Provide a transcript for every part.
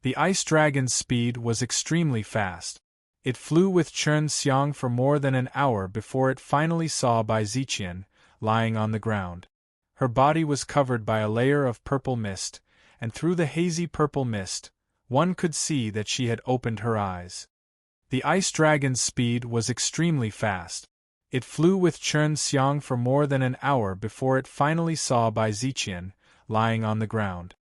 The ice dragon's speed was extremely fast. It flew with Chen Xiang for more than an hour before it finally saw Bai Ziqian, lying on the ground. Her body was covered by a layer of purple mist, and through the hazy purple mist, one could see that she had opened her eyes. The ice dragon's speed was extremely fast. It flew with Chen Xiang for more than an hour before it finally saw Bai Ziqian, lying on the ground.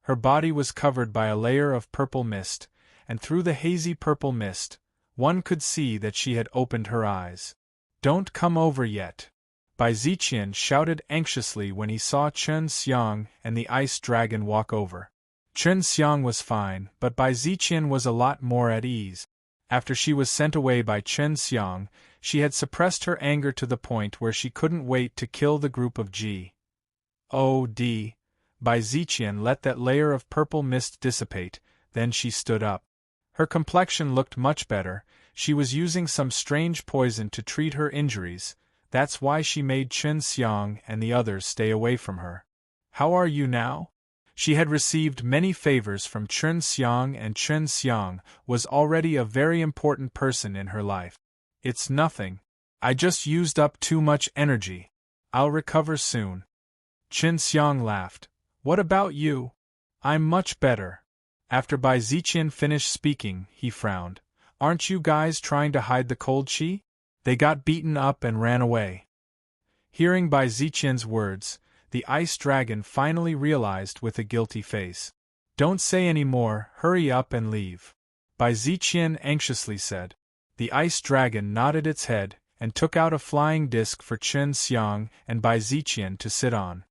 Her body was covered by a layer of purple mist, and through the hazy purple mist, one could see that she had opened her eyes. "Don't come over yet," Bai Ziqian shouted anxiously when he saw Chen Xiang and the ice dragon walk over. Chen Xiang was fine, but Bai Ziqian was a lot more at ease. After she was sent away by Chen Xiang, she had suppressed her anger to the point where she couldn't wait to kill the group of G.O.D. Bai Ziqian let that layer of purple mist dissipate, then she stood up. Her complexion looked much better. She was using some strange poison to treat her injuries. That's why she made Chen Xiang and the others stay away from her. "How are you now?" She had received many favors from Chen Xiang, and Chen Xiang was already a very important person in her life. "It's nothing. I just used up too much energy. I'll recover soon." Chen Xiang laughed. "What about you?" "I'm much better." After Bai Ziqian finished speaking, he frowned. "Aren't you guys trying to hide the cold chi? They got beaten up and ran away." Hearing Bai Ziqian's words, the ice dragon finally realized with a guilty face. "Don't say any more, hurry up and leave," Bai Ziqian anxiously said. The ice dragon nodded its head, and took out a flying disc for Chen Xiang and Bai Ziqian to sit on.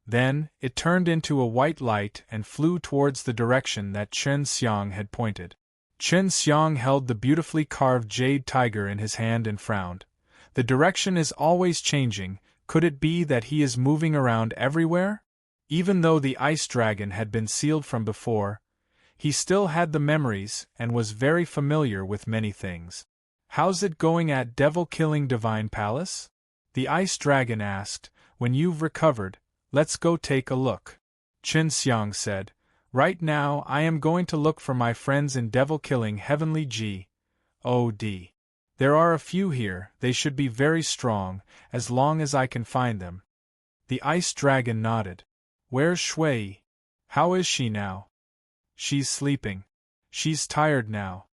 Then, it turned into a white light and flew towards the direction that Chen Xiang had pointed. Chen Xiang held the beautifully carved jade tiger in his hand and frowned. The direction is always changing. Could it be that he is moving around everywhere? Even though the ice dragon had been sealed from before, he still had the memories and was very familiar with many things. "How's it going at Devil-Killing Divine Palace?" the ice dragon asked. "When you've recovered, let's go take a look," Chen Xiang said. "Right now I am going to look for my friends in Devil-Killing Heavenly G.O.D. There are a few here. They should be very strong, as long as I can find them." The ice dragon nodded. "Where's Shui? How is she now?" "She's sleeping. She's tired now."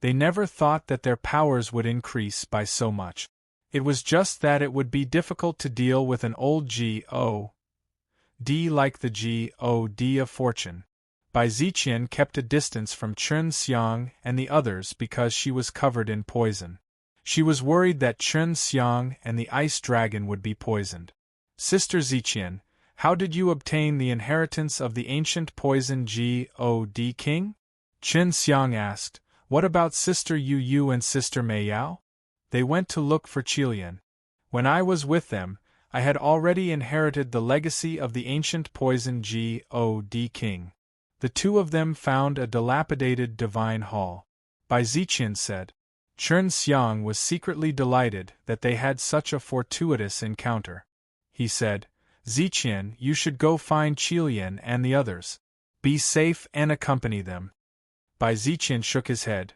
They never thought that their powers would increase by so much. It was just that it would be difficult to deal with an old G.O.D. like the G.O.D. of Fortune. Bai Ziqian kept a distance from Chen Xiang and the others because she was covered in poison. She was worried that Chen Xiang and the ice dragon would be poisoned. "Sister Ziqian, how did you obtain the inheritance of the ancient poison G.O.D. king?" Chen Xiang asked. "What about Sister Yu Yu and Sister Mei Yao?" "They went to look for Qilian. When I was with them, I had already inherited the legacy of the ancient poison G.O.D. king. The two of them found a dilapidated divine hall," Bai Ziqian said. Chen Xiang was secretly delighted that they had such a fortuitous encounter. He said, "Ziqian, you should go find Qilian and the others. Be safe and accompany them." Bai Ziqian shook his head.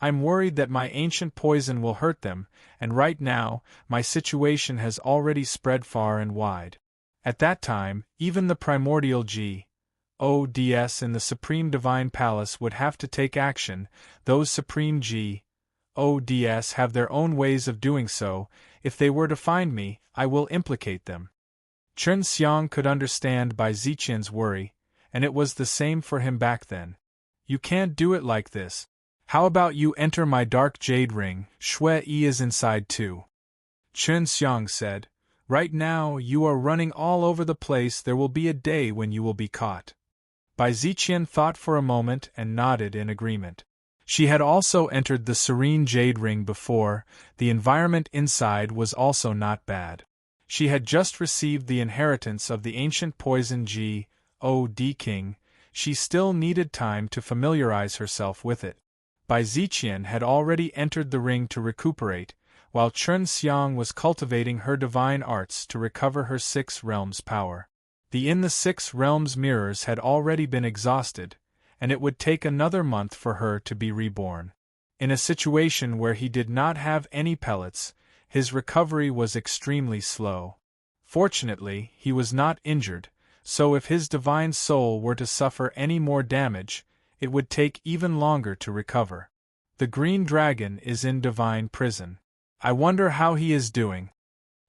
"I'm worried that my ancient poison will hurt them, and right now, my situation has already spread far and wide. At that time, even the primordial G.O.D.s in the Supreme Divine Palace would have to take action. Those Supreme G.O.D.s have their own ways of doing so. If they were to find me, I will implicate them." Chen Xiang could understand Bai Ziqian's worry, and it was the same for him back then. "You can't do it like this. How about you enter my dark jade ring? Shui is inside too," Chen Xiang said. "Right now, you are running all over the place. There will be a day when you will be caught." Bai Ziqian thought for a moment and nodded in agreement. She had also entered the serene jade ring before. The environment inside was also not bad. She had just received the inheritance of the ancient poison G.O.D. king. She still needed time to familiarize herself with it. Bai Ziqian had already entered the ring to recuperate, while Chen Xiang was cultivating her divine arts to recover her 6 realms power. The Six Realms mirrors had already been exhausted, and it would take another month for her to be reborn. In a situation where he did not have any pellets, his recovery was extremely slow. Fortunately, he was not injured, so if his divine soul were to suffer any more damage, it would take even longer to recover. The green dragon is in divine prison. I wonder how he is doing.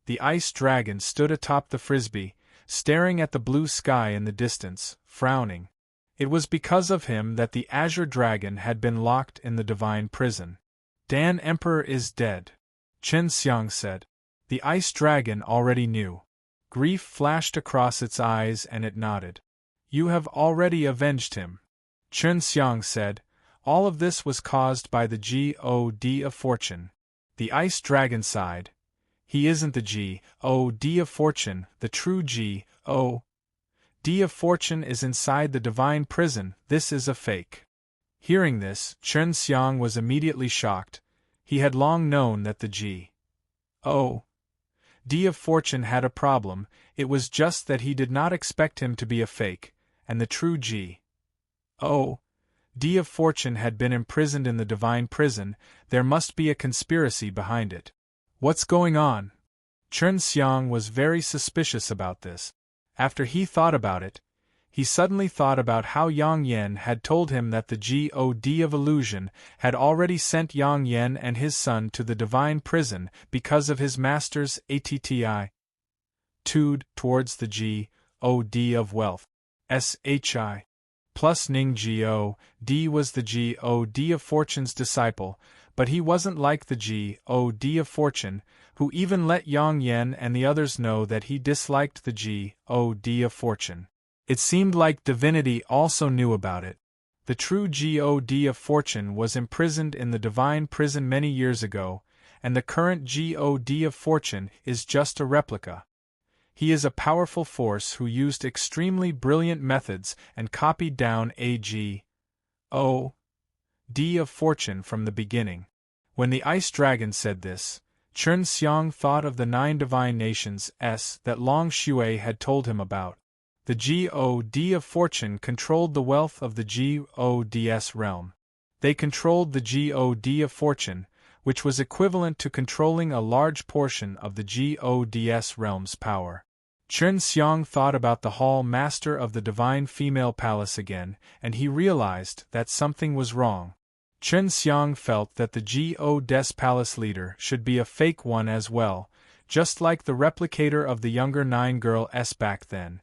The ice dragon stood atop the frisbee, staring at the blue sky in the distance, frowning. It was because of him that the azure dragon had been locked in the divine prison. Dan Emperor is dead, Chen Xiang said. The ice dragon already knew. Grief flashed across its eyes and it nodded. You have already avenged him, Chen Xiang said. All of this was caused by the God of Fortune. The ice dragon sighed. He isn't the God of Fortune, the true God of Fortune is inside the divine prison, this is a fake. Hearing this, Chen Xiang was immediately shocked. He had long known that the God of Fortune had a problem, it was just that he did not expect him to be a fake, and the true God of Fortune had been imprisoned in the divine prison. There must be a conspiracy behind it. What's going on? Chen Xiang was very suspicious about this. After he thought about it, he suddenly thought about how Yang Yan had told him that the God of Illusion had already sent Yang Yan and his son to the divine prison because of his master's attitude towards the God of Wealth. Shi. Plus Ning God was the God of Fortune's disciple, but he wasn't like the God of Fortune, who even let Yang Yan and the others know that he disliked the God of Fortune. It seemed like divinity also knew about it. The true God of Fortune was imprisoned in the divine prison many years ago, and the current God of Fortune is just a replica. He is a powerful force who used extremely brilliant methods and copied down a God of Fortune from the beginning. When the ice dragon said this, Chen Xiang thought of the 9 divine nations that Long Shui had told him about. The God of Fortune controlled the wealth of the God's realm. They controlled the God of Fortune, which was equivalent to controlling a large portion of the God's realm's power. Chen Xiang thought about the hall master of the divine female palace again, and he realized that something was wrong. Chen Xiang felt that the God's palace leader should be a fake one as well, just like the replicator of the younger 9 girls back then.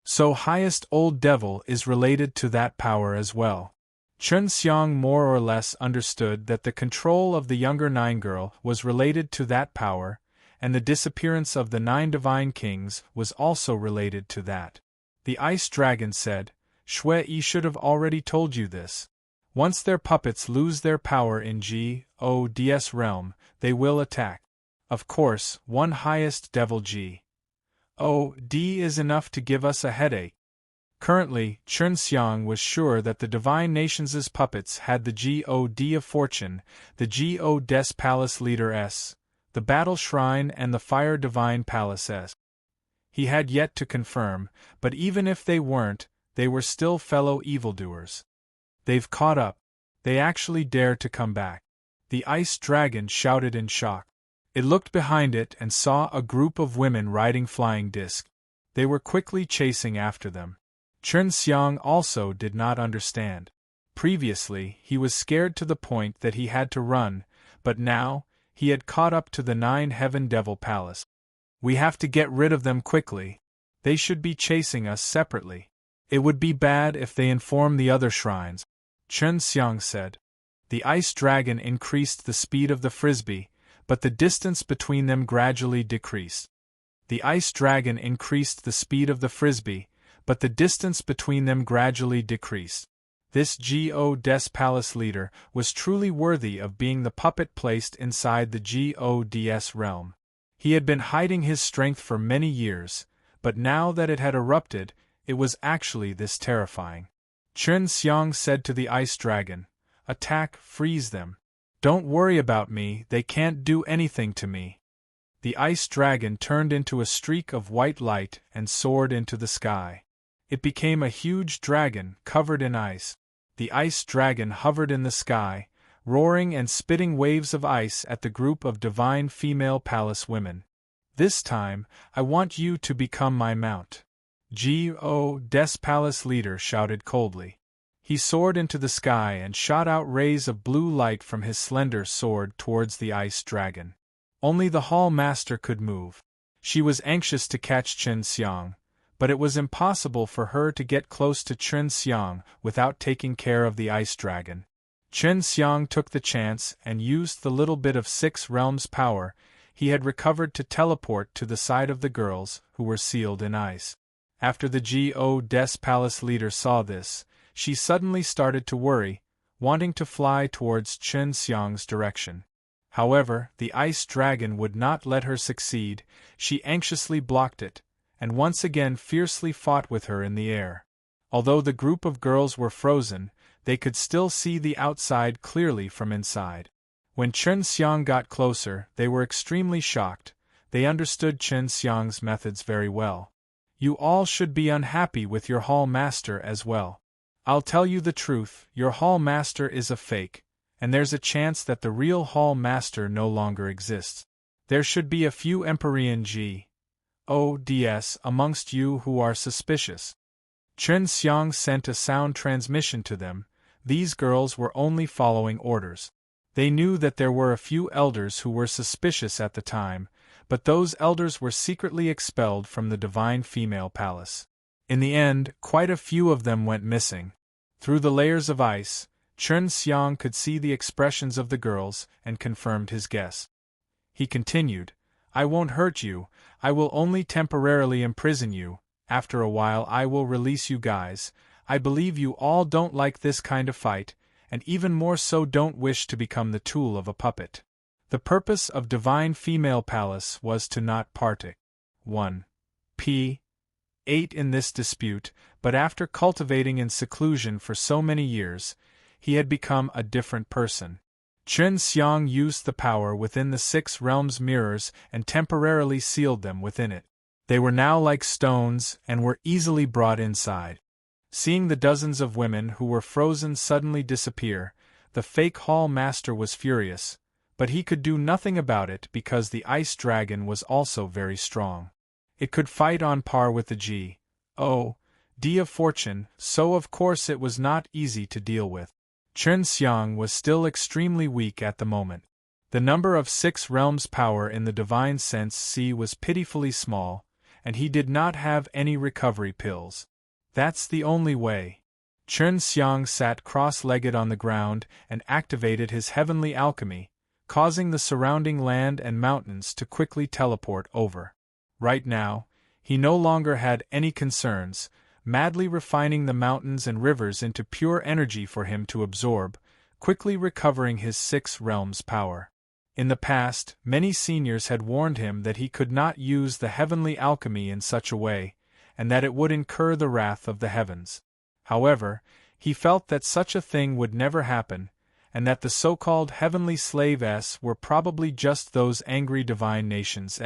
So highest old devil is related to that power as well. Chen Xiang more or less understood that the control of the younger 9 girl was related to that power, and the disappearance of the 9 divine kings was also related to that. The ice dragon said, Shui should have already told you this. Once their puppets lose their power in God's realm, they will attack. Of course, one highest devil God is enough to give us a headache. Currently, Chen Xiang was sure that the divine nations' puppets had the God of Fortune, the God's palace leader the battle shrine and the fire divine palace He had yet to confirm, but even if they weren't, they were still fellow evildoers. They've caught up. They actually dare to come back. The ice dragon shouted in shock. It looked behind it and saw a group of women riding flying discs. They were quickly chasing after them. Chen Xiang also did not understand. Previously, he was scared to the point that he had to run, but now, he had caught up to the 9 Heaven Devil Palace. We have to get rid of them quickly. They should be chasing us separately. It would be bad if they inform the other shrines, Chen Xiang said. The ice dragon increased the speed of the frisbee, but the distance between them gradually decreased. The ice dragon increased the speed of the frisbee, but the distance between them gradually decreased. This God's palace leader was truly worthy of being the puppet placed inside the God's realm. He had been hiding his strength for many years, but now that it had erupted, it was actually this terrifying. Chen Xiang said to the ice dragon, Attack, freeze them. Don't worry about me, they can't do anything to me. The ice dragon turned into a streak of white light and soared into the sky. It became a huge dragon covered in ice. The ice dragon hovered in the sky, roaring and spitting waves of ice at the group of divine female palace women. This time, I want you to become my mount. Des palace leader shouted coldly. He soared into the sky and shot out rays of blue light from his slender sword towards the ice dragon. Only the hall master could move. She was anxious to catch Chen Xiang, but it was impossible for her to get close to Chen Xiang without taking care of the ice dragon. Chen Xiang took the chance and used the little bit of 6 realms power he had recovered to teleport to the side of the girls who were sealed in ice. After the Des palace leader saw this, she suddenly started to worry, wanting to fly towards Chen Xiang's direction. However, the ice dragon would not let her succeed. She anxiously blocked it, and once again fiercely fought with her in the air. Although the group of girls were frozen, they could still see the outside clearly from inside. When Chen Xiang got closer, they were extremely shocked. They understood Chen Xiang's methods very well. You all should be unhappy with your hall master as well. I'll tell you the truth, your hall master is a fake, and there's a chance that the real hall master no longer exists. There should be a few Empyrean Ds amongst you who are suspicious. Chen Xiang sent a sound transmission to them. These girls were only following orders. They knew that there were a few elders who were suspicious at the time, but those elders were secretly expelled from the divine female palace. In the end, quite a few of them went missing. Through the layers of ice, Chen Xiang could see the expressions of the girls and confirmed his guess. He continued, I won't hurt you, I will only temporarily imprison you, after a while I will release you guys. I believe you all don't like this kind of fight, and even more so don't wish to become the tool of a puppet. The purpose of Divine Female Palace was to not partake. 1. p. 8 in this dispute, but after cultivating in seclusion for so many years, he had become a different person. Chen Xiang used the power within the 6 realms mirrors and temporarily sealed them within it. They were now like stones and were easily brought inside. Seeing the dozens of women who were frozen suddenly disappear, the fake hall master was furious, but he could do nothing about it because the ice dragon was also very strong. It could fight on par with the D of fortune, so of course it was not easy to deal with. Chen Xiang was still extremely weak at the moment. The number of 6 realms power in the divine sense C was pitifully small, and he did not have any recovery pills. That's the only way. Chen Xiang sat cross-legged on the ground and activated his heavenly alchemy, causing the surrounding land and mountains to quickly teleport over. Right now, he no longer had any concerns, madly refining the mountains and rivers into pure energy for him to absorb, quickly recovering his 6 realms power. In the past, many seniors had warned him that he could not use the heavenly alchemy in such a way, and that it would incur the wrath of the heavens. However, he felt that such a thing would never happen, and that the so-called heavenly slaves were probably just those angry divine nations.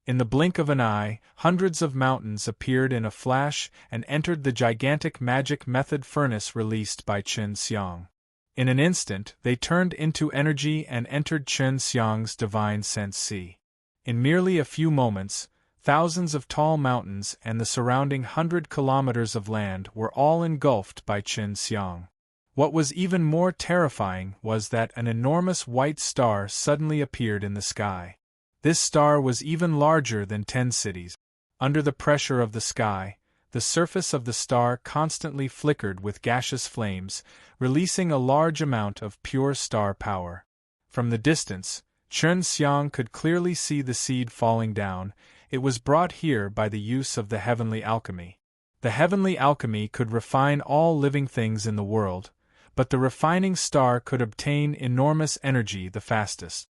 In the blink of an eye, hundreds of mountains appeared in a flash and entered the gigantic magic method furnace released by Chen Xiang. In an instant, they turned into energy and entered Chen Xiang's divine sense C. In merely a few moments, thousands of tall mountains and the surrounding 100 kilometers of land were all engulfed by Chen Xiang. What was even more terrifying was that an enormous white star suddenly appeared in the sky. This star was even larger than 10 cities. Under the pressure of the sky, the surface of the star constantly flickered with gaseous flames, releasing a large amount of pure star power. From the distance, Chen Xiang could clearly see the seed falling down. It was brought here by the use of the heavenly alchemy. The heavenly alchemy could refine all living things in the world, but the refining star could obtain enormous energy the fastest.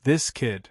This kid.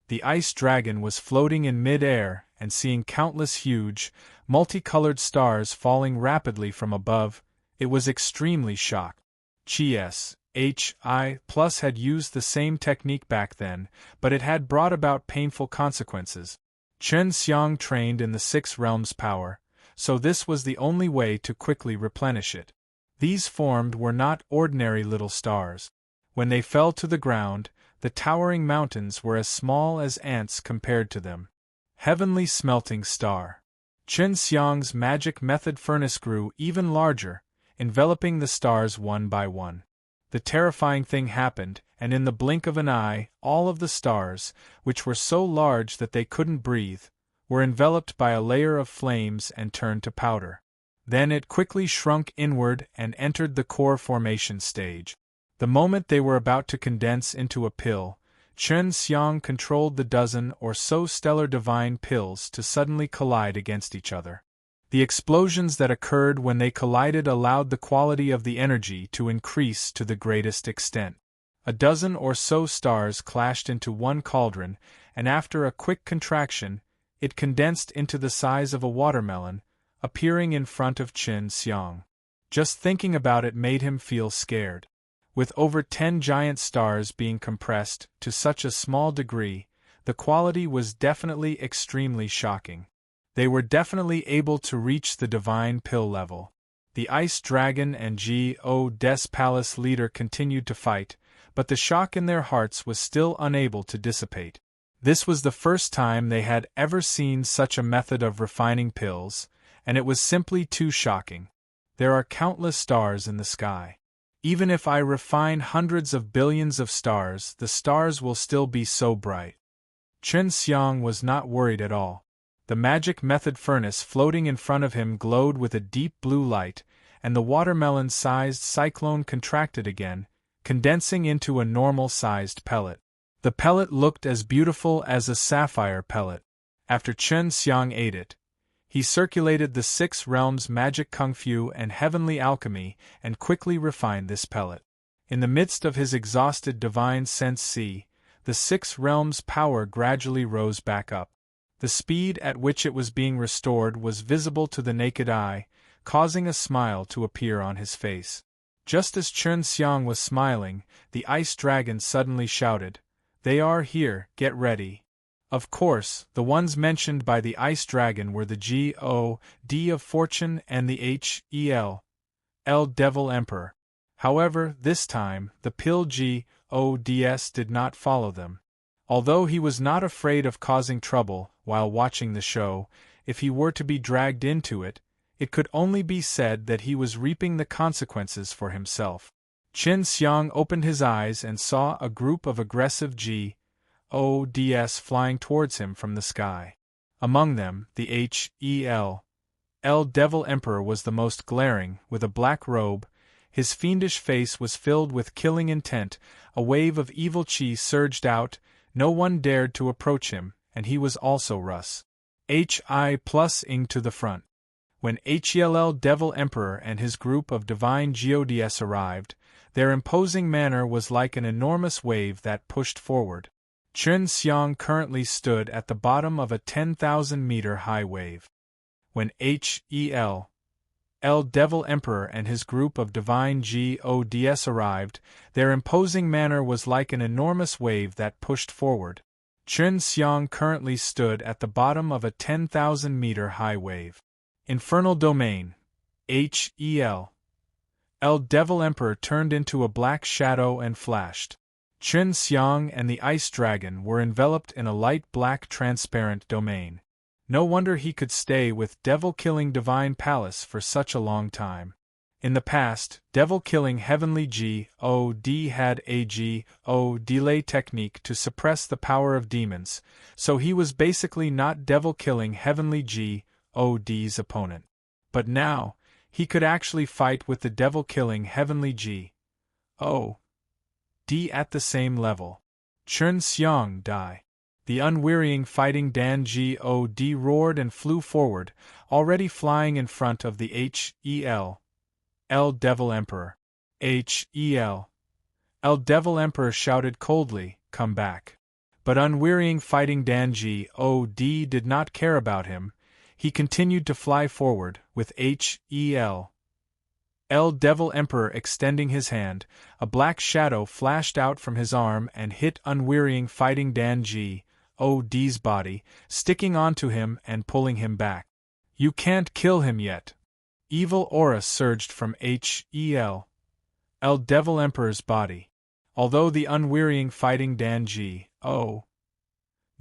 The ice dragon was floating in mid-air and seeing countless huge, multicolored stars falling rapidly from above. It was extremely shocked. Hi Plus had used the same technique back then, but it had brought about painful consequences. Chen Xiang trained in the 6 realms power, so this was the only way to quickly replenish it. These formed were not ordinary little stars. When they fell to the ground, the towering mountains were as small as ants compared to them. Heavenly smelting star. Chen Xiang's magic method furnace grew even larger, enveloping the stars one by one. The terrifying thing happened, and in the blink of an eye, all of the stars, which were so large that they couldn't breathe, were enveloped by a layer of flames and turned to powder. Then it quickly shrunk inward and entered the core formation stage. The moment they were about to condense into a pill, Chen Xiang controlled the dozen or so stellar divine pills to suddenly collide against each other. The explosions that occurred when they collided allowed the quality of the energy to increase to the greatest extent. A dozen or so stars clashed into one cauldron, and after a quick contraction, it condensed into the size of a watermelon, appearing in front of Chen Xiang. Just thinking about it made him feel scared. With over 10 giant stars being compressed to such a small degree, the quality was definitely extremely shocking. They were definitely able to reach the divine pill level. The Ice Dragon and G.O.'s palace leader continued to fight, but the shock in their hearts was still unable to dissipate. This was the first time they had ever seen such a method of refining pills, and it was simply too shocking. There are countless stars in the sky. Even if I refine hundreds of billions of stars, the stars will still be so bright. Chen Xiang was not worried at all. The magic method furnace floating in front of him glowed with a deep blue light, and the watermelon-sized cyclone contracted again, condensing into a normal-sized pellet. The pellet looked as beautiful as a sapphire pellet. After Chen Xiang ate it, he circulated the 6 realms magic kung fu and heavenly alchemy and quickly refined this pellet. In the midst of his exhausted divine sense sea, the 6 realms power gradually rose back up. The speed at which it was being restored was visible to the naked eye, causing a smile to appear on his face. Just as Chen Xiang was smiling, the ice dragon suddenly shouted, "They are here, get ready." Of course, the ones mentioned by the ice dragon were the God of Fortune and the Hel Devil Emperor. However, this time, the pill Gods did not follow them. Although he was not afraid of causing trouble while watching the show, if he were to be dragged into it, it could only be said that he was reaping the consequences for himself. Chen Xiang opened his eyes and saw a group of aggressive Gods flying towards him from the sky. Among them, the Hel Devil Emperor was the most glaring, with a black robe. His fiendish face was filled with killing intent. A wave of evil chi surged out. No one dared to approach him, and he was also Rus. Hi+ing to the front. When Hel Devil Emperor and his group of divine Gods arrived, their imposing manner was like an enormous wave that pushed forward. Chen Xiang currently stood at the bottom of a 10,000-meter high wave. When Hel Devil Emperor and his group of divine Gods arrived, their imposing manner was like an enormous wave that pushed forward. Chen Xiang currently stood at the bottom of a 10,000-meter high wave. Infernal Domain. Hel Devil Emperor turned into a black shadow and flashed. Chen Xiang and the Ice Dragon were enveloped in a light black transparent domain. No wonder he could stay with devil-killing Divine Palace for such a long time. In the past, devil-killing Heavenly God had a God delay technique to suppress the power of demons, so he was basically not devil-killing Heavenly God's opponent. But now, he could actually fight with the devil-killing Heavenly God at the same level. Chen Xiang die. The unwearying fighting Dan God roared and flew forward, already flying in front of the Hel Devil Emperor. Hel Devil Emperor shouted coldly, "Come back." But unwearying fighting Dan God did not care about him. He continued to fly forward, with Hel Devil Emperor extending his hand. A black shadow flashed out from his arm and hit unwearying fighting Dan God's body, sticking onto him and pulling him back. "You can't kill him yet," Evil aura surged from Hel Devil Emperor's body. Although the unwearying fighting Dan-G-O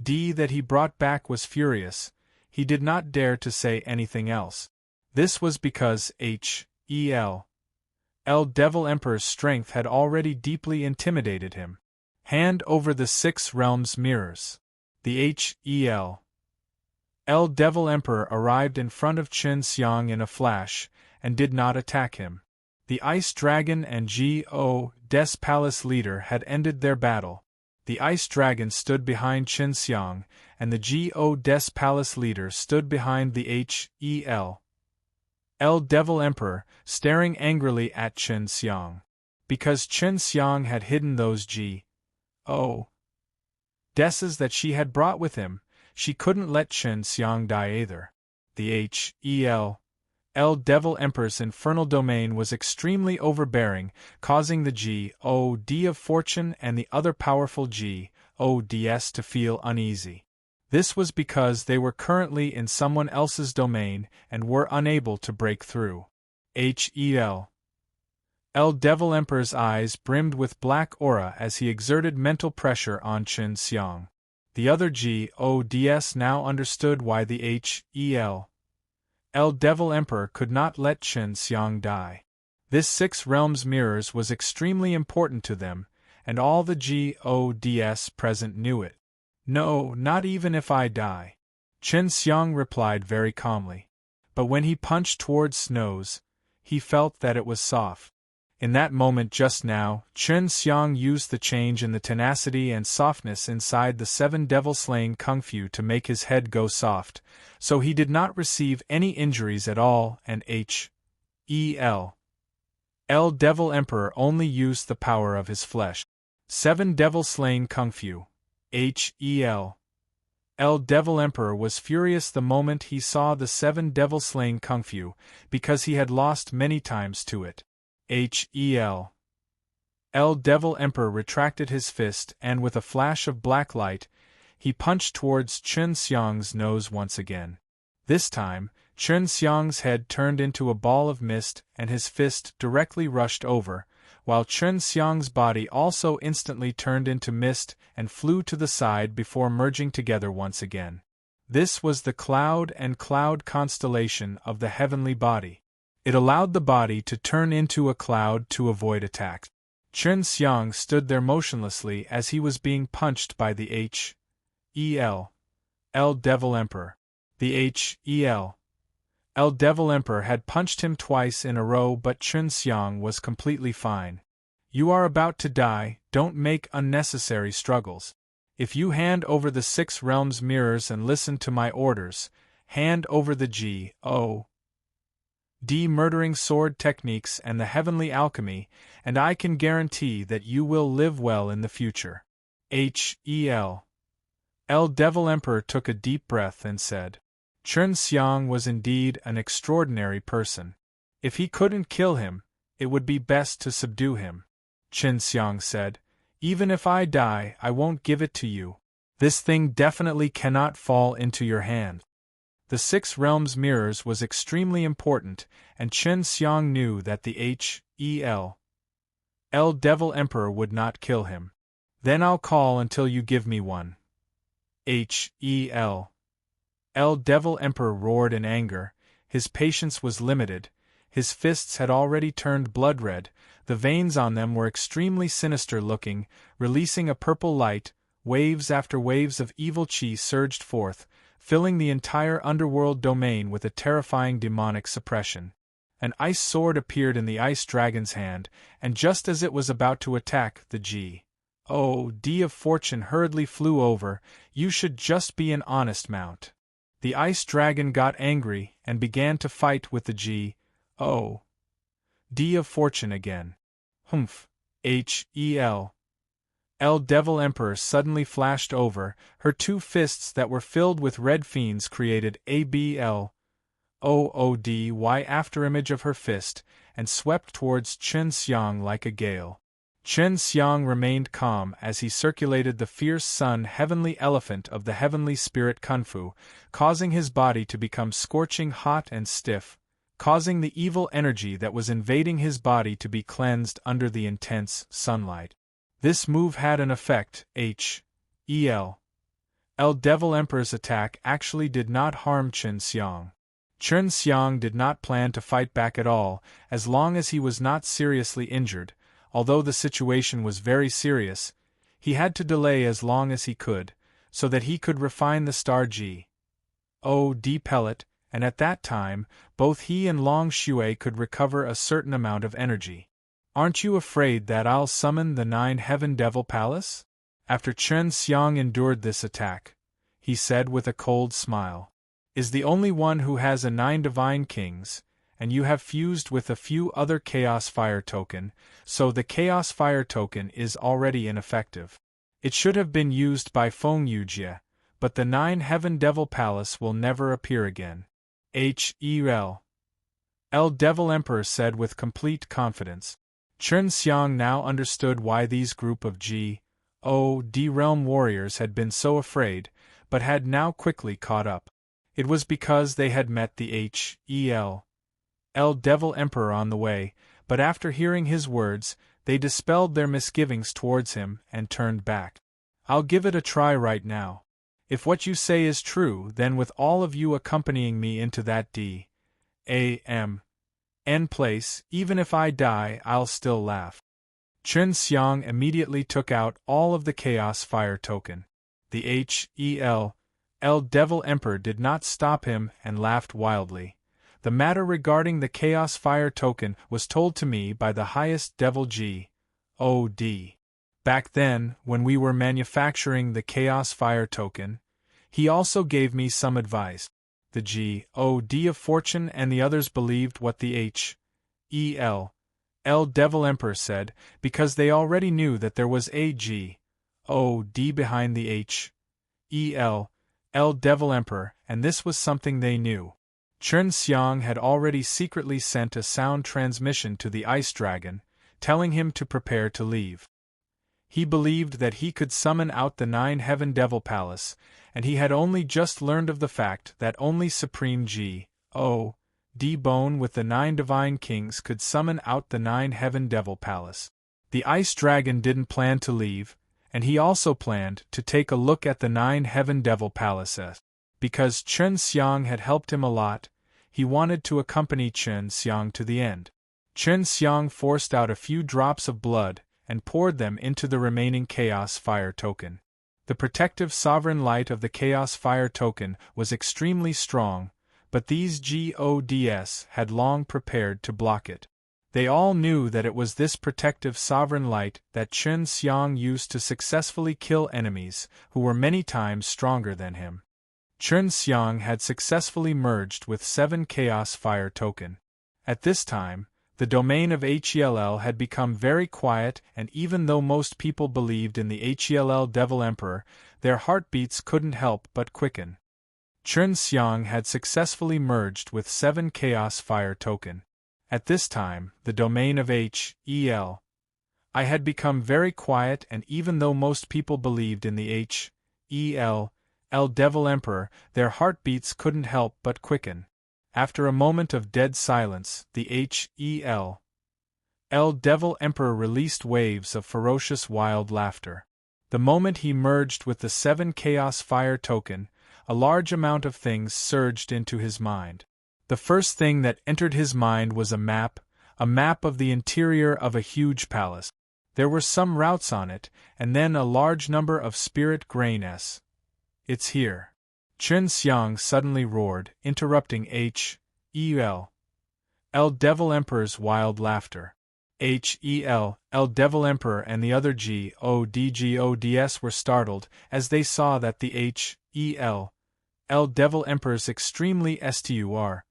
D that he brought back was furious, he did not dare to say anything else. This was because Hel Devil Emperor's strength had already deeply intimidated him. Hand over the 6 realms mirrors. The Hel Devil Emperor arrived in front of Chen Xiang in a flash, and did not attack him. The Ice Dragon and Des Palace leader had ended their battle. The Ice Dragon stood behind Chen Xiang, and the Des Palace leader stood behind the Hel Devil Emperor, staring angrily at Chen Xiang. Because Chen Xiang had hidden those Deses that she had brought with him, she couldn't let Chen Xiang die either. The Hel Devil Emperor's infernal domain was extremely overbearing, causing the God of Fortune and the other powerful Gods to feel uneasy. This was because they were currently in someone else's domain and were unable to break through. Hel Devil Emperor's eyes brimmed with black aura as he exerted mental pressure on Chen Xiang. The other Gods now understood why the Hel Devil Emperor could not let Chen Xiang die. This 6 realms mirrors was extremely important to them, and all the Gods present knew it. No, not even if I die, Chen Xiang replied very calmly. But when he punched towards Snow's, he felt that it was soft. In that moment just now, Chen Xiang used the change in the tenacity and softness inside the 7 devil-slaying kung fu to make his head go soft, so he did not receive any injuries at all, and Hel Devil Emperor only used the power of his flesh. 7 devil-slaying kung fu. Hel Devil Emperor was furious the moment he saw the 7 devil-slaying kung fu, because he had lost many times to it. Hel Devil Emperor retracted his fist and with a flash of black light, he punched towards Chen Xiang's nose once again. This time, Chen Xiang's head turned into a ball of mist and his fist directly rushed over, while Chen Xiang's body also instantly turned into mist and flew to the side before merging together once again. This was the cloud and cloud constellation of the heavenly body. It allowed the body to turn into a cloud to avoid attack. Chen Xiang stood there motionlessly as he was being punched by the Hel Devil Emperor. The Hel Devil Emperor had punched him twice in a row, but Chen Xiang was completely fine. You are about to die, don't make unnecessary struggles. If you hand over the 6 realms mirrors and listen to my orders, hand over the murdering sword techniques and the heavenly alchemy, and I can guarantee that you will live well in the future. Hel Devil Emperor took a deep breath and said, Chen Xiang was indeed an extraordinary person. If he couldn't kill him, it would be best to subdue him. Chen Xiang said, even if I die, I won't give it to you. This thing definitely cannot fall into your hand. The 6 realms mirrors was extremely important, and Chen Xiang knew that the Hel Devil Emperor would not kill him. Then I'll call until you give me one. Hel Devil Emperor roared in anger. His patience was limited. His fists had already turned blood-red, the veins on them were extremely sinister-looking, releasing a purple light. Waves after waves of evil chi surged forth, filling the entire underworld domain with a terrifying demonic suppression. An ice sword appeared in the ice dragon's hand, and just as it was about to attack, the God of Fortune hurriedly flew over. You should just be an honest mount. The ice dragon got angry and began to fight with the God of Fortune again. Humph! Hel Devil Emperor suddenly flashed over. Her 2 fists that were filled with red fiends created a BLOODY afterimage of her fist, and swept towards Chen Xiang like a gale. Chen Xiang remained calm as he circulated the fierce sun heavenly elephant of the heavenly spirit Kung Fu, causing his body to become scorching hot and stiff. causing the evil energy that was invading his body to be cleansed under the intense sunlight. This move had an effect. El Devil Emperor's attack actually did not harm Chen Xiang. Chen Xiang did not plan to fight back at all, as long as he was not seriously injured. Although the situation was very serious, he had to delay as long as he could, so that he could refine the star G.O.D. pellet, and at that time, both he and Long Shui could recover a certain amount of energy. "Aren't you afraid that I'll summon the 9 Heaven Devil Palace?" After Chen Xiang endured this attack, he said with a cold smile. "Is the only one who has a 9 Divine Kings, and you have fused with a few other Chaos Fire token, so the Chaos Fire token is already ineffective. It should have been used by Feng Yujie, but the 9 Heaven Devil Palace will never appear again." El Devil Emperor said with complete confidence. Chen Xiang now understood why these group of G.O.D. realm warriors had been so afraid, but had now quickly caught up. It was because they had met the El Devil Emperor on the way, but after hearing his words, they dispelled their misgivings towards him and turned back. "I'll give it a try right now. If what you say is true, then with all of you accompanying me into that D.A.M. N place, even if I die, I'll still laugh." Chen Xiang immediately took out all of the Chaos Fire token. The El Devil Emperor did not stop him and laughed wildly. "The matter regarding the Chaos Fire token was told to me by the highest Devil G.O.D. Back then, when we were manufacturing the Chaos Fire token, he also gave me some advice. The G.O.D. of Fortune and the others believed what the El Devil Emperor said, because they already knew that there was a G.O.D. behind the El Devil Emperor, and this was something they knew. Chen Xiang had already secretly sent a sound transmission to the Ice Dragon, telling him to prepare to leave. He believed that he could summon out the 9 Heaven Devil Palace, and he had only just learned of the fact that only Supreme G.O.D. Bone with the 9 Divine Kings could summon out the 9 Heaven Devil Palace. The Ice Dragon didn't plan to leave, and he also planned to take a look at the 9 Heaven Devil Palaces. Because Chen Xiang had helped him a lot, he wanted to accompany Chen Xiang to the end. Chen Xiang forced out a few drops of blood and poured them into the remaining Chaos Fire token. The protective sovereign light of the Chaos Fire token was extremely strong, but these GODs had long prepared to block it. They all knew that it was this protective sovereign light that Chen Xiang used to successfully kill enemies who were many times stronger than him. Chen Xiang had successfully merged with 7 Chaos Fire token. At this time, the domain of HELL had become very quiet, and even though most people believed in the HELL Devil Emperor, their heartbeats couldn't help but quicken. Chen Xiang had successfully merged with 7 Chaos Fire token. At this time, the domain of HELL had become very quiet, and even though most people believed in the HELL Devil Emperor, their heartbeats couldn't help but quicken. After a moment of dead silence, the HELL Devil Emperor released waves of ferocious wild laughter. The moment he merged with the 7 Chaos Fire token, a large amount of things surged into his mind. The first thing that entered his mind was a map of the interior of a huge palace. There were some routes on it, and then a large number of spirit grains. "It's here!" Chen Xiang suddenly roared, interrupting HELL Devil Emperor's wild laughter. HELL Devil Emperor and the other GODs were startled as they saw that the HELL Devil Emperor's extremely STUR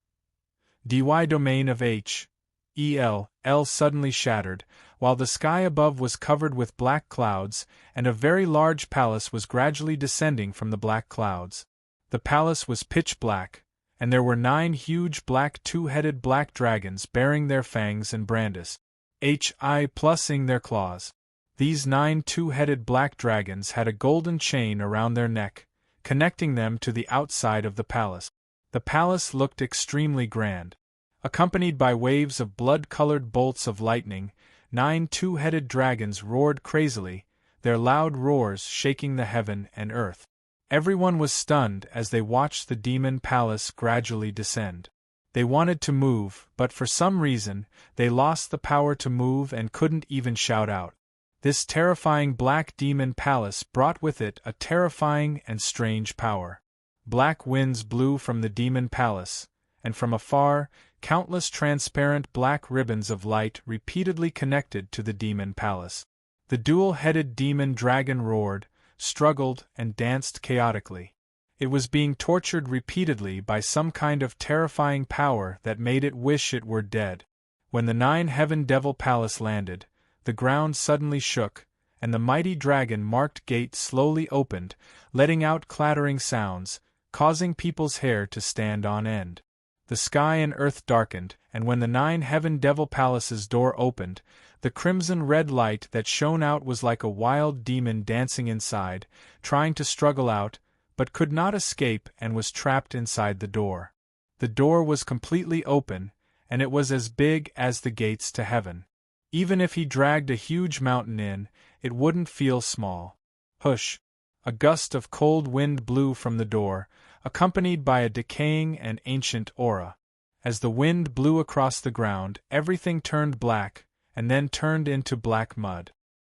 DY domain of HELL suddenly shattered, while the sky above was covered with black clouds, and a very large palace was gradually descending from the black clouds. The palace was pitch black, and there were 9 huge black 2-headed black dragons bearing their fangs and brandis, plusing their claws. These 9 2-headed black dragons had a golden chain around their neck, connecting them to the outside of the palace. The palace looked extremely grand. Accompanied by waves of blood-colored bolts of lightning, 9 two-headed dragons roared crazily, their loud roars shaking the heaven and earth. Everyone was stunned as they watched the demon palace gradually descend. They wanted to move, but for some reason, they lost the power to move and couldn't even shout out. This terrifying black demon palace brought with it a terrifying and strange power. Black winds blew from the demon palace, and from afar, countless transparent black ribbons of light repeatedly connected to the demon palace. The dual-headed demon dragon roared, struggled, and danced chaotically. It was being tortured repeatedly by some kind of terrifying power that made it wish it were dead. When the 9 Heaven Devil Palace landed, the ground suddenly shook, and the mighty dragon-marked gate slowly opened, letting out clattering sounds, causing people's hair to stand on end. The sky and earth darkened, and when the 9 Heaven Devil Palace's door opened, the crimson-red light that shone out was like a wild demon dancing inside, trying to struggle out, but could not escape and was trapped inside the door. The door was completely open, and it was as big as the gates to heaven. Even if he dragged a huge mountain in, it wouldn't feel small. Hush! A gust of cold wind blew from the door, accompanied by a decaying and ancient aura. As the wind blew across the ground, everything turned black, and then turned into black mud.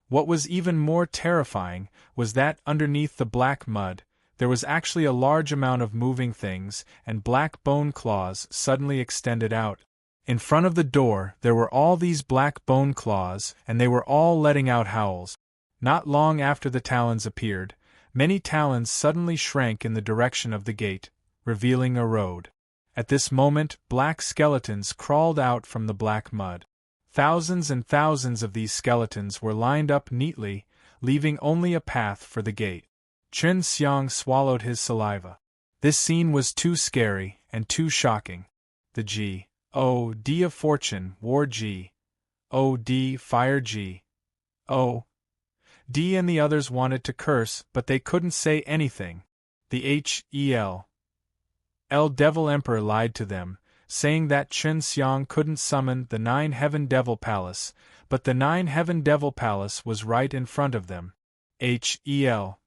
What was even more terrifying was that underneath the black mud, there was actually a large amount of moving things, and black bone claws suddenly extended out. In front of the door there were all these black bone claws, and they were all letting out howls. Not long after the talons appeared, many talons suddenly shrank in the direction of the gate, revealing a road. At this moment, black skeletons crawled out from the black mud. Thousands and thousands of these skeletons were lined up neatly, leaving only a path for the gate. Chen Xiang swallowed his saliva. This scene was too scary and too shocking. The G.O.D. of Fortune, War G.O.D. Fire G.O.D. and the others wanted to curse, but they couldn't say anything. The H.E.L. Devil Emperor lied to them, saying that Chen Xiang couldn't summon the 9 Heaven Devil Palace, but the 9 Heaven Devil Palace was right in front of them. H.E.L.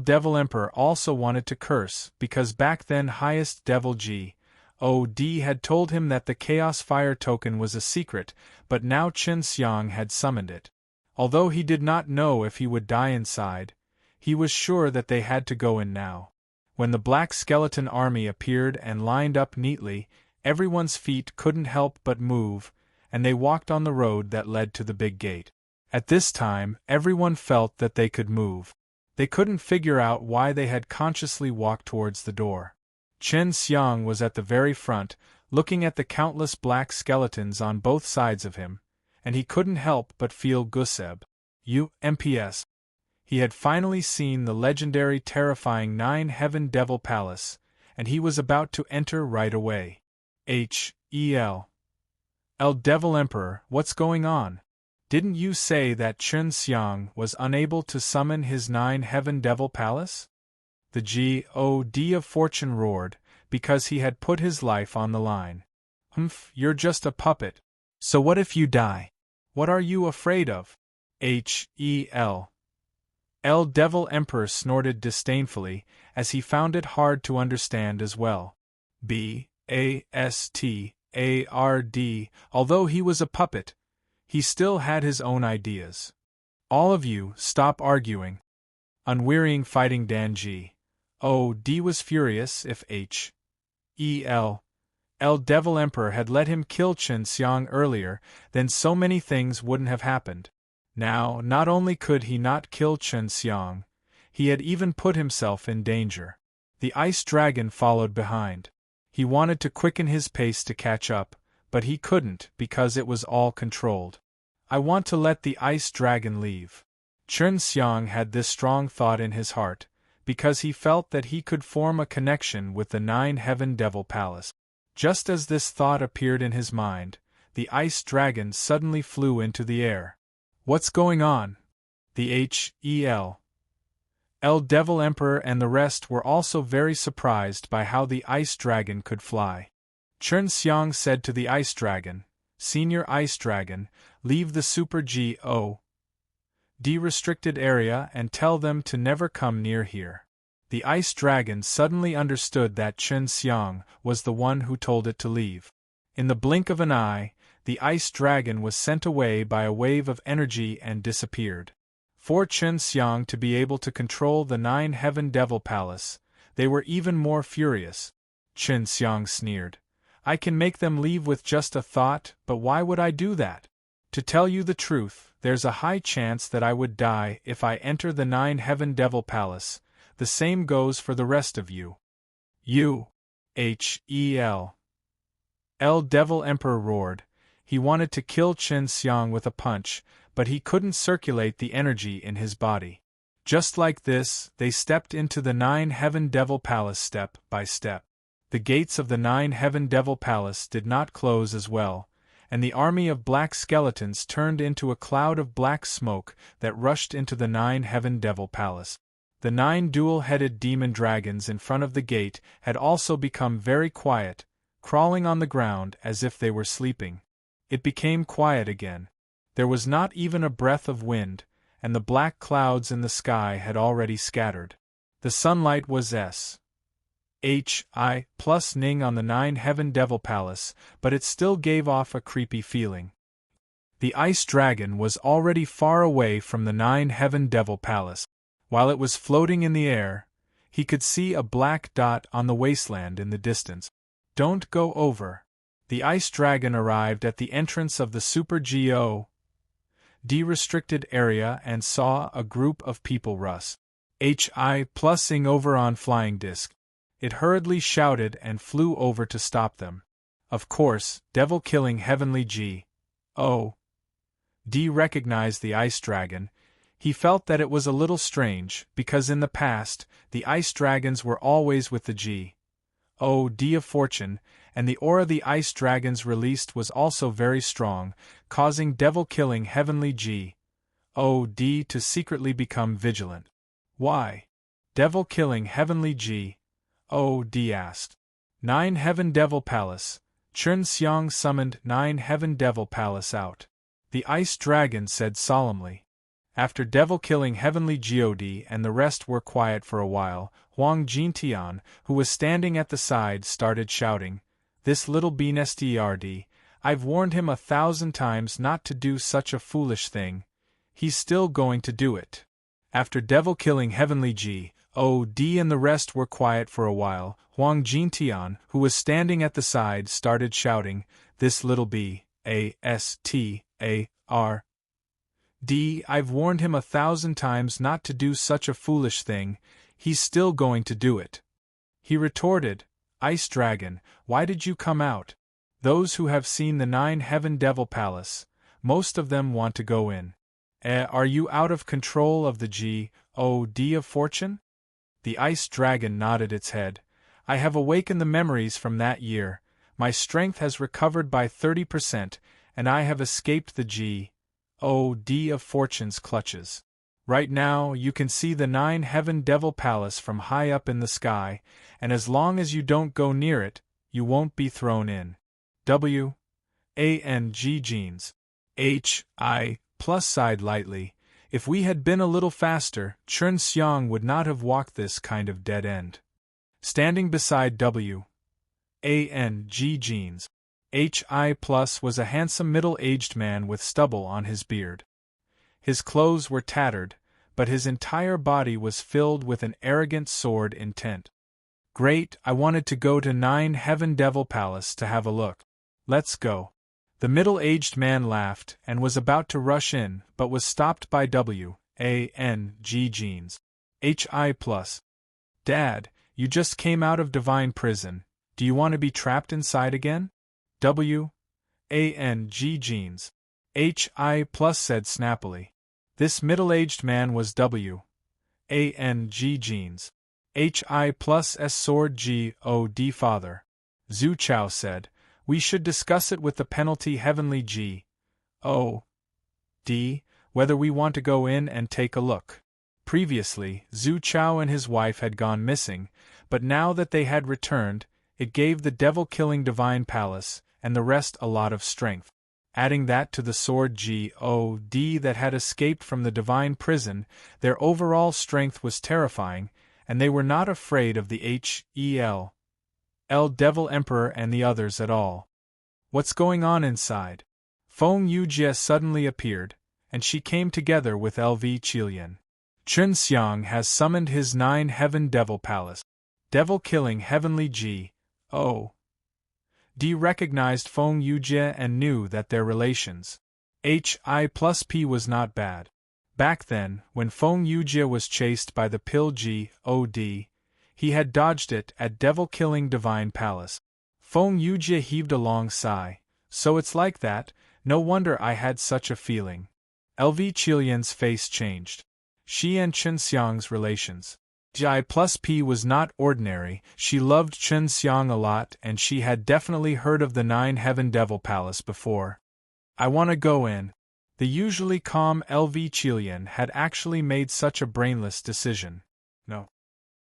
Devil Emperor also wanted to curse, because back then Highest Devil G.O.D. had told him that the Chaos Fire token was a secret, but now Chen Xiang had summoned it. Although he did not know if he would die inside, he was sure that they had to go in now. When the black skeleton army appeared and lined up neatly, everyone's feet couldn't help but move, and they walked on the road that led to the big gate. At this time, everyone felt that they could move. They couldn't figure out why they had consciously walked towards the door. Chen Xiang was at the very front, looking at the countless black skeletons on both sides of him, and he couldn't help but feel Guseb. UMPS. He had finally seen the legendary terrifying 9 Heaven Devil Palace, and he was about to enter right away. H.E.L. Devil Emperor, what's going on? Didn't you say that Chen Xiang was unable to summon his 9 Heaven Devil Palace? The G.O.D. of Fortune roared, because he had put his life on the line. Humph, you're just a puppet. So what if you die? What are you afraid of? H.E.L. Devil Emperor snorted disdainfully, as he found it hard to understand as well. B.A.S.T.A.R.D. Although he was a puppet, he still had his own ideas. All of you, stop arguing. Unwearying Fighting Dan G.O.D. was furious. If H.E.L. Devil Emperor had let him kill Chen Xiang earlier, then so many things wouldn't have happened. Now, not only could he not kill Chen Xiang, he had even put himself in danger. The ice dragon followed behind. He wanted to quicken his pace to catch up, but he couldn't because it was all controlled. I want to let the ice dragon leave. Chen Xiang had this strong thought in his heart, because he felt that he could form a connection with the 9 Heaven Devil Palace. Just as this thought appeared in his mind, the ice dragon suddenly flew into the air. What's going on? The H.E.L. Devil Emperor and the rest were also very surprised by how the ice dragon could fly. Chern Xiang said to the Ice Dragon, Senior Ice Dragon, leave the Super G.O. D-restricted area and tell them to never come near here. The Ice Dragon suddenly understood that Chern Xiang was the one who told it to leave. In the blink of an eye, the Ice Dragon was sent away by a wave of energy and disappeared. For Chern Xiang to be able to control the 9 Heaven Devil Palace, they were even more furious. Chern Xiang sneered. I can make them leave with just a thought, but why would I do that? To tell you the truth, there's a high chance that I would die if I enter the 9 Heaven Devil Palace. The same goes for the rest of you. You! H-E-L. El Devil Emperor roared. He wanted to kill Chern Xiang with a punch, but he couldn't circulate the energy in his body. Just like this, they stepped into the 9 Heaven Devil Palace step by step. The gates of the 9 Heaven Devil Palace did not close as well, and the army of black skeletons turned into a cloud of black smoke that rushed into the 9 Heaven Devil Palace. The 9 dual-headed demon dragons in front of the gate had also become very quiet, crawling on the ground as if they were sleeping. It became quiet again. There was not even a breath of wind, and the black clouds in the sky had already scattered. The sunlight was H.I. plus ning on the 9 Heaven Devil Palace, but it still gave off a creepy feeling. The Ice Dragon was already far away from the 9 Heaven Devil Palace. While it was floating in the air, he could see a black dot on the wasteland in the distance. Don't go over. The Ice Dragon arrived at the entrance of the Super G.O. D-restricted area and saw a group of people rush H.I. plusing over on flying disc. It hurriedly shouted and flew over to stop them. Of course, devil-killing Heavenly G.O. D recognized the Ice Dragon. He felt that it was a little strange, because in the past, the Ice Dragons were always with the G.O. D of Fortune, and the aura the Ice Dragons released was also very strong, causing devil-killing Heavenly G.O. D to secretly become vigilant. Why? Devil-killing Heavenly G.O. D asked. 9 Heaven Devil Palace. Chern Xiang summoned 9 Heaven Devil Palace out. The Ice Dragon said solemnly. After devil-killing Heavenly G.O.D. and the rest were quiet for a while, Huang Jintian, who was standing at the side, started shouting, This little beast, I've warned him 1,000 times not to do such a foolish thing. He's still going to do it. After devil-killing Heavenly G.O.D. and the rest were quiet for a while, Huang Jintian, who was standing at the side, started shouting, This little beast, I've warned him 1,000 times not to do such a foolish thing. He's still going to do it. He retorted, Ice Dragon, why did you come out? Those who have seen the 9 Heaven Devil Palace, most of them want to go in. Are you out of control of the G.O.D. of Fortune? The Ice Dragon nodded its head. I have awakened the memories from that year. My strength has recovered by 30%, and I have escaped the G.O.D. of Fortune's clutches. Right now, you can see the 9 Heaven Devil Palace from high up in the sky, and as long as you don't go near it, you won't be thrown in. W.A.N.G. Jeans. H.I. plus sighed lightly. If we had been a little faster, Chern Xiang would not have walked this kind of dead end. Standing beside W.A.N.G. Jeans. H.I. plus was a handsome middle-aged man with stubble on his beard. His clothes were tattered, but his entire body was filled with an arrogant sword intent. Great, I wanted to go to 9 Heaven Devil Palace to have a look. Let's go. The middle-aged man laughed and was about to rush in, but was stopped by W.A.N.G. Jeans. H.I. plus. Dad, you just came out of divine prison. Do you want to be trapped inside again? W.A.N.G. Jeans. H.I. plus said snappily. This middle-aged man was W.A.N.G. Jeans. H.I. plus S. sword G.O.D. father. Zhu Chao said, We should discuss it with the penalty Heavenly G.O.D., whether we want to go in and take a look. Previously, Zhu Chao and his wife had gone missing, but now that they had returned, It gave the devil-killing divine palace, and the rest a lot of strength. Adding that to the sword God that had escaped from the divine prison, their overall strength was terrifying, and they were not afraid of the Devil Emperor and the others at all. What's going on inside? Feng Yujie suddenly appeared, and she came together with LV Qilian. Chun Xiang has summoned his 9-heaven devil palace. Devil-killing heavenly God recognized Feng Yujie and knew that their relations Hi+P was not bad. Back then, when Feng Yujie was chased by the pill God, he had dodged it at devil-killing divine palace. Feng Yujie heaved a long sigh. So it's like that, no wonder I had such a feeling. LV Qilian's face changed. She and Chun Xiang's relations. Hi+P was not ordinary. She loved Chun Xiang a lot and she had definitely heard of the 9-heaven devil palace before. I want to go in. The usually calm LV Qilian had actually made such a brainless decision. No.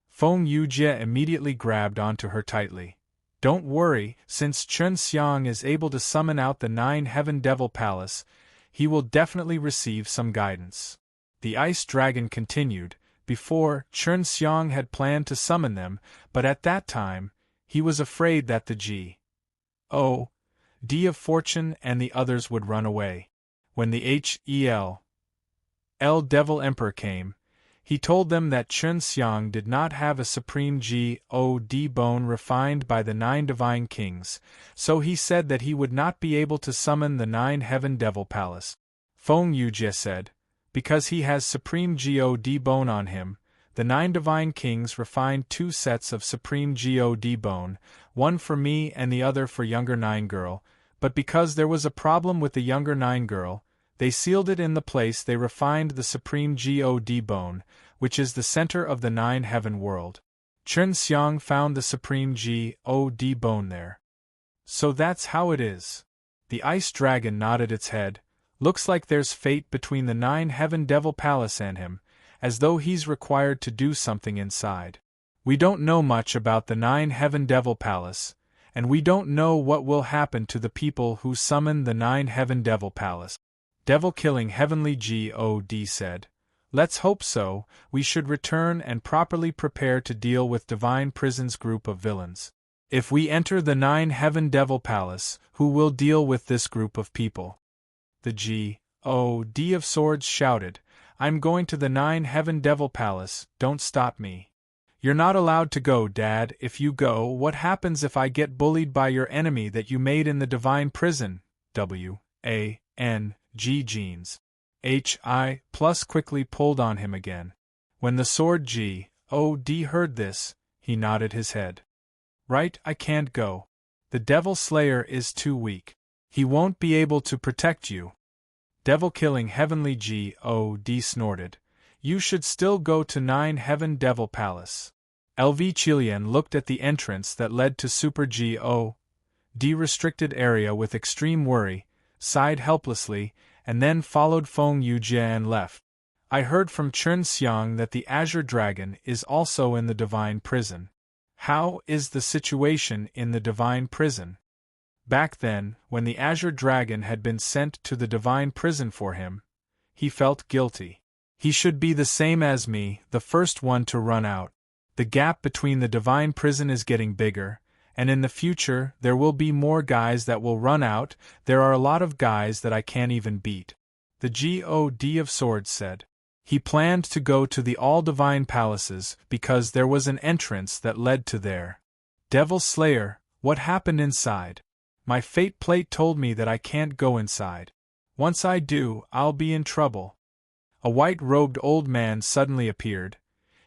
Feng Yujie immediately grabbed onto her tightly. Don't worry, since Chun Xiang is able to summon out the 9-heaven devil palace, he will definitely receive some guidance. The ice dragon continued. Before, Chun Xiang had planned to summon them, but at that time, he was afraid that the D of Fortune and the others would run away. When the Devil Emperor came, he told them that Chun Xiang did not have a supreme God bone refined by the 9 divine kings, so he said that he would not be able to summon the 9-heaven devil palace. Feng Yujie said, because he has supreme God bone on him, the 9 divine kings refined 2 sets of supreme God bone, one for me and the other for younger 9 girl, but because there was a problem with the younger 9 girl, they sealed it in the place they refined the supreme God bone, which is the center of the 9-heaven world. Chun Xiang found the supreme God bone there. So that's how it is. The ice dragon nodded its head. Looks like there's fate between the 9-heaven devil palace and him, as though he's required to do something inside. We don't know much about the 9-heaven devil palace, and we don't know what will happen to the people who summon the 9-heaven devil palace. Devil-killing heavenly God said, let's hope so. We should return and properly prepare to deal with divine prison's group of villains. If we enter the 9-heaven devil palace, who will deal with this group of people? The God of Swords shouted, I'm going to the 9-heaven devil palace, don't stop me. You're not allowed to go, Dad. If you go, what happens if I get bullied by your enemy that you made in the divine prison? Jeans. Hi+ quickly pulled on him again. When the sword God heard this, he nodded his head. Right, I can't go. The Devil Slayer is too weak. He won't be able to protect you. Devil-killing heavenly God snorted. You should still go to 9-heaven devil palace. LV Qilian looked at the entrance that led to Super God restricted area with extreme worry, sighed helplessly, and then followed Feng Yujie and left. I heard from Chun Xiang that the Azure Dragon is also in the divine prison. How is the situation in the divine prison? Back then, when the Azure Dragon had been sent to the divine prison for him, he felt guilty. He should be the same as me, the first one to run out. The gap between the divine prison is getting bigger, and in the future there will be more guys that will run out. There are a lot of guys that I can't even beat. The God of Swords said. He planned to go to the all-divine palaces because there was an entrance that led to there. Devil Slayer, what happened inside? My fate plate told me that I can't go inside. Once I do, I'll be in trouble. A white-robed old man suddenly appeared.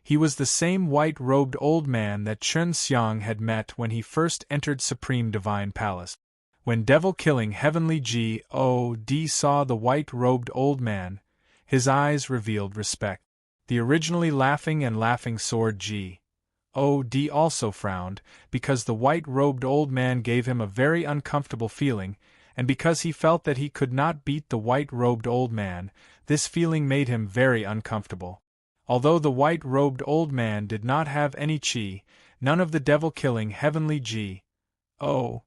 He was the same white-robed old man that Chun Xiang had met when he first entered Supreme Divine Palace. When devil-killing heavenly God saw the white-robed old man, his eyes revealed respect. The originally laughing sword God also frowned, because the white-robed old man gave him a very uncomfortable feeling, and because he felt that he could not beat the white-robed old man, this feeling made him very uncomfortable. Although the white-robed old man did not have any chi, none of the devil-killing heavenly G.O.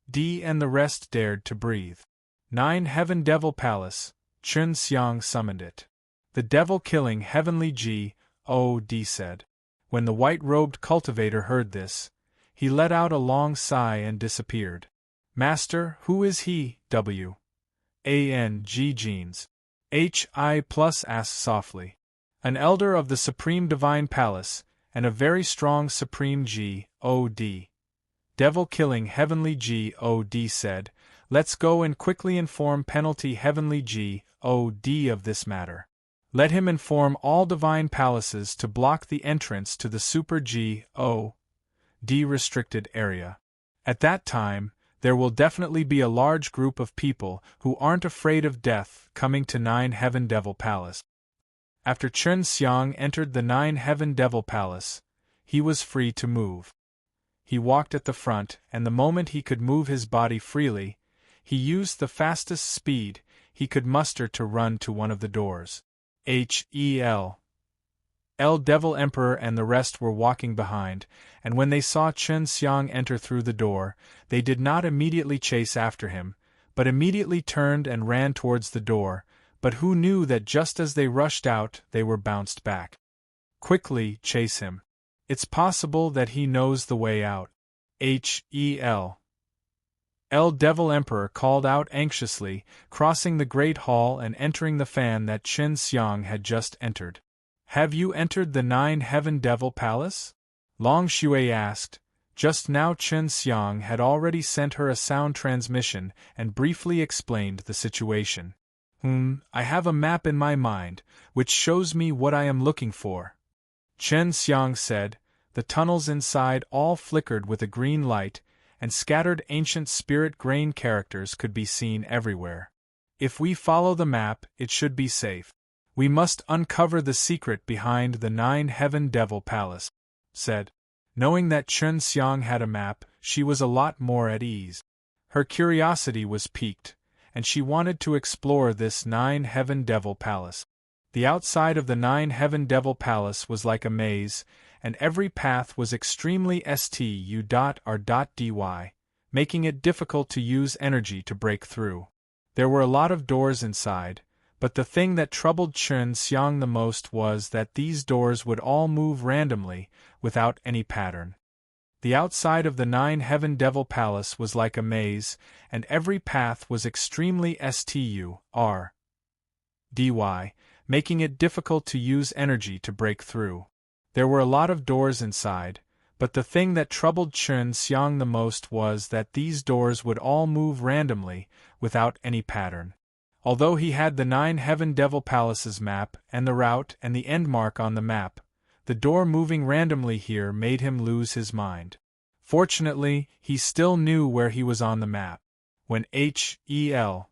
D and the rest dared to breathe. 9 Heaven Devil Palace, Chun Xiang summoned it. The devil-killing heavenly G.O.D said. When the white-robed cultivator heard this, he let out a long sigh and disappeared. Master, who is he? W.A.N.G. Jeans. H.I. plus asked softly. An elder of the Supreme Divine Palace, and a very strong Supreme G.O.D. Devil-killing heavenly G.O.D. said, let's go and quickly inform penalty heavenly G.O.D. of this matter. Let him inform all divine palaces to block the entrance to the Super G.O.D. restricted area. At that time, there will definitely be a large group of people who aren't afraid of death coming to 9 Heaven Devil Palace. After Chun Xiang entered the 9 Heaven Devil Palace, he was free to move. He walked at the front, and the moment he could move his body freely, he used the fastest speed he could muster to run to one of the doors. H.E.L. Devil Emperor and the rest were walking behind, and when they saw Chun Xiang enter through the door, they did not immediately chase after him, but immediately turned and ran towards the door, but who knew that just as they rushed out they were bounced back. Quickly, chase him. It's possible that he knows the way out. H.E.L. Devil Emperor called out anxiously, crossing the great hall and entering the fan that Chun Xiang had just entered. Have you entered the 9 Heaven Devil Palace? Long Shui asked. Just now Chun Xiang had already sent her a sound transmission and briefly explained the situation. I have a map in my mind, which shows me what I am looking for. Chun Xiang said. The tunnels inside all flickered with a green light, and scattered ancient spirit grain characters could be seen everywhere. If we follow the map, it should be safe. We must uncover the secret behind the 9 Heaven Devil Palace, said. Knowing that Chun Xiang had a map, she was a lot more at ease. Her curiosity was piqued, and she wanted to explore this 9 Heaven Devil Palace. The outside of the 9 Heaven Devil Palace was like a maze, and every path was extremely stu.r.dy, making it difficult to use energy to break through. There were a lot of doors inside, but the thing that troubled Chun Xiang the most was that these doors would all move randomly, without any pattern. The outside of the 9 Heaven Devil Palace was like a maze, and every path was extremely stu.r.dy, making it difficult to use energy to break through. There were a lot of doors inside, but the thing that troubled Chun Xiang the most was that these doors would all move randomly, without any pattern. Although he had the 9 Heaven Devil Palace's map and the route and the end mark on the map, the door moving randomly here made him lose his mind. Fortunately, he still knew where he was on the map. When H.E.L.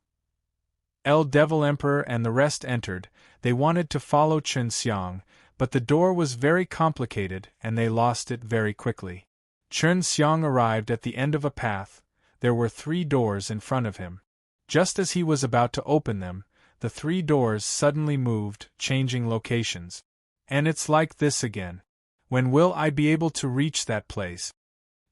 Devil Emperor and the rest entered, they wanted to follow Chun Xiang, but the door was very complicated and they lost it very quickly. Chun Xiang arrived at the end of a path. There were 3 doors in front of him. Just as he was about to open them, the 3 doors suddenly moved, changing locations. And it's like this again. When will I be able to reach that place?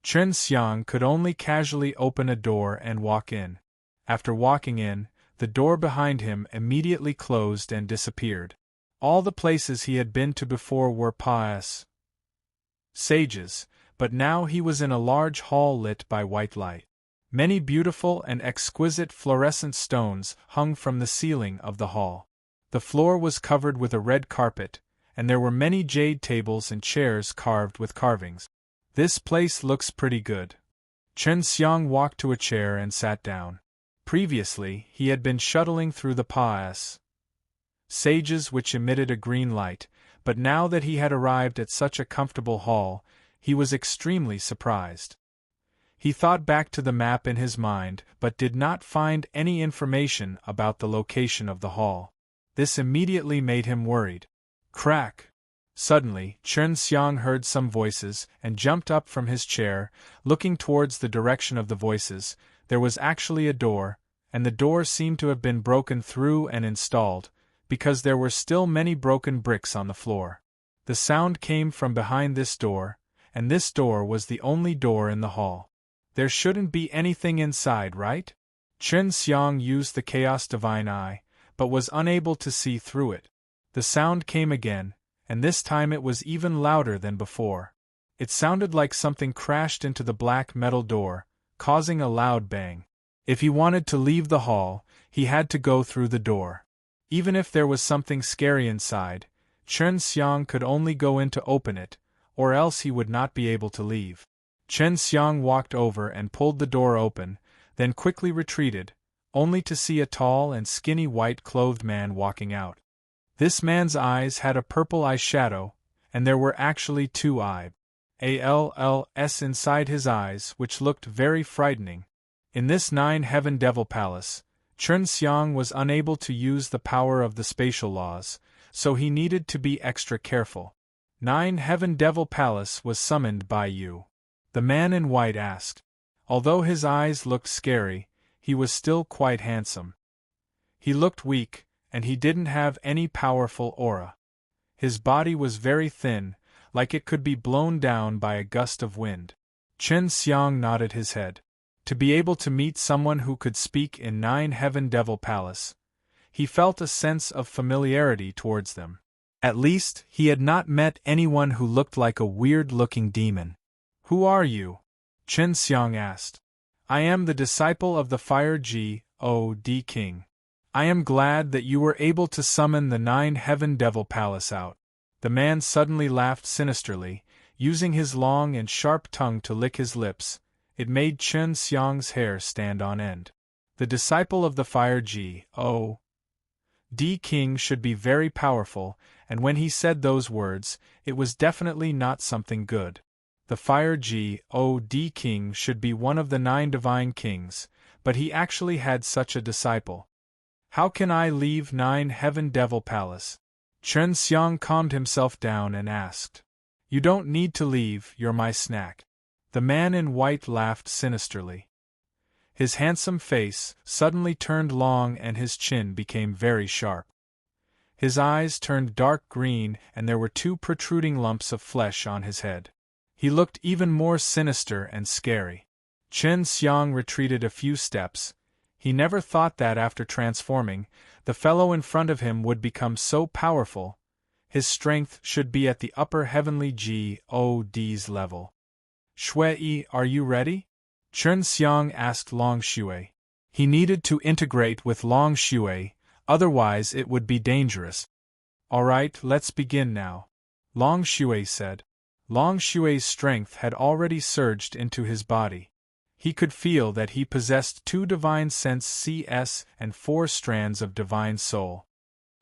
Chun Xiang could only casually open a door and walk in. After walking in, the door behind him immediately closed and disappeared. All the places he had been to before were sages, but now he was in a large hall lit by white light. Many beautiful and exquisite fluorescent stones hung from the ceiling of the hall. The floor was covered with a red carpet, and there were many jade tables and chairs carved with carvings. This place looks pretty good. Chun Xiang walked to a chair and sat down. Previously, he had been shuttling through the sages which emitted a green light, but now that he had arrived at such a comfortable hall, he was extremely surprised. He thought back to the map in his mind, but did not find any information about the location of the hall. This immediately made him worried. Crack! Suddenly, Chun Xiang heard some voices and jumped up from his chair, looking towards the direction of the voices. There was actually a door, and the door seemed to have been broken through and installed. because there were still many broken bricks on the floor. The sound came from behind this door, and this door was the only door in the hall. There shouldn't be anything inside, right? Chen Xiang used the Chaos Divine Eye, but was unable to see through it. The sound came again, and this time it was even louder than before. It sounded like something crashed into the black metal door, causing a loud bang. If he wanted to leave the hall, he had to go through the door. Even if there was something scary inside, Chen Xiang could only go in to open it, or else he would not be able to leave. Chen Xiang walked over and pulled the door open, then quickly retreated, only to see a tall and skinny white-clothed man walking out. This man's eyes had a purple eyeshadow, and there were actually 2 eyes inside his eyes which looked very frightening. In this 9 Heaven Devil Palace, Chen Xiang was unable to use the power of the spatial laws, so he needed to be extra careful. 9 Heaven Devil Palace was summoned by you? The man in white asked. Although his eyes looked scary, he was still quite handsome. He looked weak, and he didn't have any powerful aura. His body was very thin, like it could be blown down by a gust of wind. Chen Xiang nodded his head. To be able to meet someone who could speak in 9 Heaven Devil Palace, he felt a sense of familiarity towards them. At least, he had not met anyone who looked like a weird-looking demon. Who are you? Chen Xiang asked. I am the disciple of the Fire God King. I am glad that you were able to summon the 9 Heaven Devil Palace out. The man suddenly laughed sinisterly, using his long and sharp tongue to lick his lips. It made Chen Xiang's hair stand on end. The disciple of the Fire God King should be very powerful, and when he said those words, it was definitely not something good. The Fire God King should be one of the 9 divine kings, but he actually had such a disciple. How can I leave 9 Heaven Devil Palace? Chen Xiang calmed himself down and asked. You don't need to leave, you're my snack. The man in white laughed sinisterly. His handsome face suddenly turned long and his chin became very sharp. His eyes turned dark green and there were 2 protruding lumps of flesh on his head. He looked even more sinister and scary. Chen Xiang retreated a few steps. He never thought that after transforming, the fellow in front of him would become so powerful. His strength should be at the upper heavenly God's level. Shui, are you ready? Chen Xiang asked Long Shui. He needed to integrate with Long Shui, otherwise it would be dangerous. All right, let's begin now. Long Shui said. Long Shui's strength had already surged into his body. He could feel that he possessed 2 divine sense CS and 4 strands of divine soul.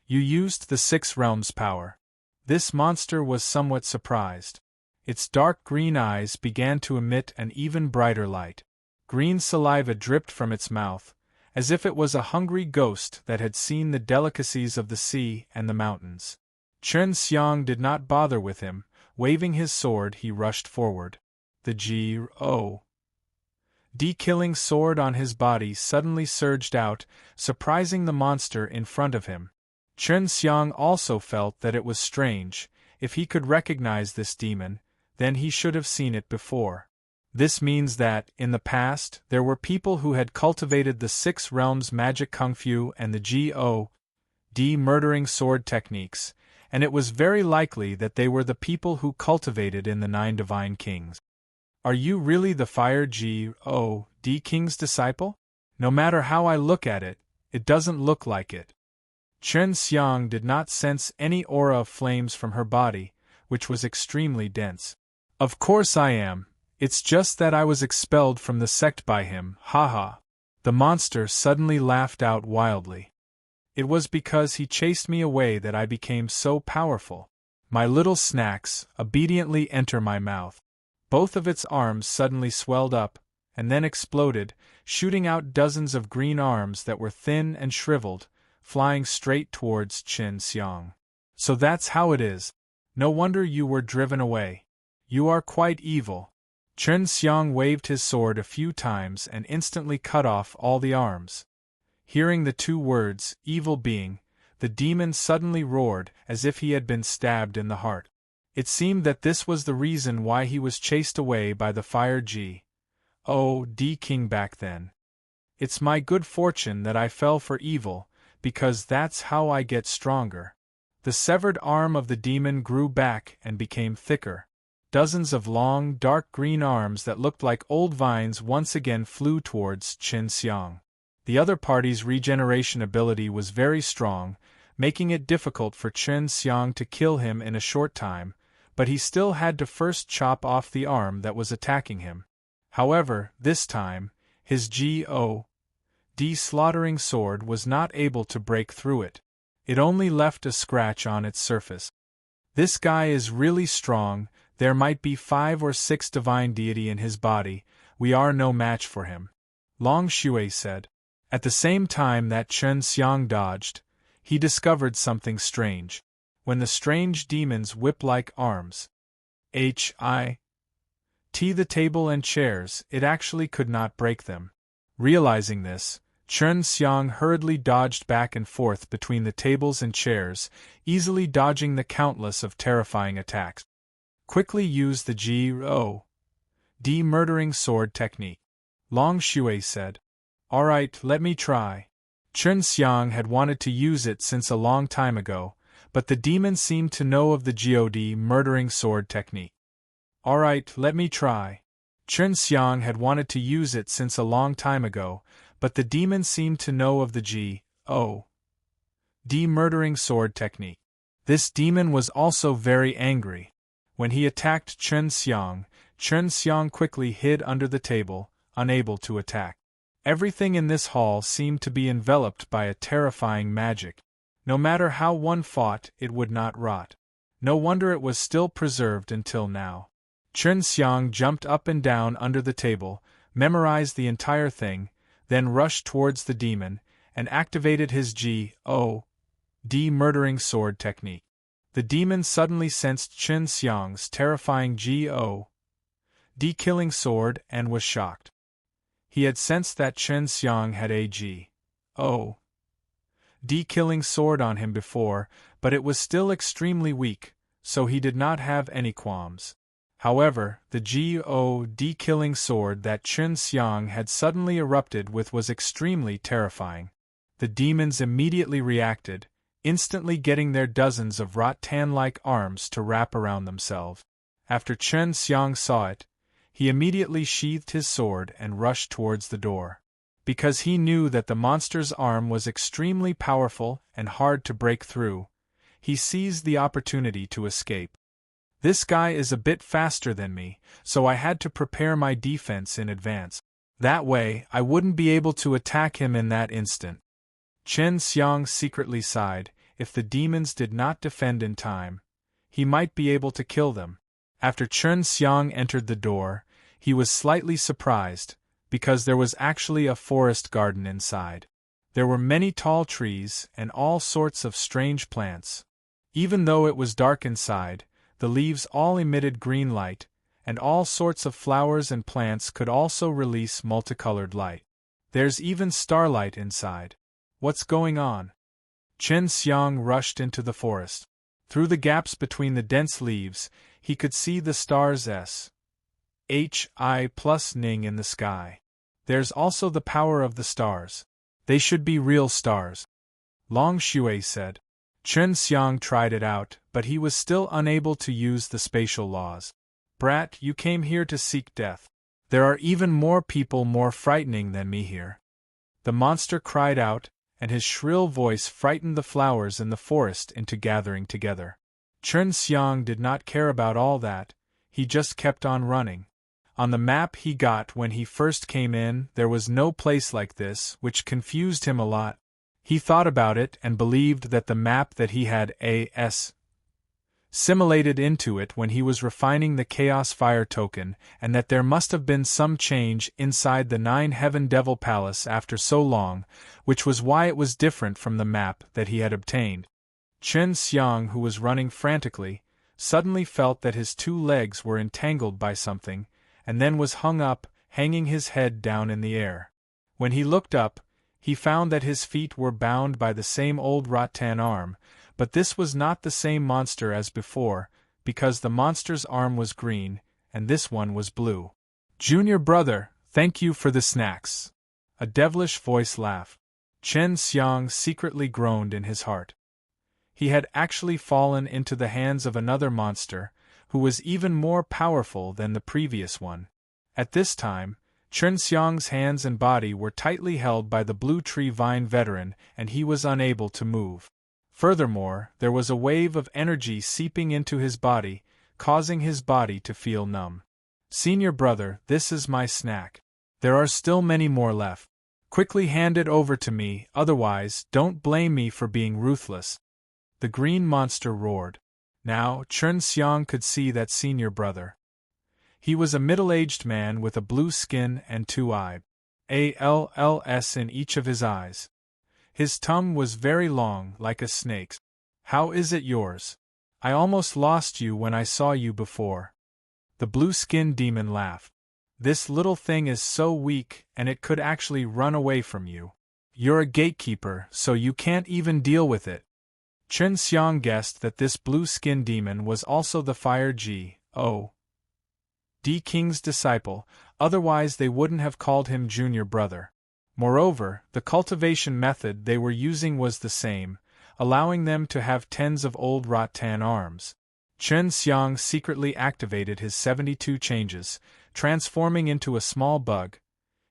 You used the 6 realms power. This monster was somewhat surprised. Its dark green eyes began to emit an even brighter light. Green saliva dripped from its mouth, as if it was a hungry ghost that had seen the delicacies of the sea and the mountains. Chen Xiang did not bother with him. Waving his sword, he rushed forward. The killing sword on his body suddenly surged out, surprising the monster in front of him. Chen Xiang also felt that it was strange. If he could recognize this demon, then he should have seen it before. This means that, in the past, there were people who had cultivated the 6 realms magic kung fu and the God murdering sword techniques, and it was very likely that they were the people who cultivated in the 9 divine kings. Are you really the Fire God King's disciple? No matter how I look at it, it doesn't look like it. Chen Xiang did not sense any aura of flames from her body, which was extremely dense. Of course I am. It's just that I was expelled from the sect by him, haha. The monster suddenly laughed out wildly. It was because he chased me away that I became so powerful. My little snacks obediently enter my mouth. Both of its arms suddenly swelled up, and then exploded, shooting out dozens of green arms that were thin and shriveled, flying straight towards Chen Xiang. So that's how it is. No wonder you were driven away. You are quite evil. Chen Xiang waved his sword a few times and instantly cut off all the arms. Hearing the 2 words, evil being, The demon suddenly roared, as if he had been stabbed in the heart. It seemed that this was the reason why he was chased away by the fire God King back then. It's my good fortune that I fell for evil, because that's how I get stronger. The severed arm of the demon grew back and became thicker. Dozens of long, dark green arms that looked like old vines once again flew towards Chen Xiang. The other party's regeneration ability was very strong, making it difficult for Chen Xiang to kill him in a short time, but he still had to first chop off the arm that was attacking him. However, this time, his God slaughtering sword was not able to break through it. It only left a scratch on its surface. This guy is really strong. There might be 5 or 6 divine deity in his body. We are no match for him, Long Shui said. At the same time that Chen Xiang dodged, he discovered something strange. When the strange demon's whip-like arms hit the table and chairs, it actually could not break them. Realizing this, Chen Xiang hurriedly dodged back and forth between the tables and chairs, easily dodging the countless of terrifying attacks. Quickly use the God murdering sword technique, Long Shui said. Alright, let me try. Chen Xiang had wanted to use it since a long time ago, but the demon seemed to know of the God murdering sword technique. Alright, let me try. Chen Xiang had wanted to use it since a long time ago, but the demon seemed to know of the God murdering sword technique. This demon was also very angry. When he attacked Chen Xiang quickly hid under the table, unable to attack. Everything in this hall seemed to be enveloped by a terrifying magic. No matter how one fought, it would not rot. No wonder it was still preserved until now. Chen Xiang jumped up and down under the table, memorized the entire thing, then rushed towards the demon, and activated his God murdering sword technique. The demon suddenly sensed Chen Xiang's terrifying God killing sword and was shocked. He had sensed that Chen Xiang had a God killing sword on him before, but it was still extremely weak, so he did not have any qualms. However, the God killing sword that Chen Xiang had suddenly erupted with was extremely terrifying. The demons immediately reacted, instantly getting their dozens of rattan-like arms to wrap around themselves. After Chen Xiang saw it, he immediately sheathed his sword and rushed towards the door. Because he knew that the monster's arm was extremely powerful and hard to break through, he seized the opportunity to escape. This guy is a bit faster than me, so I had to prepare my defense in advance. That way, I wouldn't be able to attack him in that instant. Chen Xiang secretly sighed. If the demons did not defend in time, he might be able to kill them. After Chen Xiang entered the door, he was slightly surprised, because there was actually a forest garden inside. There were many tall trees and all sorts of strange plants. Even though it was dark inside, the leaves all emitted green light, and all sorts of flowers and plants could also release multicolored light. There's even starlight inside. What's going on? Chen Xiang rushed into the forest. Through the gaps between the dense leaves, he could see the stars Hi+Ning in the sky. There's also the power of the stars. They should be real stars, Long Shui said. Chen Xiang tried it out, but he was still unable to use the spatial laws. Brat, you came here to seek death. There are even more people more frightening than me here. The monster cried out, and his shrill voice frightened the flowers in the forest into gathering together. Chen Xiang did not care about all that, he just kept on running. On the map he got when he first came in, there was no place like this, which confused him a lot. He thought about it and believed that the map that he had assimilated into it when he was refining the Chaos Fire token, and that there must have been some change inside the 9 Heaven Devil Palace after so long, which was why it was different from the map that he had obtained. Chen Xiang, who was running frantically, suddenly felt that his 2 legs were entangled by something, and then was hung up, hanging his head down in the air. When he looked up, He found that his feet were bound by the same old rattan arm, but this was not the same monster as before, because the monster's arm was green, and this one was blue. "Junior brother, thank you for the snacks." A devilish voice laughed. Chen Xiang secretly groaned in his heart. He had actually fallen into the hands of another monster, who was even more powerful than the previous one. At this time, Chen Xiang's hands and body were tightly held by the blue tree vine veteran, and he was unable to move. Furthermore, there was a wave of energy seeping into his body, causing his body to feel numb. "Senior brother, this is my snack. There are still many more left. Quickly hand it over to me, otherwise, don't blame me for being ruthless." The green monster roared. Now, Chen Xiang could see that senior brother. He was a middle-aged man with a blue skin and 2 eyes in each of his eyes. His tongue was very long, like a snake's. "How is it yours? I almost lost you when I saw you before." The blue-skinned demon laughed. "This little thing is so weak, and it could actually run away from you. You're a gatekeeper, so you can't even deal with it." Chen Xiang guessed that this blue-skinned demon was also the Fire G.O.D. King's disciple, otherwise they wouldn't have called him junior brother. Moreover, the cultivation method they were using was the same, allowing them to have tens of old rattan arms. Chen Xiang secretly activated his 72 changes, transforming into a small bug.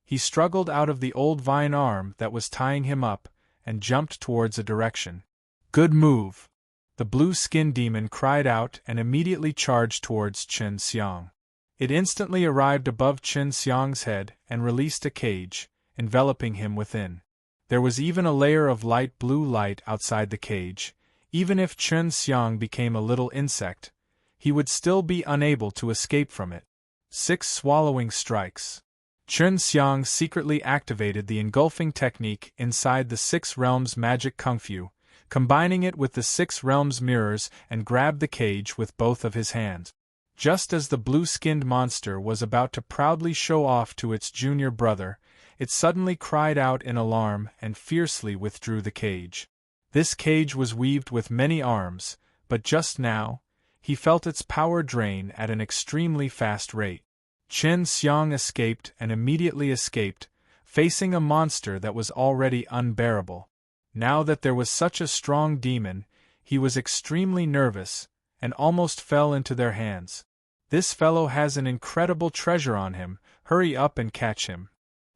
He struggled out of the old vine arm that was tying him up, and jumped towards a direction. "Good move!" The blue-skinned demon cried out and immediately charged towards Chen Xiang. It instantly arrived above Chen Xiang's head and released a cage, enveloping him within. There was even a layer of light blue light outside the cage. Even if Chen Xiang became a little insect, he would still be unable to escape from it. 6 swallowing strikes. Chen Xiang secretly activated the engulfing technique inside the 6 realms magic kung fu, combining it with the 6 realms mirrors, and grabbed the cage with both of his hands. Just as the blue-skinned monster was about to proudly show off to its junior brother, it suddenly cried out in alarm and fiercely withdrew the cage. This cage was weaved with many arms, but just now, he felt its power drain at an extremely fast rate. Chen Xiang escaped and immediately escaped, facing a monster that was already unbearable. Now that there was such a strong demon, he was extremely nervous, and almost fell into their hands. "This fellow has an incredible treasure on him, hurry up and catch him."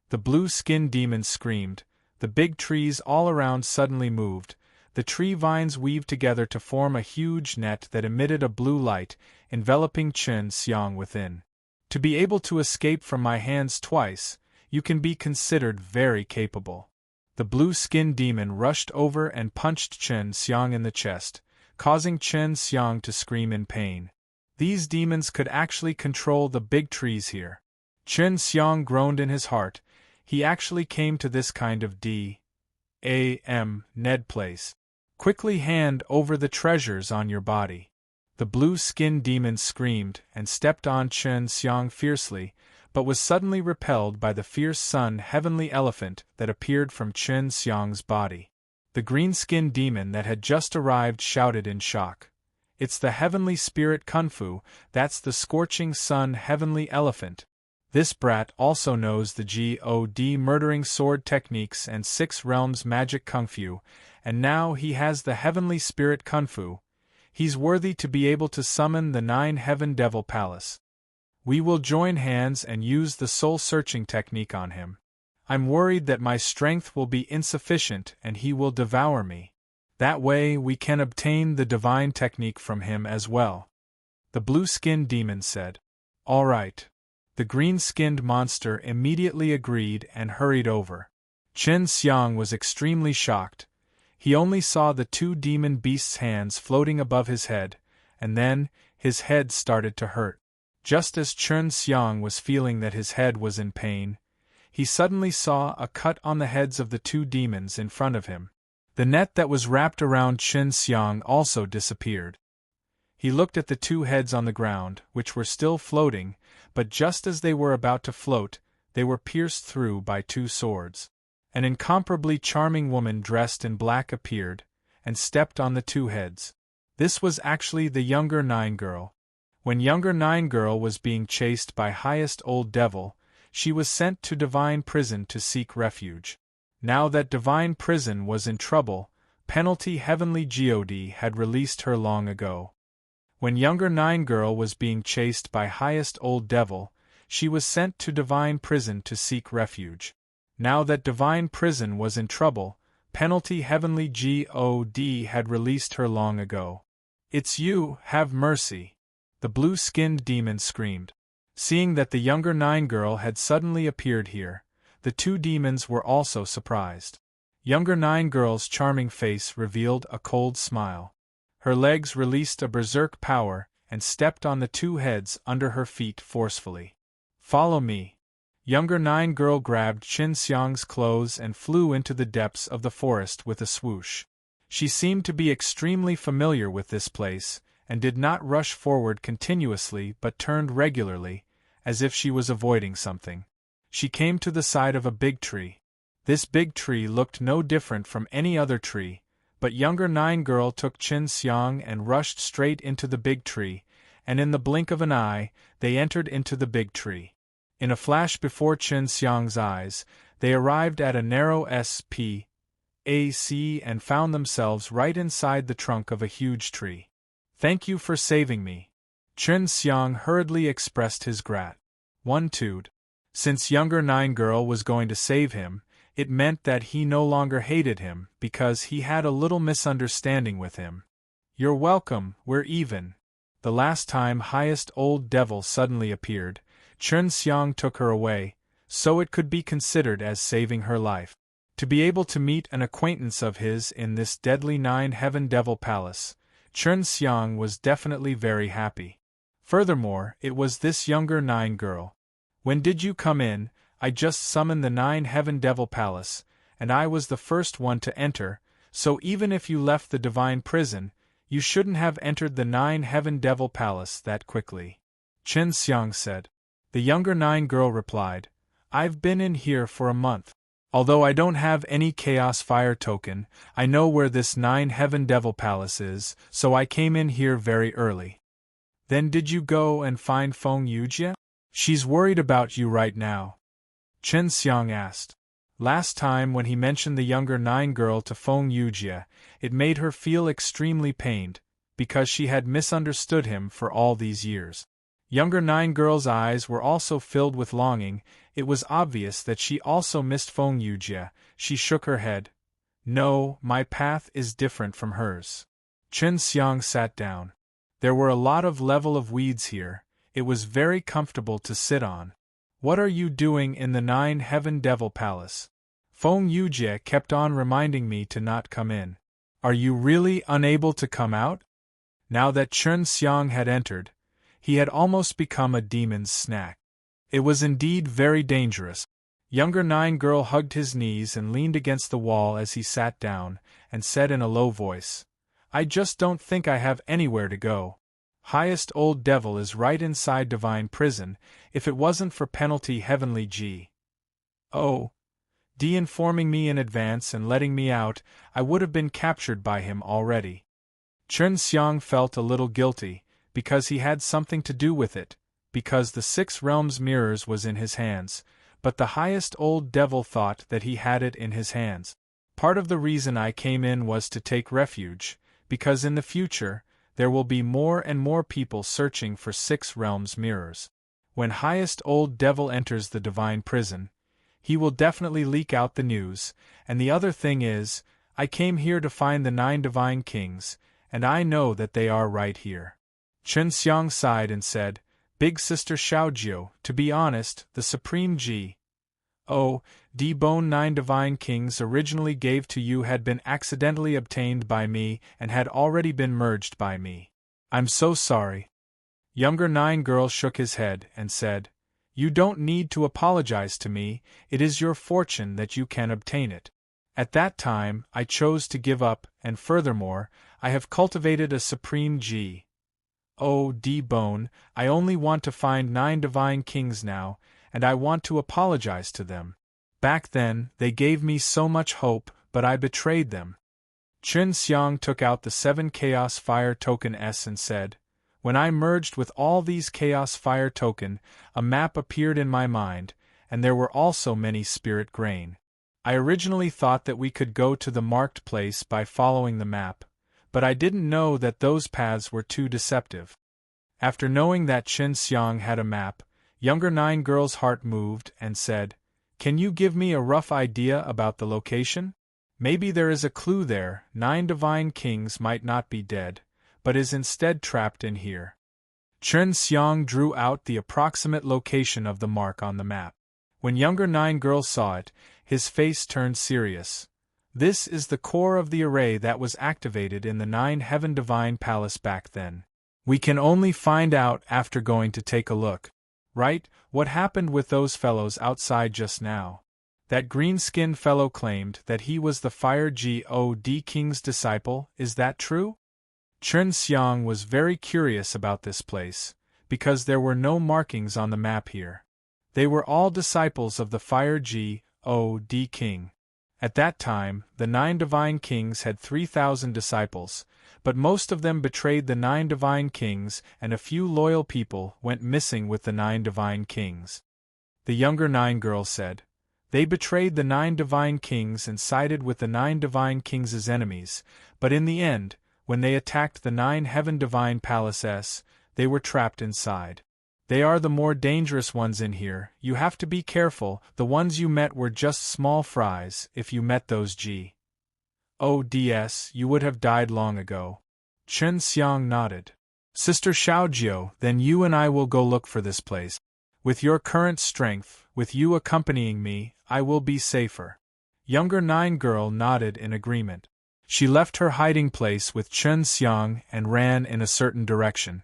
The blue-skinned demon screamed. The big trees all around suddenly moved. The tree vines weaved together to form a huge net that emitted a blue light, enveloping Chen Xiang within. "To be able to escape from my hands twice, you can be considered very capable." The blue-skinned demon rushed over and punched Chen Xiang in the chest, causing Chen Xiang to scream in pain. These demons could actually control the big trees here. Chen Xiang groaned in his heart. He actually came to this kind of Ned place. "Quickly hand over the treasures on your body." The blue-skinned demon screamed and stepped on Chen Xiang fiercely, but was suddenly repelled by the fierce sun heavenly elephant that appeared from Chen Xiang's body. The green-skinned demon that had just arrived shouted in shock. "It's the heavenly spirit kung fu, that's the scorching sun heavenly elephant. This brat also knows the God murdering sword techniques and 6 realms magic kung fu, and now he has the heavenly spirit kung fu. He's worthy to be able to summon the 9 heaven devil palace. We will join hands and use the soul-searching technique on him. I'm worried that my strength will be insufficient and he will devour me. That way we can obtain the divine technique from him as well." The blue-skinned demon said. "All right." The green-skinned monster immediately agreed and hurried over. Chen Xiang was extremely shocked. He only saw the 2 demon beasts' hands floating above his head, and then, his head started to hurt. Just as Chen Xiang was feeling that his head was in pain, he suddenly saw a cut on the heads of the 2 demons in front of him. The net that was wrapped around Chen Xiang also disappeared. He looked at the 2 heads on the ground, which were still floating, but just as they were about to float, they were pierced through by 2 swords. An incomparably charming woman dressed in black appeared, and stepped on the two heads. This was actually the younger Nine Girl. When younger Nine Girl was being chased by highest old devil, she was sent to divine prison to seek refuge. Now that divine prison was in trouble, penalty heavenly God had released her long ago. When younger Nine Girl was being chased by highest old devil, she was sent to divine prison to seek refuge. Now that divine prison was in trouble, penalty heavenly God had released her long ago. It's you, have mercy! The blue-skinned demon screamed. Seeing that the younger Nine Girl had suddenly appeared here, the two demons were also surprised. Younger Nine Girl's charming face revealed a cold smile. Her legs released a berserk power and stepped on the two heads under her feet forcefully. Follow me. Younger Nine Girl grabbed Qin Xiang's clothes and flew into the depths of the forest with a swoosh. She seemed to be extremely familiar with this place, and did not rush forward continuously but turned regularly, as if she was avoiding something. She came to the side of a big tree. This big tree looked no different from any other tree, but younger Nine Girl took Qin Xiang and rushed straight into the big tree, and in the blink of an eye, they entered into the big tree. In a flash before Qin Xiang's eyes, they arrived at a narrow space and found themselves right inside the trunk of a huge tree. Thank you for saving me. Qin Xiang hurriedly expressed his gratitude. Since younger Nine Girl was going to save him, it meant that he no longer hated him because he had a little misunderstanding with him. You're welcome, we're even. The last time highest old devil suddenly appeared, Qin Xiang took her away, so it could be considered as saving her life. To be able to meet an acquaintance of his in this deadly Nine Heaven Devil Palace, Qin Xiang was definitely very happy. Furthermore, it was this younger Nine Girl. When did you come in? I just summoned the Nine Heaven Devil Palace, and I was the first one to enter, so even if you left the divine prison, you shouldn't have entered the Nine Heaven Devil Palace that quickly. Qin Xiang said. The younger Nine Girl replied, I've been in here for a month. Although I don't have any Chaos Fire token, I know where this Nine Heaven Devil Palace is, so I came in here very early. Then did you go and find Feng Yujie? She's worried about you right now. Qin Xiang asked. Last time when he mentioned the younger Nine Girl to Feng Yujie, it made her feel extremely pained, because she had misunderstood him for all these years. Younger Nine Girl's eyes were also filled with longing. It was obvious that she also missed Feng Yujie. She shook her head. No, my path is different from hers. Qin Xiang sat down. There were a lot of level of weeds here. It was very comfortable to sit on. What are you doing in the Nine Heaven Devil Palace? Feng Yujie kept on reminding me to not come in. Are you really unable to come out? Now that Qin Xiang had entered, he had almost become a demon's snack. It was indeed very dangerous. Younger Nine Girl hugged his knees and leaned against the wall as he sat down, and said in a low voice, I just don't think I have anywhere to go. Highest old devil is right inside divine prison. If it wasn't for penalty heavenly God informing me in advance and letting me out, I would have been captured by him already. Qin Xiang felt a little guilty, because he had something to do with it, because the Six Realms mirrors was in his hands, but the highest old devil thought that he had it in his hands. Part of the reason I came in was to take refuge, because in the future, there will be more and more people searching for Six Realms mirrors. When highest old devil enters the divine prison, he will definitely leak out the news, and the other thing is, I came here to find the 9 divine kings, and I know that they are right here. Qin Xiang sighed and said, Big Sister Xiaojiu, to be honest, the Supreme God 9 divine kings originally gave to you had been accidentally obtained by me and had already been merged by me. I'm so sorry. Younger Nine Girl shook his head and said, You don't need to apologize to me, it is your fortune that you can obtain it. At that time, I chose to give up, and furthermore, I have cultivated a Supreme God. I only want to find 9 divine kings now, and I want to apologize to them. Back then, they gave me so much hope, but I betrayed them. Chen Xiang took out the 7 Chaos Fire Token S and said, "When I merged with all these Chaos Fire Token, a map appeared in my mind, and there were also many spirit grain. I originally thought that we could go to the marked place by following the map, but I didn't know that those paths were too deceptive." After knowing that Chen Xiang had a map, younger 9 girl's heart moved and said, "Can you give me a rough idea about the location? Maybe there is a clue there. 9 divine kings might not be dead, but is instead trapped in here." Chen Xiang drew out the approximate location of the mark on the map. When younger 9 girl saw it, his face turned serious. "This is the core of the array that was activated in the 9 Heaven Divine Palace back then. We can only find out after going to take a look. Right, what happened with those fellows outside just now? That green-skinned fellow claimed that he was the Fire God King's disciple, is that true?" Chen Xiang was very curious about this place, because there were no markings on the map here. They were all disciples of the Fire God King. At that time, the 9 divine kings had 3,000 disciples, but most of them betrayed the 9 divine kings, and a few loyal people went missing with the 9 divine kings. The younger 9 girl said, "They betrayed the 9 divine kings and sided with the 9 divine kings' enemies, but in the end, when they attacked the 9 Heaven Divine Palaces, they were trapped inside. They are the more dangerous ones in here. You have to be careful. The ones you met were just small fries. If you met those GODs, you would have died long ago." Chen Xiang nodded. "Sister Xiaojiu, then you and I will go look for this place. With your current strength, with you accompanying me, I will be safer." Younger 9 girl nodded in agreement. She left her hiding place with Chen Xiang and ran in a certain direction.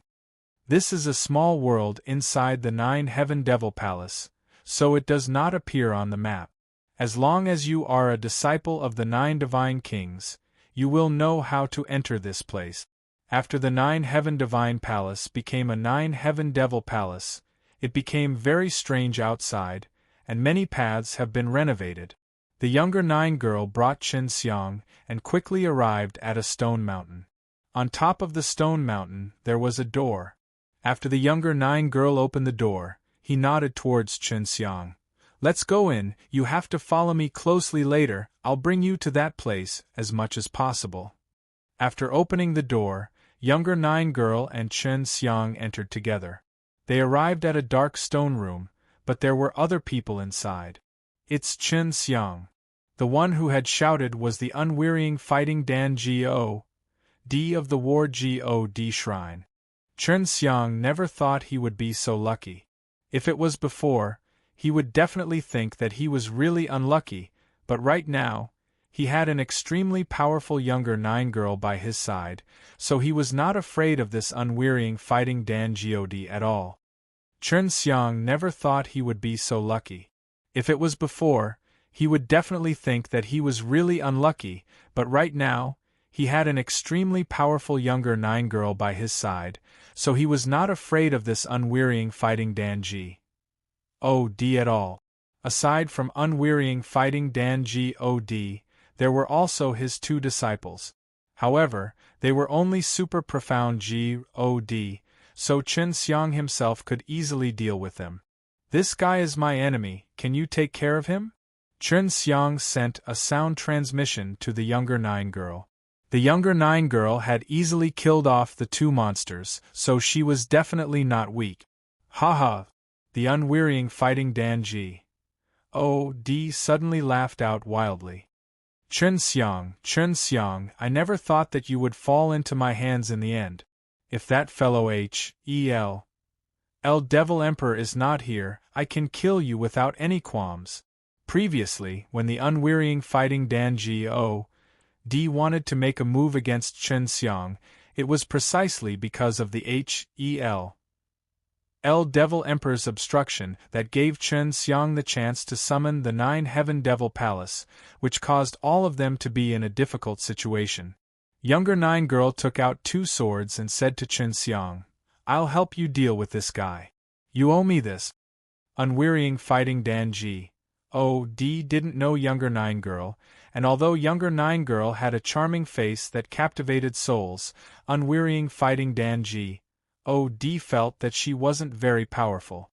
This is a small world inside the 9 Heaven Devil Palace, so it does not appear on the map. As long as you are a disciple of the 9 divine kings, you will know how to enter this place. After the 9 Heaven Divine Palace became a 9 Heaven Devil Palace, it became very strange outside, and many paths have been renovated. The younger 9 girl brought Chen Xiang and quickly arrived at a stone mountain. On top of the stone mountain, there was a door. After the younger 9 girl opened the door, he nodded towards Chen Xiang. "Let's go in. You have to follow me closely later. I'll bring you to that place as much as possible." After opening the door, younger 9 girl and Chen Xiang entered together. They arrived at a dark stone room, but there were other people inside. It's Chen Xiang. The one who had shouted was the unwearying fighting Dan God of the War God Shrine. Chen Xiang never thought he would be so lucky. If it was before, he would definitely think that he was really unlucky, but right now, he had an extremely powerful younger 9 girl by his side, so he was not afraid of this unwearying fighting Dan God at all. Chen Xiang never thought he would be so lucky. If it was before, he would definitely think that he was really unlucky, but right now, he had an extremely powerful younger 9 girl by his side, so he was not afraid of this unwearying fighting Dan God at all. Aside from unwearying fighting Dan God, there were also his 2 disciples. However, they were only super profound God, so Chen Xiang himself could easily deal with them. "This guy is my enemy, can you take care of him?" Chen Xiang sent a sound transmission to the younger 9 girl. The younger 9 girl had easily killed off the 2 monsters, so she was definitely not weak. "Haha!" The unwearying fighting Dan God suddenly laughed out wildly. Chen Xiang, I never thought that you would fall into my hands in the end. If that fellow El Devil Emperor is not here, I can kill you without any qualms." Previously, when the unwearying fighting Dan God wanted to make a move against Chen Xiang, it was precisely because of the El Devil Emperor's obstruction that gave Chen Xiang the chance to summon the 9 Heaven Devil Palace, which caused all of them to be in a difficult situation. Younger 9 girl took out 2 swords and said to Chen Xiang, "I'll help you deal with this guy. You owe me this." Unwearying fighting Dan didn't know younger Nine Girl, and although younger Nine Girl had a charming face that captivated souls, unwearying fighting Dan felt that she wasn't very powerful.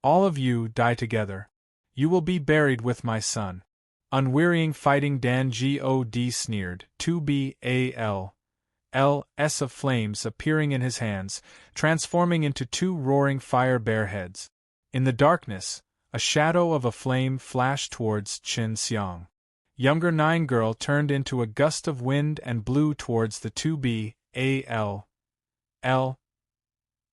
All of you die together. You will be buried with my son. Unwearying fighting Dan sneered, 2BAL. S of flames appearing in his hands, transforming into two roaring fire bear heads. In the darkness, a shadow of a flame flashed towards Chen Xiang. Younger Nine Girl turned into a gust of wind and blew towards the 2BAL.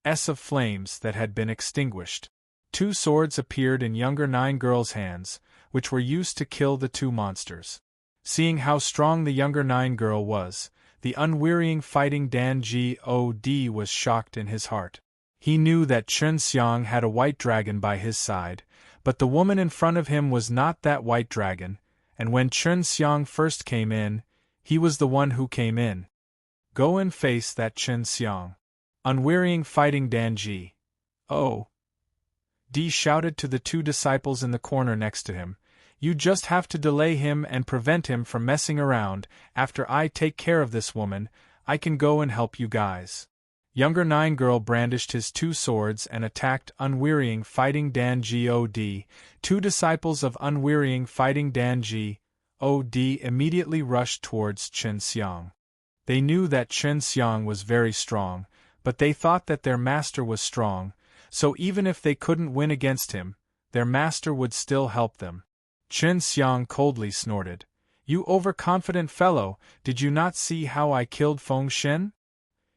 S of flames that had been extinguished. Two swords appeared in younger Nine Girl's hands, which were used to kill the two monsters. Seeing how strong the younger Nine Girl was, the unwearying fighting Dan was shocked in his heart. He knew that Chen Xiang had a white dragon by his side, but the woman in front of him was not that white dragon, and when Chen Xiang first came in, he was the one who came in. Go and face that Chen Xiang. Unwearying fighting Dan shouted to the two disciples in the corner next to him. You just have to delay him and prevent him from messing around. After I take care of this woman, I can go and help you guys. Younger Nine Girl brandished his two swords and attacked unwearying fighting Dan Two disciples of unwearying fighting Dan immediately rushed towards Chen Xiang. They knew that Chen Xiang was very strong, but they thought that their master was strong, so even if they couldn't win against him, their master would still help them. Chen Xiang coldly snorted. You overconfident fellow, did you not see how I killed Feng Shen?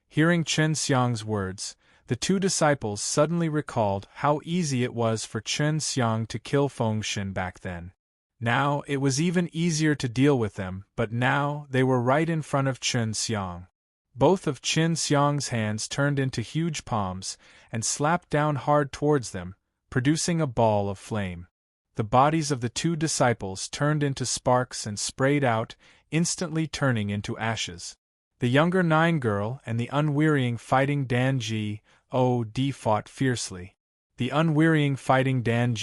Hearing Chen Xiang's words, the two disciples suddenly recalled how easy it was for Chen Xiang to kill Feng Shen back then. Now it was even easier to deal with them, but now they were right in front of Chen Xiang. Both of Chen Xiang's hands turned into huge palms and slapped down hard towards them, producing a ball of flame. The bodies of the two disciples turned into sparks and sprayed out, instantly turning into ashes. The younger Nine Girl and the unwearying fighting Dan fought fiercely. The unwearying fighting Dan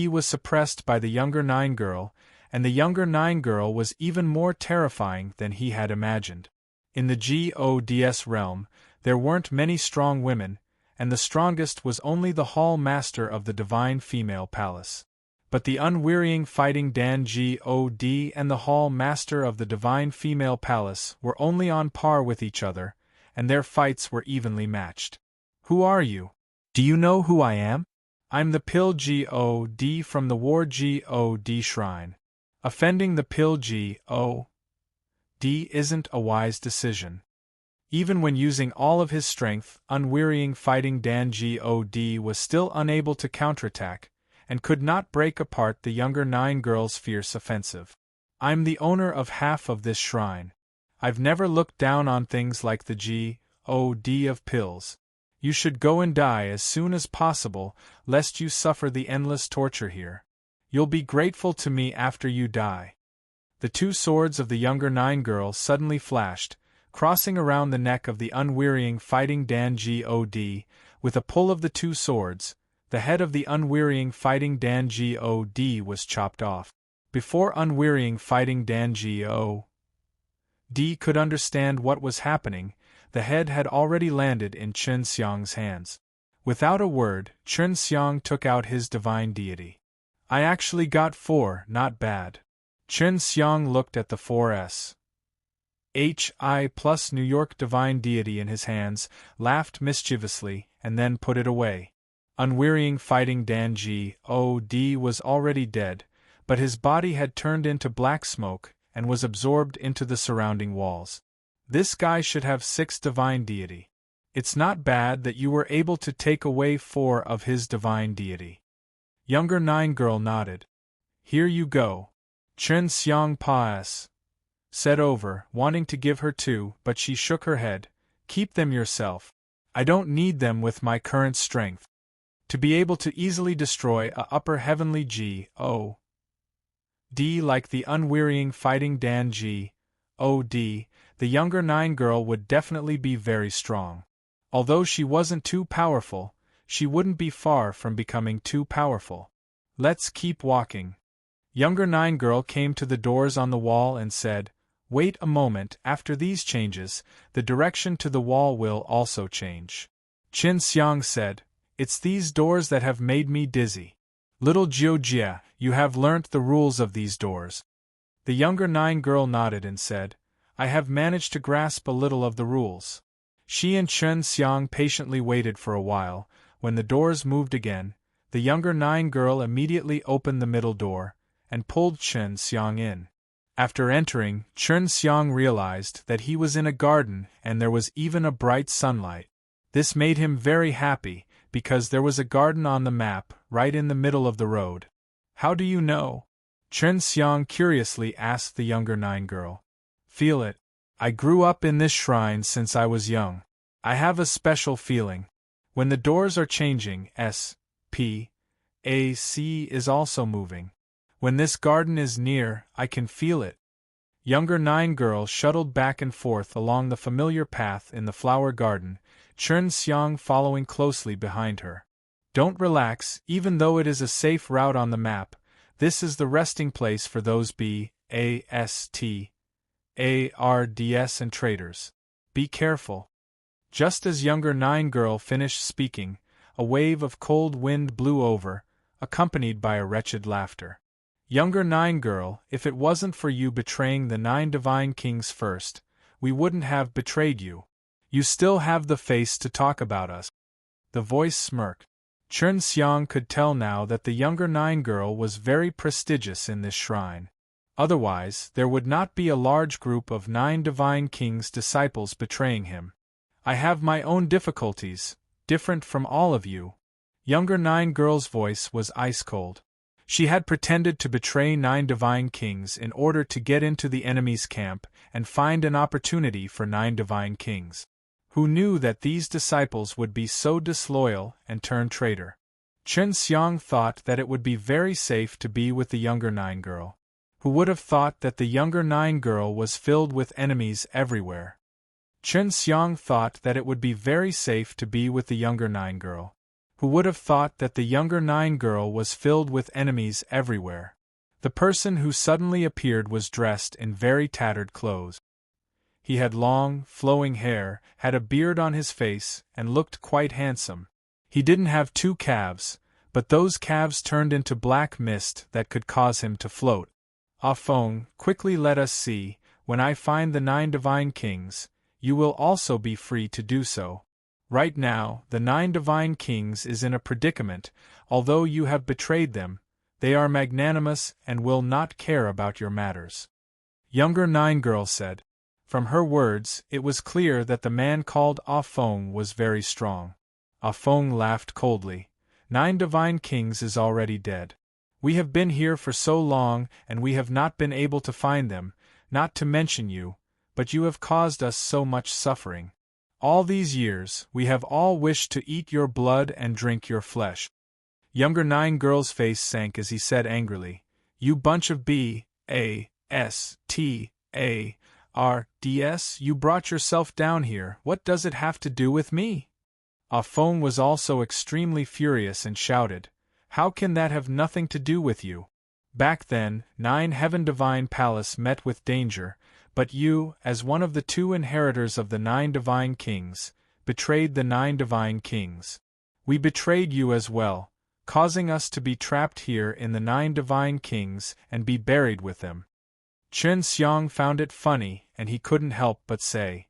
was suppressed by the younger Nine Girl, and the younger Nine Girl was even more terrifying than he had imagined. In the Gods realm, there weren't many strong women, and the strongest was only the Hall Master of the Divine Female Palace. But the unwearying fighting Dan and the Hall Master of the Divine Female Palace were only on par with each other, and their fights were evenly matched. Who are you? Do you know who I am? I'm the Pill God from the War God Shrine. Offending the Pill God isn't a wise decision. Even when using all of his strength, unwearying fighting Dan was still unable to counterattack, and could not break apart the younger Nine Girl's fierce offensive. I'm the owner of half of this shrine. I've never looked down on things like the God of pills. You should go and die as soon as possible, lest you suffer the endless torture here. You'll be grateful to me after you die. The two swords of the younger Nine Girl suddenly flashed, crossing around the neck of the unwearying fighting Dan God. With a pull of the two swords, the head of the unwearying fighting Dan God was chopped off. Before unwearying fighting Dan God could understand what was happening, the head had already landed in Chen Xiang's hands. Without a word, Chen Xiang took out his divine deity. I actually got 4, not bad. Chen Xiang looked at the 4S. HI plus New York divine deity in his hands, laughed mischievously, and then put it away. Unwearying fighting Dan God was already dead, but his body had turned into black smoke and was absorbed into the surrounding walls. This guy should have 6 divine deity. It's not bad that you were able to take away 4 of his divine deity. Younger Nine Girl nodded. Here you go. Chen Xiang said over, wanting to give her 2, but she shook her head. Keep them yourself. I don't need them with my current strength. To be able to easily destroy a upper heavenly God like the unwearying fighting Dan God, the younger Nine Girl would definitely be very strong. Although she wasn't too powerful, she wouldn't be far from becoming too powerful. Let's keep walking. Younger Nine Girl came to the doors on the wall and said, Wait a moment, after these changes, the direction to the wall will also change. Qin Xiang said, It's these doors that have made me dizzy. Little Jiujia, you have learnt the rules of these doors. The younger Nine Girl nodded and said, I have managed to grasp a little of the rules. She and Qin Xiang patiently waited for a while. When the doors moved again, the younger Nine Girl immediately opened the middle door and pulled Qin Xiang in. After entering, Qin Xiang realized that he was in a garden and there was even a bright sunlight. This made him very happy, because there was a garden on the map, right in the middle of the road. How do you know? Qin Xiang curiously asked the younger Nine Girl. Feel it. I grew up in this shrine since I was young. I have a special feeling. When the doors are changing, S.P.A.C. is also moving. When this garden is near, I can feel it. Younger Nine Girl shuttled back and forth along the familiar path in the flower garden, Qin Xiang following closely behind her. Don't relax, even though it is a safe route on the map. This is the resting place for those B.A.S.T.A.R.D.S. and traders. Be careful. Just as younger Nine Girl finished speaking, a wave of cold wind blew over, accompanied by a wretched laughter. Younger Nine Girl, if it wasn't for you betraying the 9 divine kings first, we wouldn't have betrayed you. You still have the face to talk about us. The voice smirked. Qin Xiang could tell now that the younger Nine Girl was very prestigious in this shrine. Otherwise, there would not be a large group of 9 divine kings' disciples betraying him. I have my own difficulties, different from all of you. Younger Nine Girl's voice was ice-cold. She had pretended to betray 9 divine kings in order to get into the enemy's camp and find an opportunity for 9 divine kings. Who knew that these disciples would be so disloyal and turn traitor? Qin Xiang thought that it would be very safe to be with the younger Nine Girl. Who would have thought that the younger Nine Girl was filled with enemies everywhere? Qin Xiang thought that it would be very safe to be with the younger Nine Girl. Who would have thought that the younger Nine Girl was filled with enemies everywhere? The person who suddenly appeared was dressed in very tattered clothes. He had long, flowing hair, had a beard on his face, and looked quite handsome. He didn't have 2 calves, but those calves turned into black mist that could cause him to float. Ah Feng, quickly let us see, when I find the 9 divine kings, you will also be free to do so. Right now, the 9 divine kings is in a predicament. Although you have betrayed them, they are magnanimous and will not care about your matters. Younger Nine Girl said. From her words, it was clear that the man called Ah Feng was very strong. Ah Feng laughed coldly. 9 divine kings is already dead. We have been here for so long and we have not been able to find them, not to mention you, but you have caused us so much suffering. All these years, we have all wished to eat your blood and drink your flesh. Younger Nine Girl's face sank as he said angrily, You bunch of B.A.S.T.A.R.D.S., you brought yourself down here, what does it have to do with me? Ah Feng was also extremely furious and shouted, How can that have nothing to do with you? Back then, 9 Heaven Divine Palace met with danger, but you, as one of the 2 inheritors of the 9 divine kings, betrayed the 9 divine kings. We betrayed you as well, causing us to be trapped here in the 9 divine kings and be buried with them. Qin Xiang found it funny, and he couldn't help but say,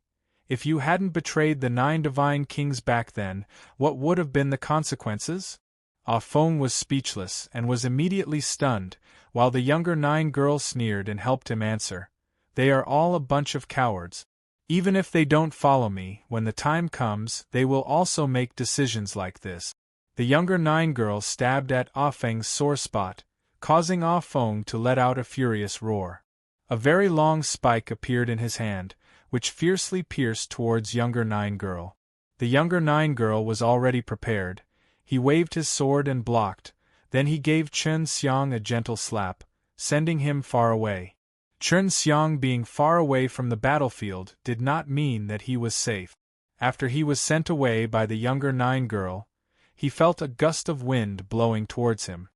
If you hadn't betrayed the 9 divine kings back then, what would have been the consequences? Ah Feng was speechless and was immediately stunned, while the younger 9 Girl sneered and helped him answer. They are all a bunch of cowards. Even if they don't follow me, when the time comes, they will also make decisions like this. The younger 9 Girl stabbed at Ah Feng's sore spot, causing Ah Feng to let out a furious roar. A very long spike appeared in his hand, which fiercely pierced towards younger 9 Girl. The younger 9 Girl was already prepared. He waved his sword and blocked, then he gave Qin Xiang a gentle slap, sending him far away. Qin Xiang being far away from the battlefield did not mean that he was safe. After he was sent away by the younger 9 Girl, he felt a gust of wind blowing towards him.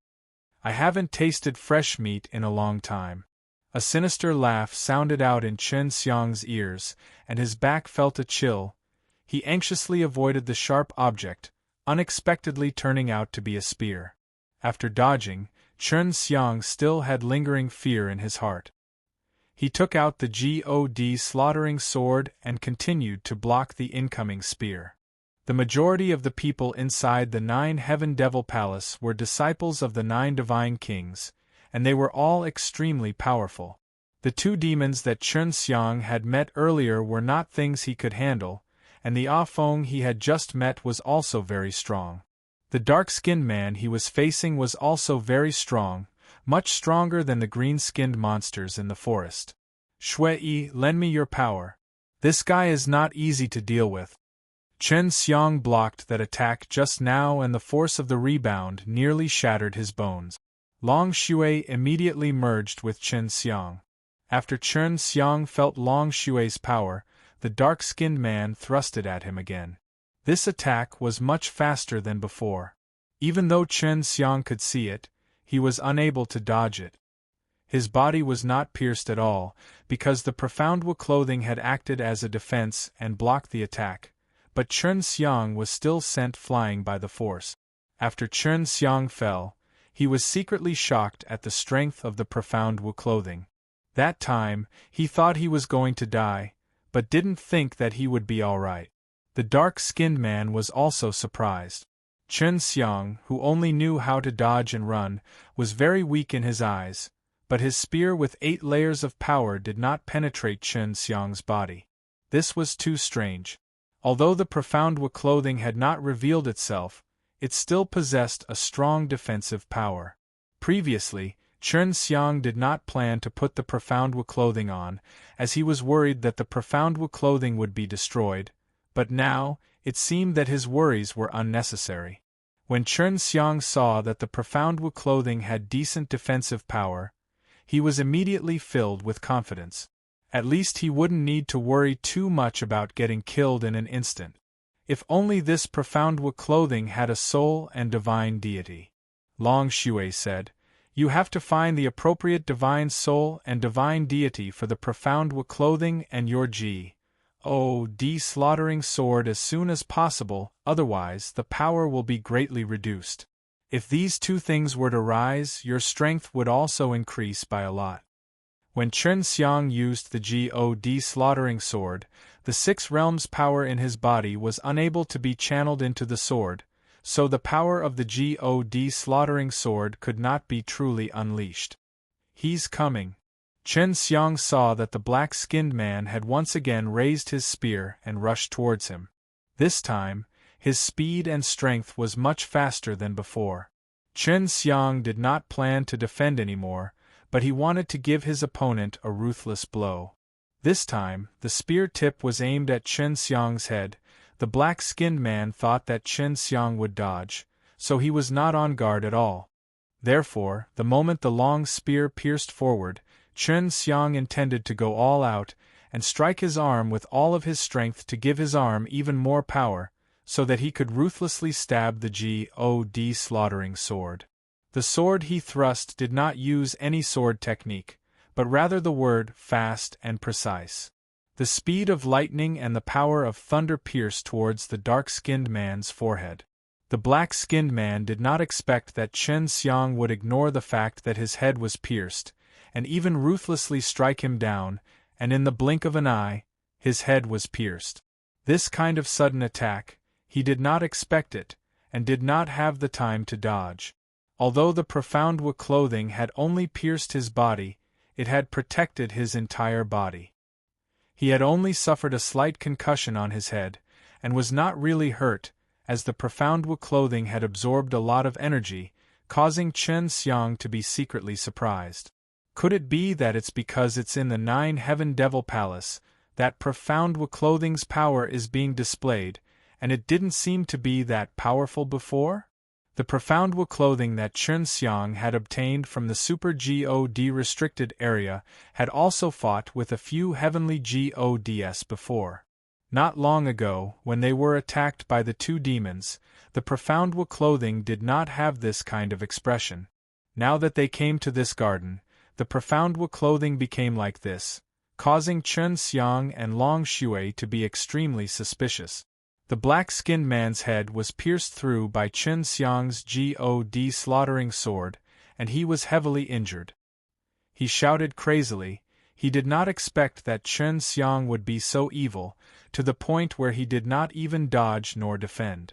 I haven't tasted fresh meat in a long time. A sinister laugh sounded out in Chen Xiang's ears, and his back felt a chill. He anxiously avoided the sharp object, unexpectedly turning out to be a spear. After dodging, Chen Xiang still had lingering fear in his heart. He took out the God slaughtering sword and continued to block the incoming spear. The majority of the people inside the 9 Heaven Devil Palace were disciples of the 9 Divine Kings, and they were all extremely powerful. The 2 demons that Chen Xiang had met earlier were not things he could handle, and the Ah Feng he had just met was also very strong. The dark-skinned man he was facing was also very strong, much stronger than the green-skinned monsters in the forest. Shui, lend me your power. This guy is not easy to deal with. Chen Xiang blocked that attack just now, and the force of the rebound nearly shattered his bones. Long Shui immediately merged with Chen Xiang. After Chen Xiang felt Long Shui's power, the dark-skinned man thrusted at him again. This attack was much faster than before. Even though Chen Xiang could see it, he was unable to dodge it. His body was not pierced at all, because the profound Wu clothing had acted as a defense and blocked the attack, but Chen Xiang was still sent flying by the force. After Chen Xiang fell, he was secretly shocked at the strength of the profound Wu clothing. That time, he thought he was going to die, but didn't think that he would be all right. The dark-skinned man was also surprised. Chen Xiang, who only knew how to dodge and run, was very weak in his eyes, but his spear with 8 layers of power did not penetrate Chen Xiang's body. This was too strange. Although the profound Wu clothing had not revealed itself, it still possessed a strong defensive power. Previously, Chen Xiang did not plan to put the profound Wu clothing on, as he was worried that the profound Wu clothing would be destroyed, but now, it seemed that his worries were unnecessary. When Chen Xiang saw that the profound Wu clothing had decent defensive power, he was immediately filled with confidence. At least he wouldn't need to worry too much about getting killed in an instant. If only this profound Wu clothing had a soul and divine deity. Long Shui said, "You have to find the appropriate divine soul and divine deity for the profound Wu clothing and your God slaughtering sword as soon as possible, otherwise the power will be greatly reduced. If these 2 things were to rise, your strength would also increase by a lot." When Chen Xiang used the God slaughtering sword, the 6 realms' power in his body was unable to be channeled into the sword, so the power of the God slaughtering sword could not be truly unleashed. He's coming. Chen Xiang saw that the black-skinned man had once again raised his spear and rushed towards him. This time, his speed and strength was much faster than before. Chen Xiang did not plan to defend anymore, but he wanted to give his opponent a ruthless blow. This time, the spear tip was aimed at Chen Xiang's head. The black-skinned man thought that Chen Xiang would dodge, so he was not on guard at all. Therefore, the moment the long spear pierced forward, Chen Xiang intended to go all out, and strike his arm with all of his strength to give his arm even more power, so that he could ruthlessly stab the God slaughtering sword. The sword he thrust did not use any sword technique, but rather the word fast and precise. The speed of lightning and the power of thunder pierced towards the dark-skinned man's forehead. The black-skinned man did not expect that Chen Xiang would ignore the fact that his head was pierced, and even ruthlessly strike him down, and in the blink of an eye, his head was pierced. This kind of sudden attack, he did not expect it, and did not have the time to dodge. Although the profound Wu clothing had only pierced his body, it had protected his entire body. He had only suffered a slight concussion on his head, and was not really hurt, as the profound Wu clothing had absorbed a lot of energy, causing Chen Xiang to be secretly surprised. Could it be that it's because it's in the 9 Heaven Devil Palace that profound Wu clothing's power is being displayed, and it didn't seem to be that powerful before? The profound Wu clothing that Chen Xiang had obtained from the Super God restricted area had also fought with a few heavenly Gods before. Not long ago, when they were attacked by the 2 demons, the profound Wu clothing did not have this kind of expression. Now that they came to this garden, the profound clothing became like this, causing Chen Xiang and Long Shui to be extremely suspicious. The black-skinned man's head was pierced through by Chen Xiang's God slaughtering sword, and he was heavily injured. He shouted crazily. He did not expect that Chen Xiang would be so evil, to the point where he did not even dodge nor defend.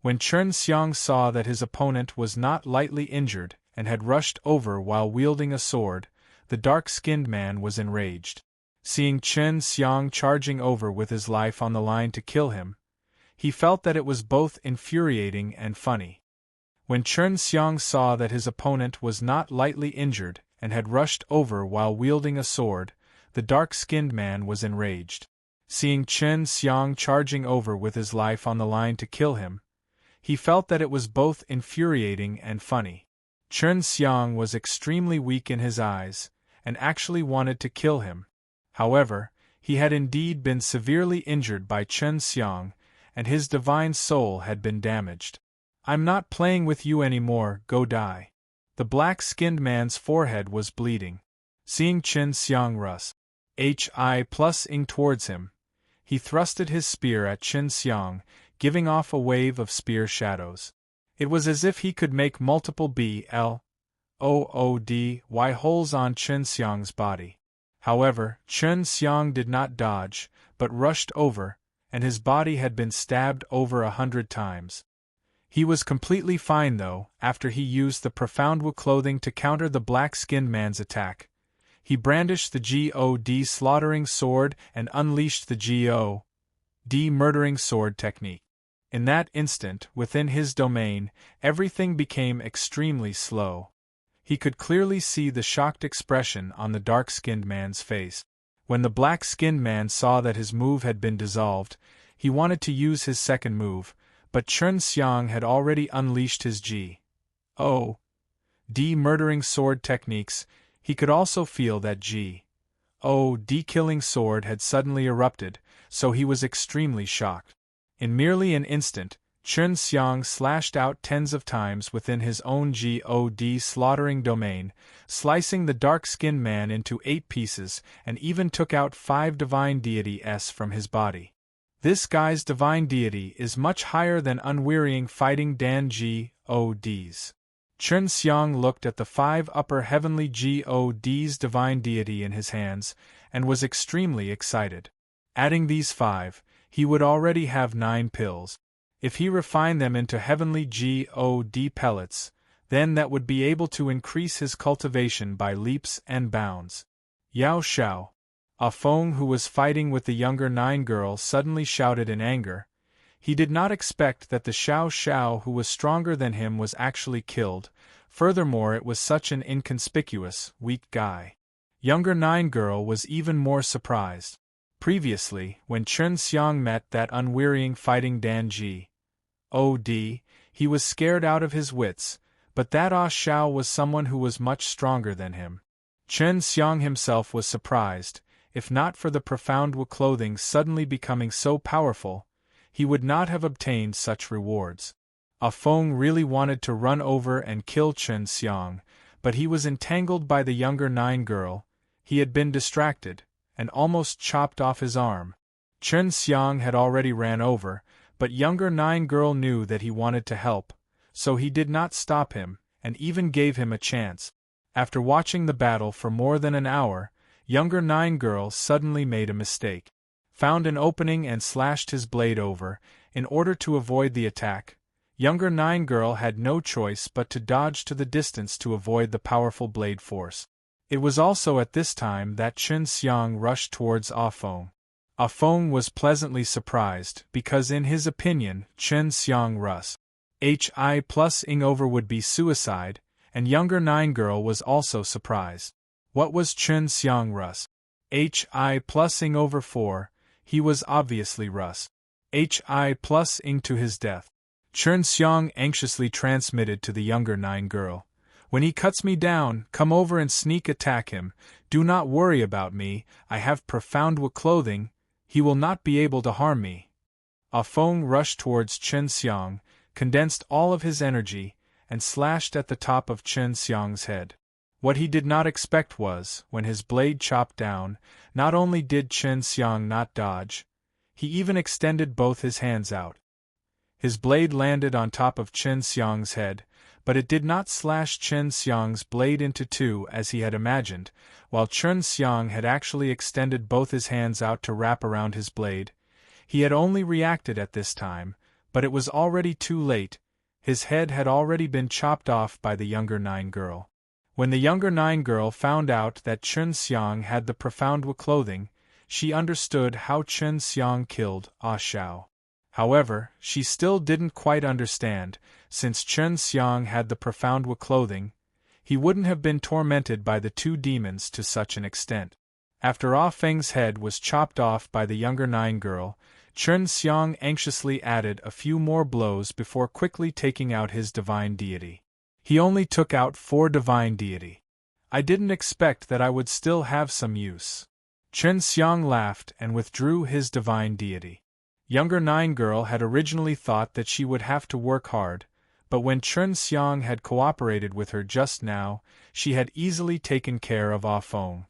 When Chen Xiang saw that his opponent was not lightly injured and had rushed over while wielding a sword, the dark-skinned man was enraged. Seeing Chen Xiang charging over with his life on the line to kill him, he felt that it was both infuriating and funny. When Chen Xiang saw that his opponent was not lightly injured and had rushed over while wielding a sword, the dark-skinned man was enraged. Seeing Chen Xiang charging over with his life on the line to kill him, he felt that it was both infuriating and funny. Chen Xiang was extremely weak in his eyes, and actually wanted to kill him. However, he had indeed been severely injured by Chen Xiang, and his divine soul had been damaged. "I'm not playing with you anymore, go die." The black-skinned man's forehead was bleeding. Seeing Chen Xiang rush ing towards him, he thrusted his spear at Chen Xiang, giving off a wave of spear shadows. It was as if he could make multiple bloody holes on Chen Xiang's body. However, Chen Xiang did not dodge, but rushed over, and his body had been stabbed over 100 times. He was completely fine though, after he used the profound clothing to counter the black-skinned man's attack. He brandished the God slaughtering sword and unleashed the God murdering sword technique. In that instant, within his domain, everything became extremely slow. He could clearly see the shocked expression on the dark-skinned man's face. When the black-skinned man saw that his move had been dissolved, he wanted to use his second move, but Chen Xiang had already unleashed his God murdering sword techniques. He could also feel that God killing sword had suddenly erupted, so he was extremely shocked. In merely an instant, Chen Xiang slashed out tens of times within his own God slaughtering domain, slicing the dark-skinned man into 8 pieces and even took out 5 divine deities from his body. This guy's divine deity is much higher than unwearying fighting Dan Gods. Chen Xiang looked at the 5 upper heavenly Gods divine deity in his hands, and was extremely excited. Adding these 5, he would already have 9 pills. If he refined them into heavenly God pellets, then that would be able to increase his cultivation by leaps and bounds. Yao Xiao. A Feng who was fighting with the younger 9 girl suddenly shouted in anger. He did not expect that the Xiao Xiao who was stronger than him was actually killed, furthermore it was such an inconspicuous, weak guy. Younger 9 girl was even more surprised. Previously, when Chen Xiang met that unwearying fighting Dan God, he was scared out of his wits, but that Xiao was someone who was much stronger than him. Chen Xiang himself was surprised. If not for the profound clothing suddenly becoming so powerful, he would not have obtained such rewards. A Feng really wanted to run over and kill Chen Xiang, but he was entangled by the younger 9 girl. He had been distracted, and almost chopped off his arm. Chen Xiang had already ran over, but younger 9 girl knew that he wanted to help, so he did not stop him, and even gave him a chance. After watching the battle for more than an hour, younger 9 girl suddenly made a mistake. Found an opening and slashed his blade over, in order to avoid the attack. Younger 9 girl had no choice but to dodge to the distance to avoid the powerful blade force. It was also at this time that Chen Xiang rushed towards A Feng. A Feng was pleasantly surprised, because in his opinion, Chen Xiang ing over would be suicide, and younger 9 girl was also surprised. What was Chen Xiang ing over for? He was obviously ing to his death. Chen Xiang anxiously transmitted to the younger 9 girl. When he cuts me down, come over and sneak attack him. Do not worry about me, I have profound clothing, he will not be able to harm me. A Feng rushed towards Chen Xiang, condensed all of his energy, and slashed at the top of Chen Xiang's head. What he did not expect was, when his blade chopped down, not only did Chen Xiang not dodge, he even extended both his hands out. His blade landed on top of Chen Xiang's head, but it did not slash Chen Xiang's blade into two as he had imagined, while Chen Xiang had actually extended both his hands out to wrap around his blade. He had only reacted at this time, but it was already too late. His head had already been chopped off by the younger Nine girl. When the younger Nine girl found out that Chen Xiang had the profound Wu clothing, she understood how Chen Xiang killed Ah Shao. However, she still didn't quite understand, since Chen Xiang had the profound Wu clothing, he wouldn't have been tormented by the two demons to such an extent. After Ah Feng's head was chopped off by the younger Nine girl, Chen Xiang anxiously added a few more blows before quickly taking out his divine deity. He only took out 4 divine deity. I didn't expect that I would still have some use. Chen Xiang laughed and withdrew his divine deity. Younger Nine girl had originally thought that she would have to work hard, but when Chen Xiang had cooperated with her just now, she had easily taken care of Ah Feng.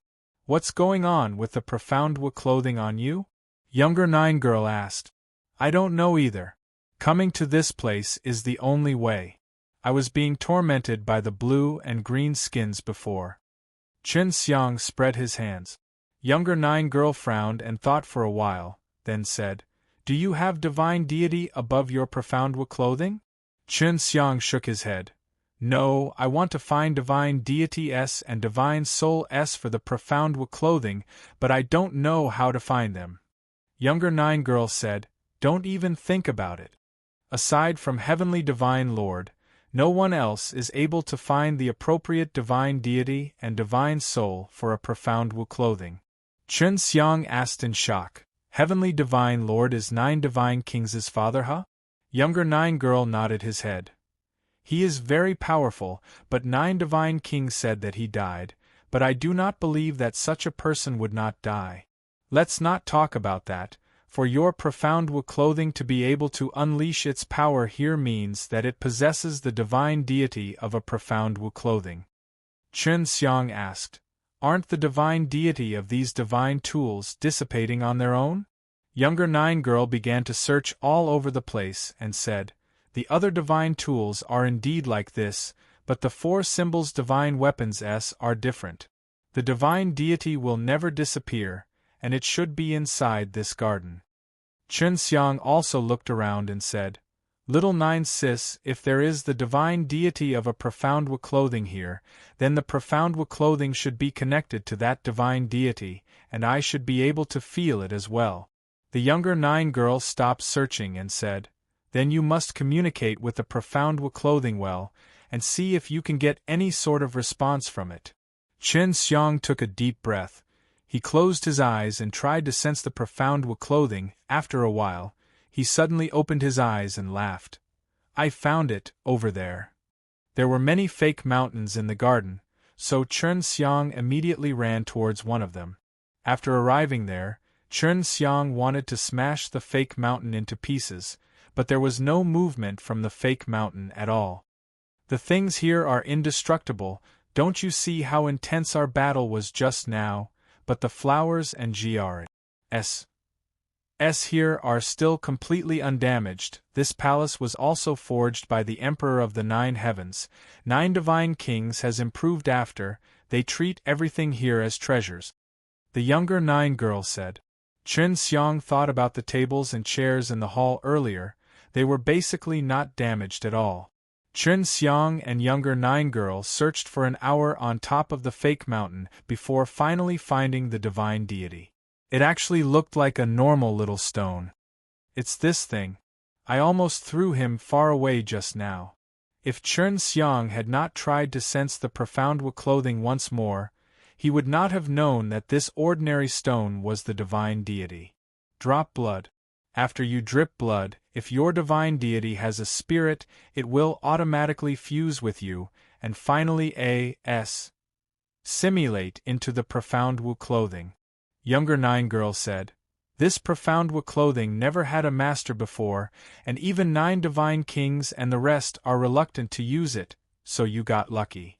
What's going on with the profound Wu clothing on you? Younger Nine girl asked. I don't know either. Coming to this place is the only way. I was being tormented by the blue and green skins before. Chen Xiang spread his hands. Younger Nine girl frowned and thought for a while, then said, Do you have divine deity above your profound Wu clothing? Chen Xiang shook his head. No, I want to find divine deity S and divine soul S for the profound Wu clothing, but I don't know how to find them. Younger Nine girl said, Don't even think about it. Aside from Heavenly Divine Lord, no one else is able to find the appropriate divine deity and divine soul for a profound Wu clothing. Chen Xiang asked in shock, Heavenly Divine Lord is 9 divine kings' father, huh? Younger Nine girl nodded his head. He is very powerful, but 9 divine kings said that he died, but I do not believe that such a person would not die. Let's not talk about that. For your profound Wu clothing to be able to unleash its power here means that it possesses the divine deity of a profound Wu clothing. Chen Xiang asked, Aren't the divine deity of these divine tools dissipating on their own? Younger Nine girl began to search all over the place and said, The other divine tools are indeed like this, but the 4 symbols divine weapons S are different. The divine deity will never disappear, and it should be inside this garden. Chen Xiang also looked around and said, Little Nine sis, if there is the divine deity of a profound Wu clothing here, then the profound Wu clothing should be connected to that divine deity, and I should be able to feel it as well. The younger Nine girl stopped searching and said, Then you must communicate with the profound Wu clothing well, and see if you can get any sort of response from it. Chen Xiang took a deep breath. He closed his eyes and tried to sense the profound Wu clothing. After a while, he suddenly opened his eyes and laughed. I found it, over there. There were many fake mountains in the garden, so Chen Xiang immediately ran towards one of them. After arriving there, Chen Xiang wanted to smash the fake mountain into pieces, but there was no movement from the fake mountain at all. The things here are indestructible, don't you see how intense our battle was just now? But the flowers and GRS here are still completely undamaged. This palace was also forged by the Emperor of the 9 heavens. 9 divine kings has improved after, they treat everything here as treasures. The younger 9 girl said. Chen Xiang thought about the tables and chairs in the hall earlier, they were basically not damaged at all. Chen Xiang and younger 9 girl searched for an hour on top of the fake mountain before finally finding the divine deity. It actually looked like a normal little stone. It's this thing. I almost threw him far away just now. If Chen Xiang had not tried to sense the profound Wu clothing once more, he would not have known that this ordinary stone was the divine deity. Drop blood. After you drip blood, if your divine deity has a spirit, it will automatically fuse with you, and finally simulate into the profound Wu clothing. Younger 9 girl said. This profound clothing never had a master before, and even 9 divine kings and the rest are reluctant to use it, so you got lucky.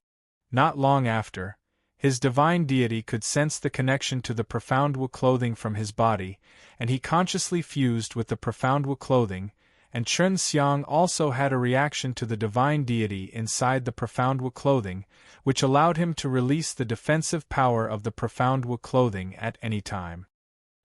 Not long after, his divine deity could sense the connection to the profound clothing from his body, and he consciously fused with the profound clothing, and Chen Xiang also had a reaction to the divine deity inside the profound clothing, which allowed him to release the defensive power of the profound clothing at any time.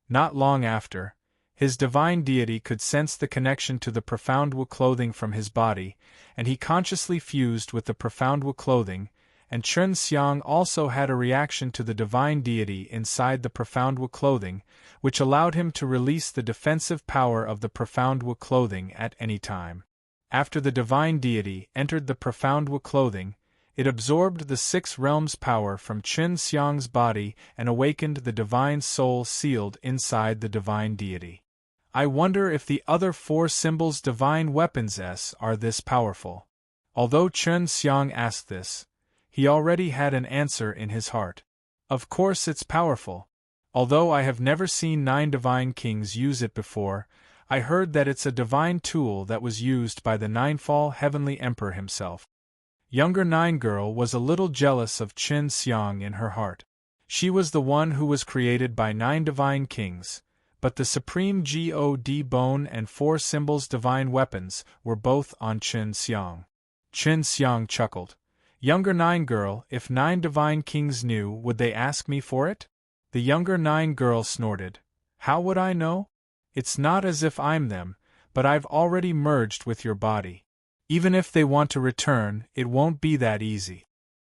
Not long after, his divine deity could sense the connection to the profound clothing from his body, and he consciously fused with the profound clothing, and Chen Xiang also had a reaction to the divine deity inside the profound clothing, which allowed him to release the defensive power of the profound clothing at any time. After the divine deity entered the profound clothing, it absorbed the 6 realms' power from Chen Xiang's body and awakened the divine soul sealed inside the divine deity. I wonder if the other 4 symbols' divine weapons are this powerful. Although Chen Xiang asked this, he already had an answer in his heart. Of course it's powerful. Although I have never seen 9 divine kings use it before, I heard that it's a divine tool that was used by the Ninefall Heavenly Emperor himself. Younger 9 girl was a little jealous of Chen Xiang in her heart. She was the one who was created by 9 divine kings, but the supreme God bone and 4 symbols divine weapons were both on Chen Xiang. Chen Xiang chuckled. Younger 9 girl, if 9 divine kings knew, would they ask me for it? The younger 9 girl snorted. How would I know? It's not as if I'm them, but I've already merged with your body. Even if they want to return, it won't be that easy.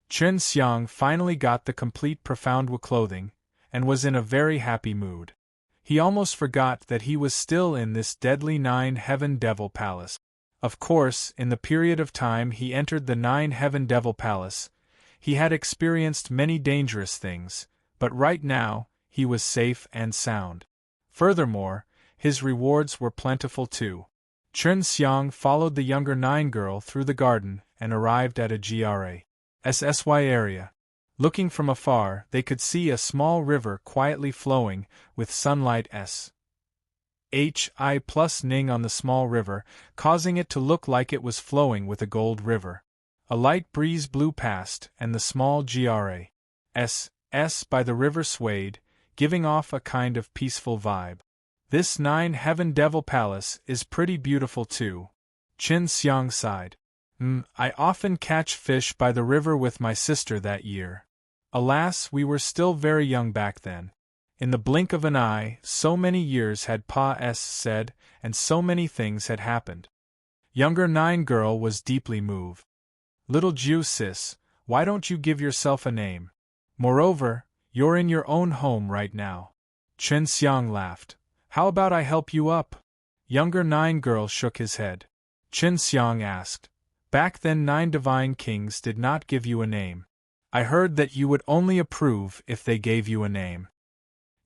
Chen Xiang finally got the complete profound clothing, and was in a very happy mood. He almost forgot that he was still in this deadly 9 Heaven Devil Palace. Of course, in the period of time he entered the 9 Heaven Devil Palace, he had experienced many dangerous things, but right now, he was safe and sound. Furthermore, his rewards were plentiful too. Chen Xiang followed the younger 9 girl through the garden and arrived at a GRASSY area. Looking from afar, they could see a small river quietly flowing, with sunlight HI+ning on the small river, causing it to look like it was flowing with a gold river. A light breeze blew past, and the small GRASS by the river swayed, giving off a kind of peaceful vibe. This 9 Heaven Devil Palace is pretty beautiful too. Chen Xiang sighed. I often catch fish by the river with my sister that year. Alas, we were still very young back then. In the blink of an eye, so many years had said, and so many things had happened. Younger 9 girl was deeply moved. Little Jiu sis, why don't you give yourself a name? Moreover, you're in your own home right now. Chen Xiang laughed. How about I help you up? Younger 9 girl shook his head. Chen Xiang asked. Back then 9 divine kings did not give you a name. I heard that you would only approve if they gave you a name.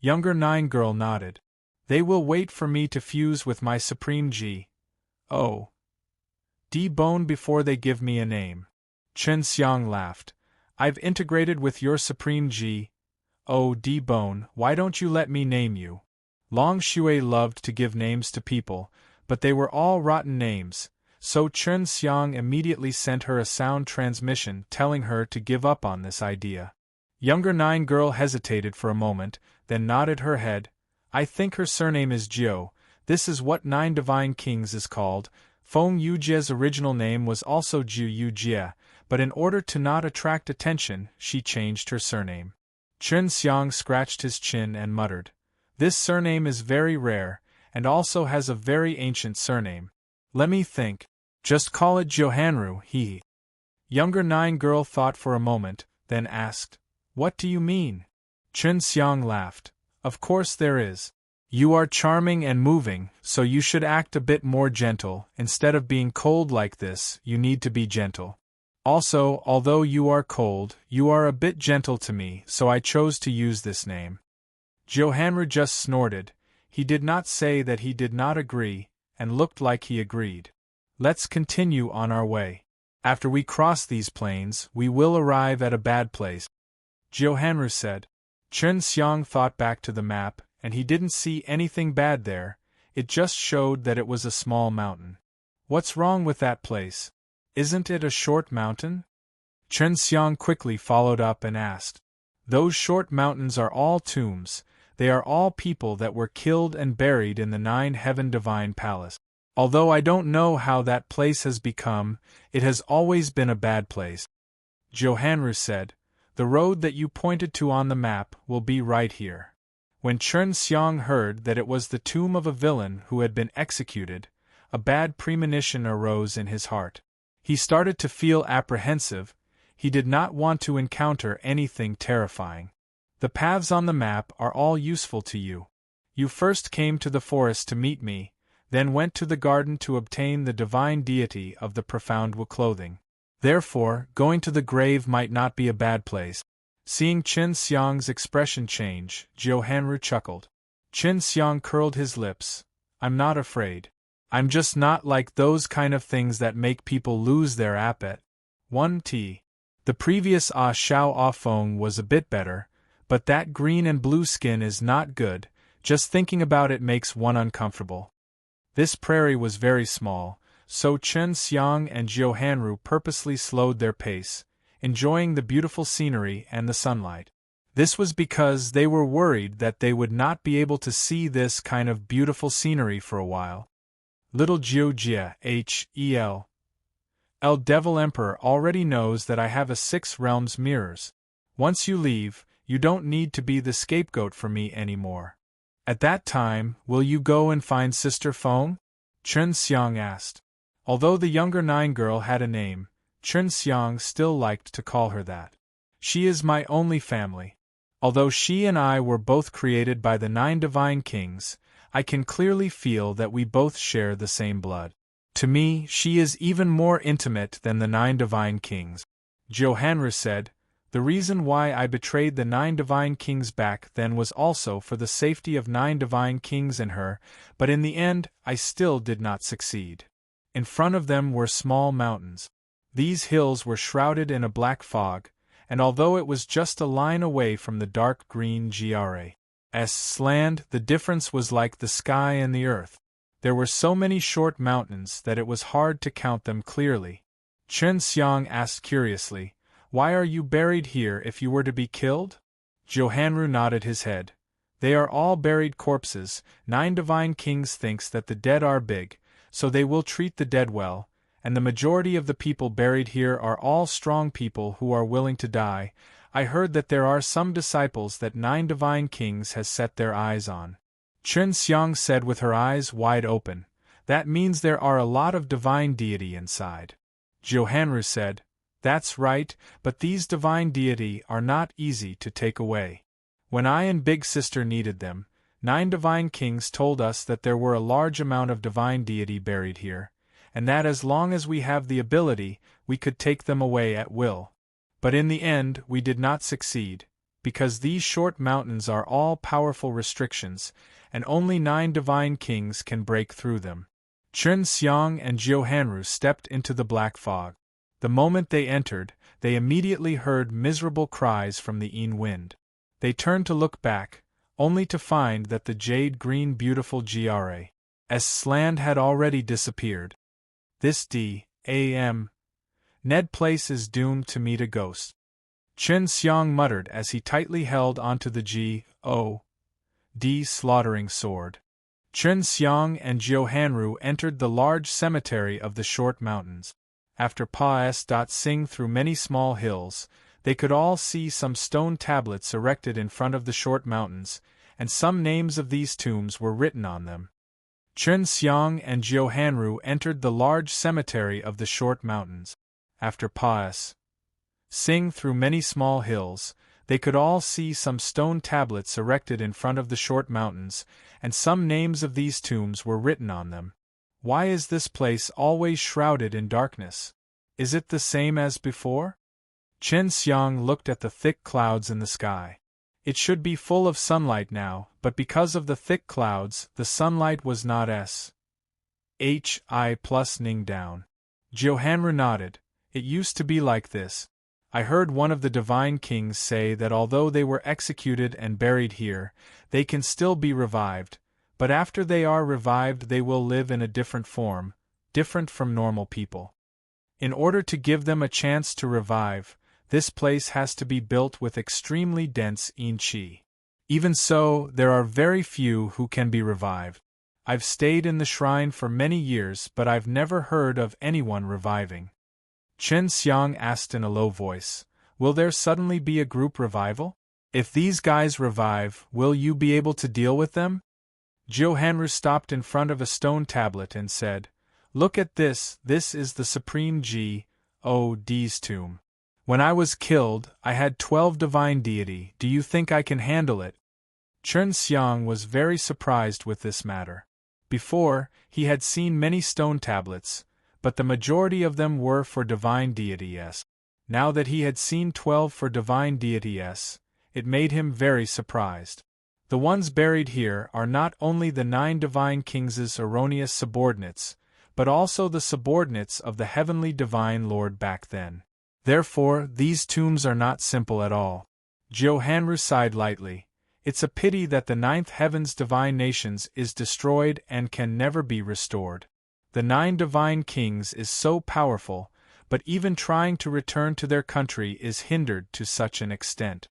Younger 9 girl nodded. They will wait for me to fuse with my supreme God bone before they give me a name. Chen Xiang laughed. I've integrated with your supreme God bone, why don't you let me name you? Long Shui loved to give names to people, but they were all rotten names, so Chen Xiang immediately sent her a sound transmission telling her to give up on this idea. Younger 9 girl hesitated for a moment, then nodded her head. I think her surname is Jiu. This is what 9 divine kings is called. Feng Yujie's original name was also Jiu Yujie, but in order to not attract attention, she changed her surname. Chen Xiang scratched his chin and muttered. This surname is very rare, and also has a very ancient surname. Let me think. Just call it Johanru, he. Younger 9 girl thought for a moment, then asked, What do you mean? Chen Xiang laughed. Of course there is. You are charming and moving, so you should act a bit more gentle. Instead of being cold like this, you need to be gentle. Also, although you are cold, you are a bit gentle to me, so I chose to use this name. Johanru just snorted. He did not say that he did not agree, and looked like he agreed. Let's continue on our way. After we cross these plains, we will arrive at a bad place. Johanru said. Chen Xiang thought back to the map, and he didn't see anything bad there, it just showed that it was a small mountain. What's wrong with that place? Isn't it a short mountain? Chen Xiang quickly followed up and asked. Those short mountains are all tombs, they are all people that were killed and buried in the 9-heaven divine palace. Although I don't know how that place has become, it has always been a bad place. Johanru said, the road that you pointed to on the map will be right here. When Chen Xiang heard that it was the tomb of a villain who had been executed, a bad premonition arose in his heart. He started to feel apprehensive. He did not want to encounter anything terrifying. The paths on the map are all useful to you. You first came to the forest to meet me, then went to the garden to obtain the divine deity of the profound Wu clothing. Therefore, going to the grave might not be a bad place. Seeing Chen Xiang's expression change, Johanru chuckled. Chen Xiang curled his lips. I'm not afraid. I'm just not like those kind of things that make people lose their appetite. 1T. The previous Xiao Feng was a bit better, but that green and blue skin is not good, just thinking about it makes one uncomfortable. This prairie was very small, so Chen Xiang and Johanru purposely slowed their pace, enjoying the beautiful scenery and the sunlight. This was because they were worried that they would not be able to see this kind of beautiful scenery for a while. Little Jiu Jia, H.E.L. El Devil Emperor already knows that I have a 6 realms mirrors. Once you leave, you don't need to be the scapegoat for me anymore. At that time, will you go and find Sister Feng? Chen Xiang asked. Although the younger 9 girl had a name, Chen Xiang still liked to call her that. She is my only family. Although she and I were both created by the 9 divine kings, I can clearly feel that we both share the same blood. To me, she is even more intimate than the 9 divine kings. Johanru said, the reason why I betrayed the 9 divine kings back then was also for the safety of 9 divine kings and her, but in the end, I still did not succeed. In front of them were small mountains. These hills were shrouded in a black fog, and although it was just a line away from the dark green GRA's land, the difference was like the sky and the earth. There were so many short mountains that it was hard to count them clearly. Chen Xiang asked curiously, why are you buried here if you were to be killed? Johanru nodded his head. They are all buried corpses. 9 divine kings thinks that the dead are big, so they will treat the dead well, and the majority of the people buried here are all strong people who are willing to die. I heard that there are some disciples that 9 divine kings has set their eyes on. Chen Xiang said with her eyes wide open, that means there are a lot of divine deity inside. Johanru said, that's right, but these divine deity are not easy to take away. When I and Big Sister needed them, 9 divine kings told us that there were a large amount of divine deity buried here, and that as long as we have the ability, we could take them away at will. But in the end, we did not succeed, because these short mountains are all powerful restrictions, and only 9 divine kings can break through them. Chen Xiang and Johanru stepped into the black fog. The moment they entered, they immediately heard miserable cries from the Yin wind. They turned to look back, only to find that the jade-green beautiful GRA's land had already disappeared. This D.A.M. Ned place is doomed to meet a ghost. Chen Xiang muttered as he tightly held onto the G.O.D. slaughtering sword. Chen Xiang and Johanru entered the large cemetery of the short mountains. After passing through many small hills, they could all see some stone tablets erected in front of the short mountains, and some names of these tombs were written on them. Chen Xiang and Johanru entered the large cemetery of the short mountains. After passing through many small hills, they could all see some stone tablets erected in front of the short mountains, and some names of these tombs were written on them. Why is this place always shrouded in darkness? Is it the same as before? Chen Xiang looked at the thick clouds in the sky. It should be full of sunlight now, but because of the thick clouds, the sunlight was not ning down. Johanru nodded. It used to be like this. I heard one of the divine kings say that although they were executed and buried here, they can still be revived, but after they are revived they will live in a different form, different from normal people. In order to give them a chance to revive, this place has to be built with extremely dense yin-chi. Even so, there are very few who can be revived. I've stayed in the shrine for many years, but I've never heard of anyone reviving. Chen Xiang asked in a low voice, "Will there suddenly be a group revival? If these guys revive, will you be able to deal with them?" Hanru stopped in front of a stone tablet and said, "Look at this, this is the Supreme God's tomb. When I was killed, I had 12 divine deity. Do you think I can handle it?" Chen Xiang was very surprised with this matter. Before, he had seen many stone tablets, but the majority of them were for divine deities. Now that he had seen 12 for divine deities, it made him very surprised. The ones buried here are not only the 9 divine kings' erroneous subordinates, but also the subordinates of the heavenly divine lord back then. Therefore, these tombs are not simple at all. Hanru sighed lightly. It's a pity that the 9th heaven's divine nations is destroyed and can never be restored. The 9 divine kings is so powerful, but even trying to return to their country is hindered to such an extent.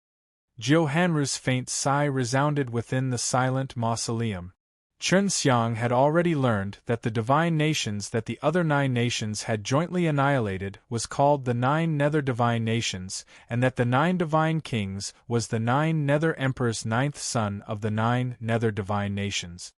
Hanru's faint sigh resounded within the silent mausoleum. Chen Xiang had already learned that the divine nations that the other 9 nations had jointly annihilated was called the 9 nether divine nations, and that the 9 divine kings was the 9 nether emperors' 9th son of the 9 nether divine nations.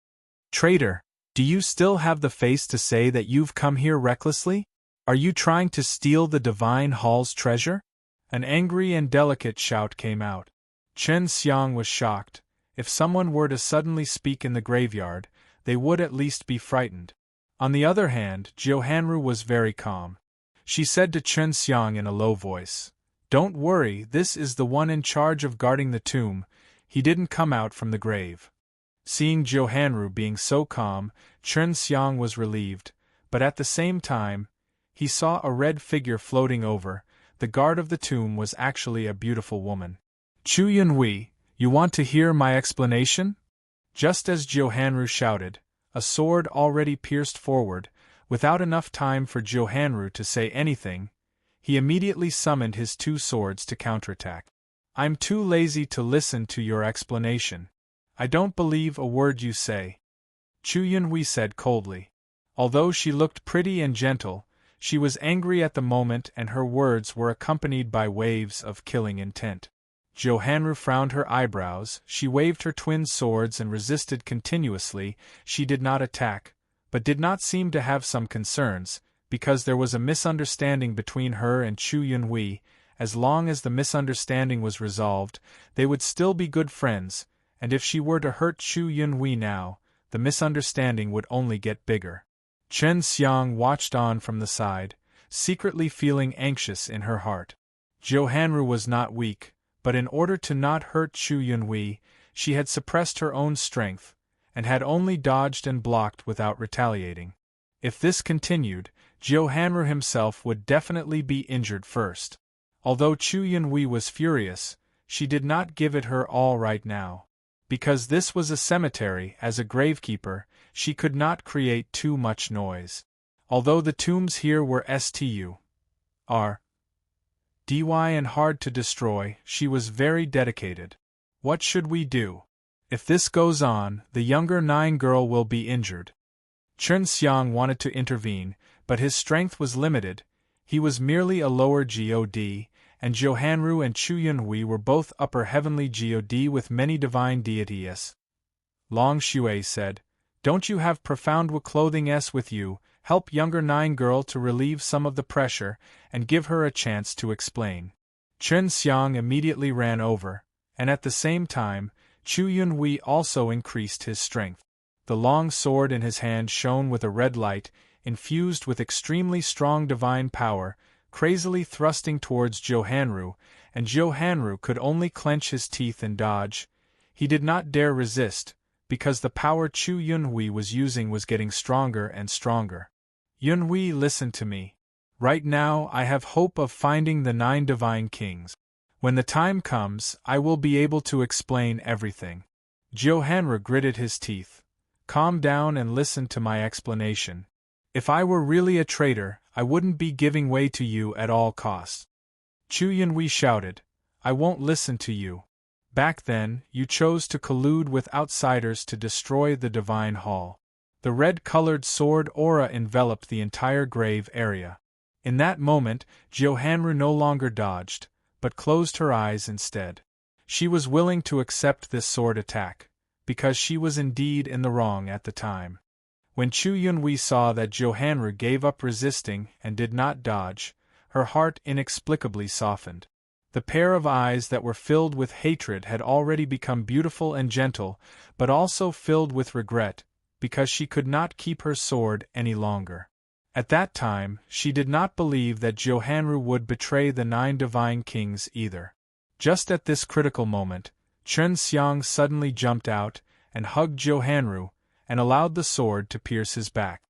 "Traitor, do you still have the face to say that you've come here recklessly? Are you trying to steal the divine hall's treasure?" An angry and delicate shout came out. Chen Xiang was shocked. If someone were to suddenly speak in the graveyard, they would at least be frightened. On the other hand, Hanru was very calm. She said to Chen Xiang in a low voice, "Don't worry, this is the one in charge of guarding the tomb. He didn't come out from the grave." Seeing Hanru being so calm, Chen Xiang was relieved, but at the same time, he saw a red figure floating over. The guard of the tomb was actually a beautiful woman. "Chu Yunhui, you want to hear my explanation?" Just as Hanru shouted, a sword already pierced forward. Without enough time for Hanru to say anything, he immediately summoned his 2 swords to counterattack. "I'm too lazy to listen to your explanation. I don't believe a word you say," Chu Yunhui said coldly. Although she looked pretty and gentle, she was angry at the moment and her words were accompanied by waves of killing intent. Hanru frowned her eyebrows, she waved her twin swords and resisted continuously. She did not attack, but did not seem to have some concerns, because there was a misunderstanding between her and Chu Yunhui. As long as the misunderstanding was resolved, they would still be good friends, and if she were to hurt Chu Yunhui now, the misunderstanding would only get bigger. Chen Xiang watched on from the side, secretly feeling anxious in her heart. Hanru was not weak, but in order to not hurt Chu Yunhui, she had suppressed her own strength, and had only dodged and blocked without retaliating. If this continued, Hanru himself would definitely be injured first. Although Chu Yunhui was furious, she did not give it her all right now. Because this was a cemetery, as a gravekeeper, she could not create too much noise. Although the tombs here were stu dy and hard to destroy, she was very dedicated. "What should we do? If this goes on, the younger 9 girl will be injured." Chen Xiang wanted to intervene, but his strength was limited. He was merely a lower god, and Hanru and Chu Yunhui were both upper heavenly god with many divine deities. Long Shui said, "Don't you have profound clothing with you? Help younger 9 girl to relieve some of the pressure, and give her a chance to explain." Chen Xiang immediately ran over, and at the same time, Chu Yunhui also increased his strength. The long sword in his hand shone with a red light, infused with extremely strong divine power, crazily thrusting towards Hanru, and Hanru could only clench his teeth and dodge. He did not dare resist, because the power Chu Yunhui was using was getting stronger and stronger. "Yunhui, listen to me. Right now I have hope of finding the 9 divine kings. When the time comes, I will be able to explain everything. Johanra gritted his teeth. Calm down and listen to my explanation. If I were really a traitor, I wouldn't be giving way to you at all costs. Chu Yunhui shouted, I won't listen to you. Back then, you chose to collude with outsiders to destroy the Divine Hall. The red-colored sword aura enveloped the entire grave area. In that moment, Johanru no longer dodged, but closed her eyes instead. She was willing to accept this sword attack, because she was indeed in the wrong at the time. When Chu Yunhui saw that Johanru gave up resisting and did not dodge, her heart inexplicably softened. The pair of eyes that were filled with hatred had already become beautiful and gentle, but also filled with regret, because she could not keep her sword any longer. At that time, she did not believe that Johanru would betray the 9 divine kings either. Just at this critical moment, Chen Xiang suddenly jumped out and hugged Johanru, and allowed the sword to pierce his back.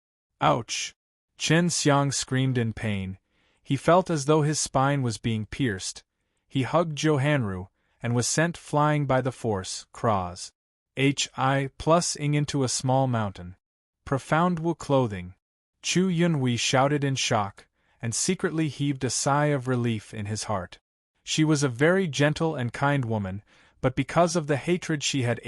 Ouch! Chen Xiang screamed in pain. He felt as though his spine was being pierced. He hugged Johanru, and was sent flying by the force, Kraz. Hi+ing into a small mountain. Profound wool clothing. Chu Yunhui shouted in shock, and secretly heaved a sigh of relief in his heart. She was a very gentle and kind woman, but because of the hatred she had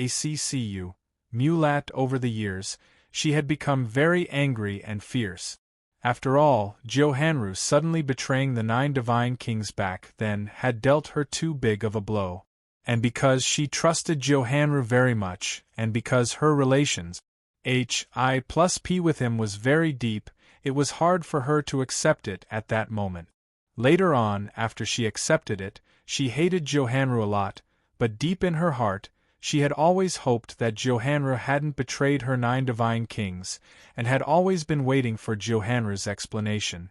mulat over the years, she had become very angry and fierce. After all, Johanru suddenly betraying the 9 divine kings back then had dealt her too big of a blow. And because she trusted Johanru very much, and because her relations, Hi+P with him was very deep, it was hard for her to accept it at that moment. Later on, after she accepted it, she hated Johanru a lot, but deep in her heart, she had always hoped that Johanru hadn't betrayed her 9 divine kings, and had always been waiting for Johanru's explanation.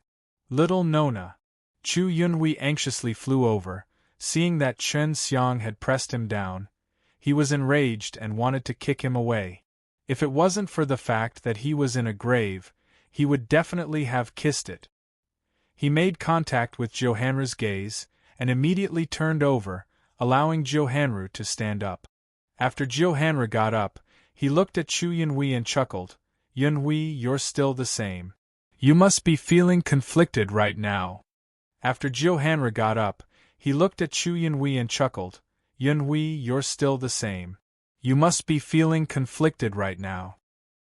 Little Nona. Chu Yunhui anxiously flew over, seeing that Chen Xiang had pressed him down. He was enraged and wanted to kick him away. If it wasn't for the fact that he was in a grave, he would definitely have kissed it. He made contact with Johanru's gaze, and immediately turned over, allowing Johanru to stand up. After Johanru got up, he looked at Chu Yunhui and chuckled, Yunhui, you're still the same. You must be feeling conflicted right now. After Johanru got up, he looked at Chu Yunhui and chuckled, Yunhui, you're still the same. You must be feeling conflicted right now.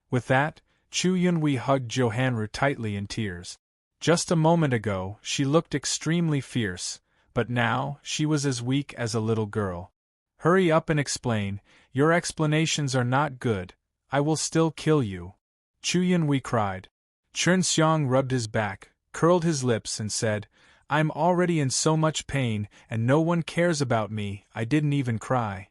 With that, Chu Yunhui hugged Johanru tightly in tears. Just a moment ago, she looked extremely fierce, but now, she was as weak as a little girl. Hurry up and explain, your explanations are not good, I will still kill you. Chu Yunhui cried. Chen Xiang rubbed his back, curled his lips and said, I'm already in so much pain and no one cares about me, I didn't even cry.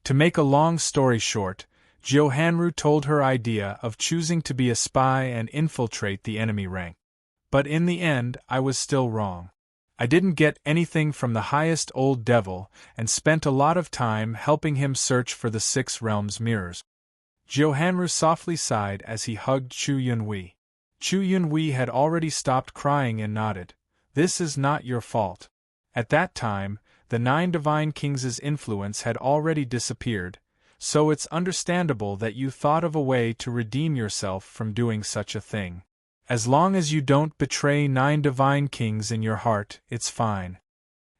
To make a long story short, Johanru told her idea of choosing to be a spy and infiltrate the enemy rank. But in the end, I was still wrong. I didn't get anything from the highest old devil, and spent a lot of time helping him search for the 6 realms mirrors. Johanru softly sighed as he hugged Chu Yunhui. Chu Yunhui had already stopped crying and nodded. This is not your fault. At that time, the 9 divine kings' influence had already disappeared, so it's understandable that you thought of a way to redeem yourself from doing such a thing. As long as you don't betray 9 divine kings in your heart, it's fine.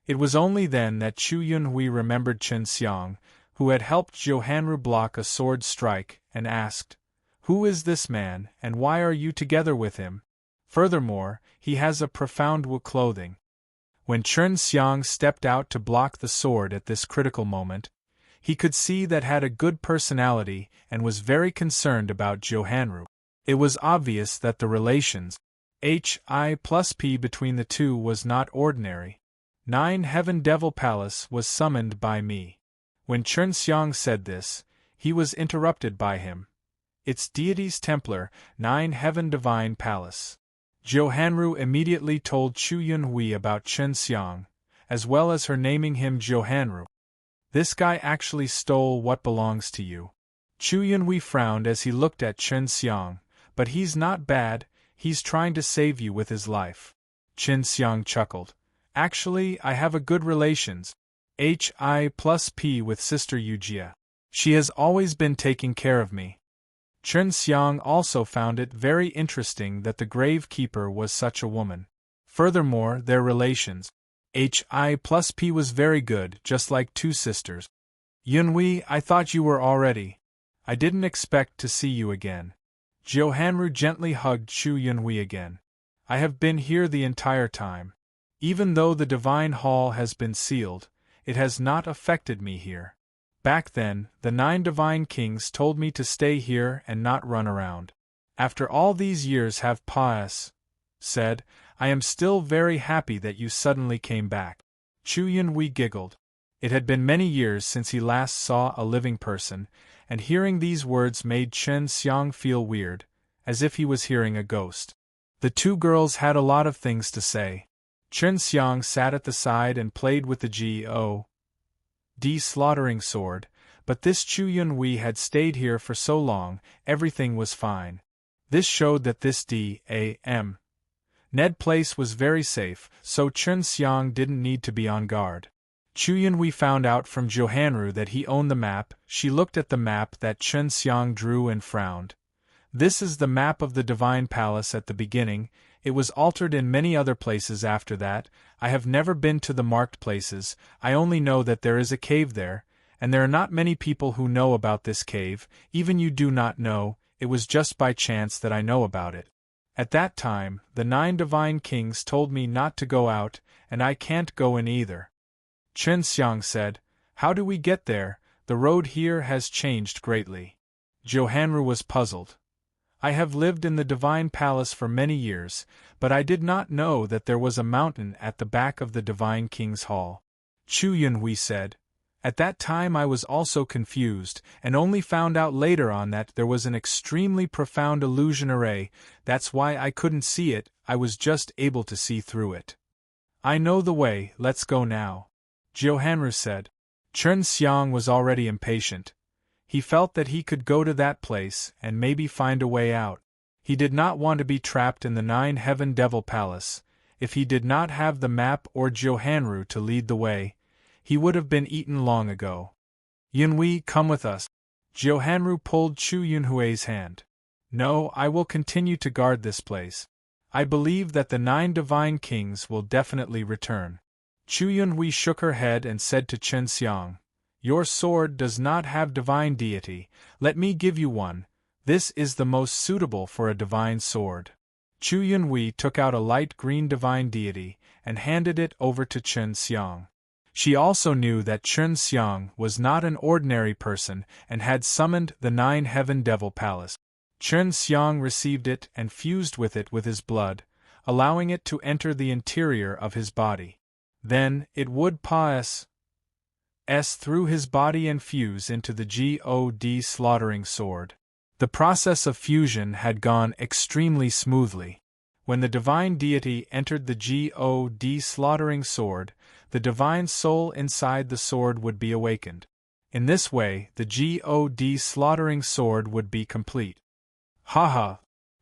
It was only then that Chu Yunhui remembered Chen Xiang, who had helped Johanru block a sword strike, and asked, Who is this man, and why are you together with him? Furthermore, he has a profound wool clothing. When Chen Xiang stepped out to block the sword at this critical moment, he could see that had a good personality and was very concerned about Johanru. It was obvious that the relations Hi+P between the two was not ordinary. 9 Heaven Devil Palace was summoned by me. When Chen Xiang said this, he was interrupted by him. It's Deity's Templar, 9 Heaven Divine Palace. Johanru immediately told Chu Yunhui about Chen Xiang, as well as her naming him Johanru. This guy actually stole what belongs to you. Chu Yunhui frowned as he looked at Chen Xiang. But he's not bad, he's trying to save you with his life. Qin Xiang chuckled. Actually, I have a good relations. Hi+P with Sister Yujia. She has always been taking care of me. Chen Xiang also found it very interesting that the gravekeeper was such a woman. Furthermore, their relations. Hi+P was very good, just like two sisters. Yunhui, I thought you were already. I didn't expect to see you again. Johanru gently hugged Chu Yunhui again. I have been here the entire time. Even though the divine hall has been sealed, it has not affected me here. Back then, the 9 divine kings told me to stay here and not run around. After all these years have passed, said, I am still very happy that you suddenly came back. Chu Yunhui giggled. It had been many years since he last saw a living person, and hearing these words made Chen Xiang feel weird, as if he was hearing a ghost. The two girls had a lot of things to say. Chen Xiang sat at the side and played with the G.O.D. slaughtering sword, but this Chu Yunhui had stayed here for so long, everything was fine. This showed that this D.A.M. Ned place was very safe, so Chen Xiang didn't need to be on guard. Chu Yunhui found out from Johanru that he owned the map. She looked at the map that Chen Xiang drew and frowned. This is the map of the Divine Palace at the beginning. It was altered in many other places after that. I have never been to the marked places. I only know that there is a cave there, and there are not many people who know about this cave. Even you do not know. It was just by chance that I know about it. At that time, the 9 divine kings told me not to go out, and I can't go in either. Chen Xiang said, How do we get there? The road here has changed greatly. Johanru was puzzled. I have lived in the Divine Palace for many years, but I did not know that there was a mountain at the back of the Divine King's Hall. Chu Yunhui said, At that time I was also confused, and only found out later on that there was an extremely profound illusion array. That's why I couldn't see it, I was just able to see through it. I know the way, let's go now. Johanru said. Chen Xiang was already impatient. He felt that he could go to that place and maybe find a way out. He did not want to be trapped in the 9 Heaven Devil Palace. If he did not have the map or Johanru to lead the way, he would have been eaten long ago. Yunhui, come with us. Johanru pulled Chu Yunhui's hand. No, I will continue to guard this place. I believe that the 9 divine kings will definitely return. Chu Yunhui shook her head and said to Chen Xiang, Your sword does not have divine deity, let me give you one. This is the most suitable for a divine sword. Chu Yunhui took out a light green divine deity and handed it over to Chen Xiang. She also knew that Chen Xiang was not an ordinary person and had summoned the 9 Heaven Devil Palace. Chen Xiang received it and fused with it with his blood, allowing it to enter the interior of his body. Then, it would pass through his body and fuse into the God slaughtering sword. The process of fusion had gone extremely smoothly. When the divine deity entered the God slaughtering sword, the divine soul inside the sword would be awakened. In this way, the God slaughtering sword would be complete. Haha!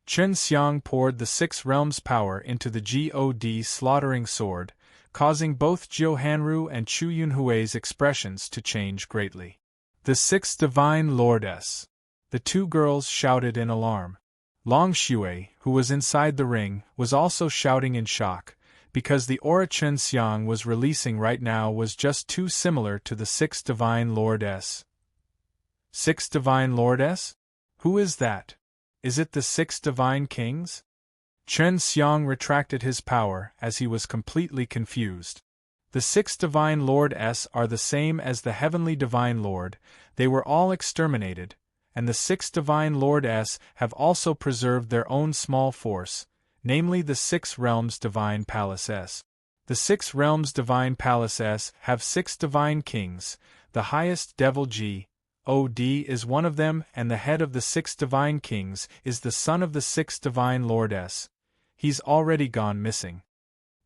Chen Xiang poured the 6 realms' power into the God slaughtering sword, causing both Johanru and Chu Yunhui's expressions to change greatly. The 6th Divine Lordess! The two girls shouted in alarm. Long Shui, who was inside the ring, was also shouting in shock, because the aura Chen Xiang was releasing right now was just too similar to the 6th Divine Lordess. 6th Divine Lordess? Who is that? Is it the 6 divine kings? Chen Xiang retracted his power as he was completely confused. The 6 divine lord-s are the same as the heavenly divine lord. They were all exterminated, and the 6 divine lord-s have also preserved their own small force, namely the 6 realms divine palace-s. The 6 realms divine palace-s have 6 divine kings. The highest devil God is one of them, and the head of the 6 divine kings is the son of the 6 divine lord-s. He's already gone missing.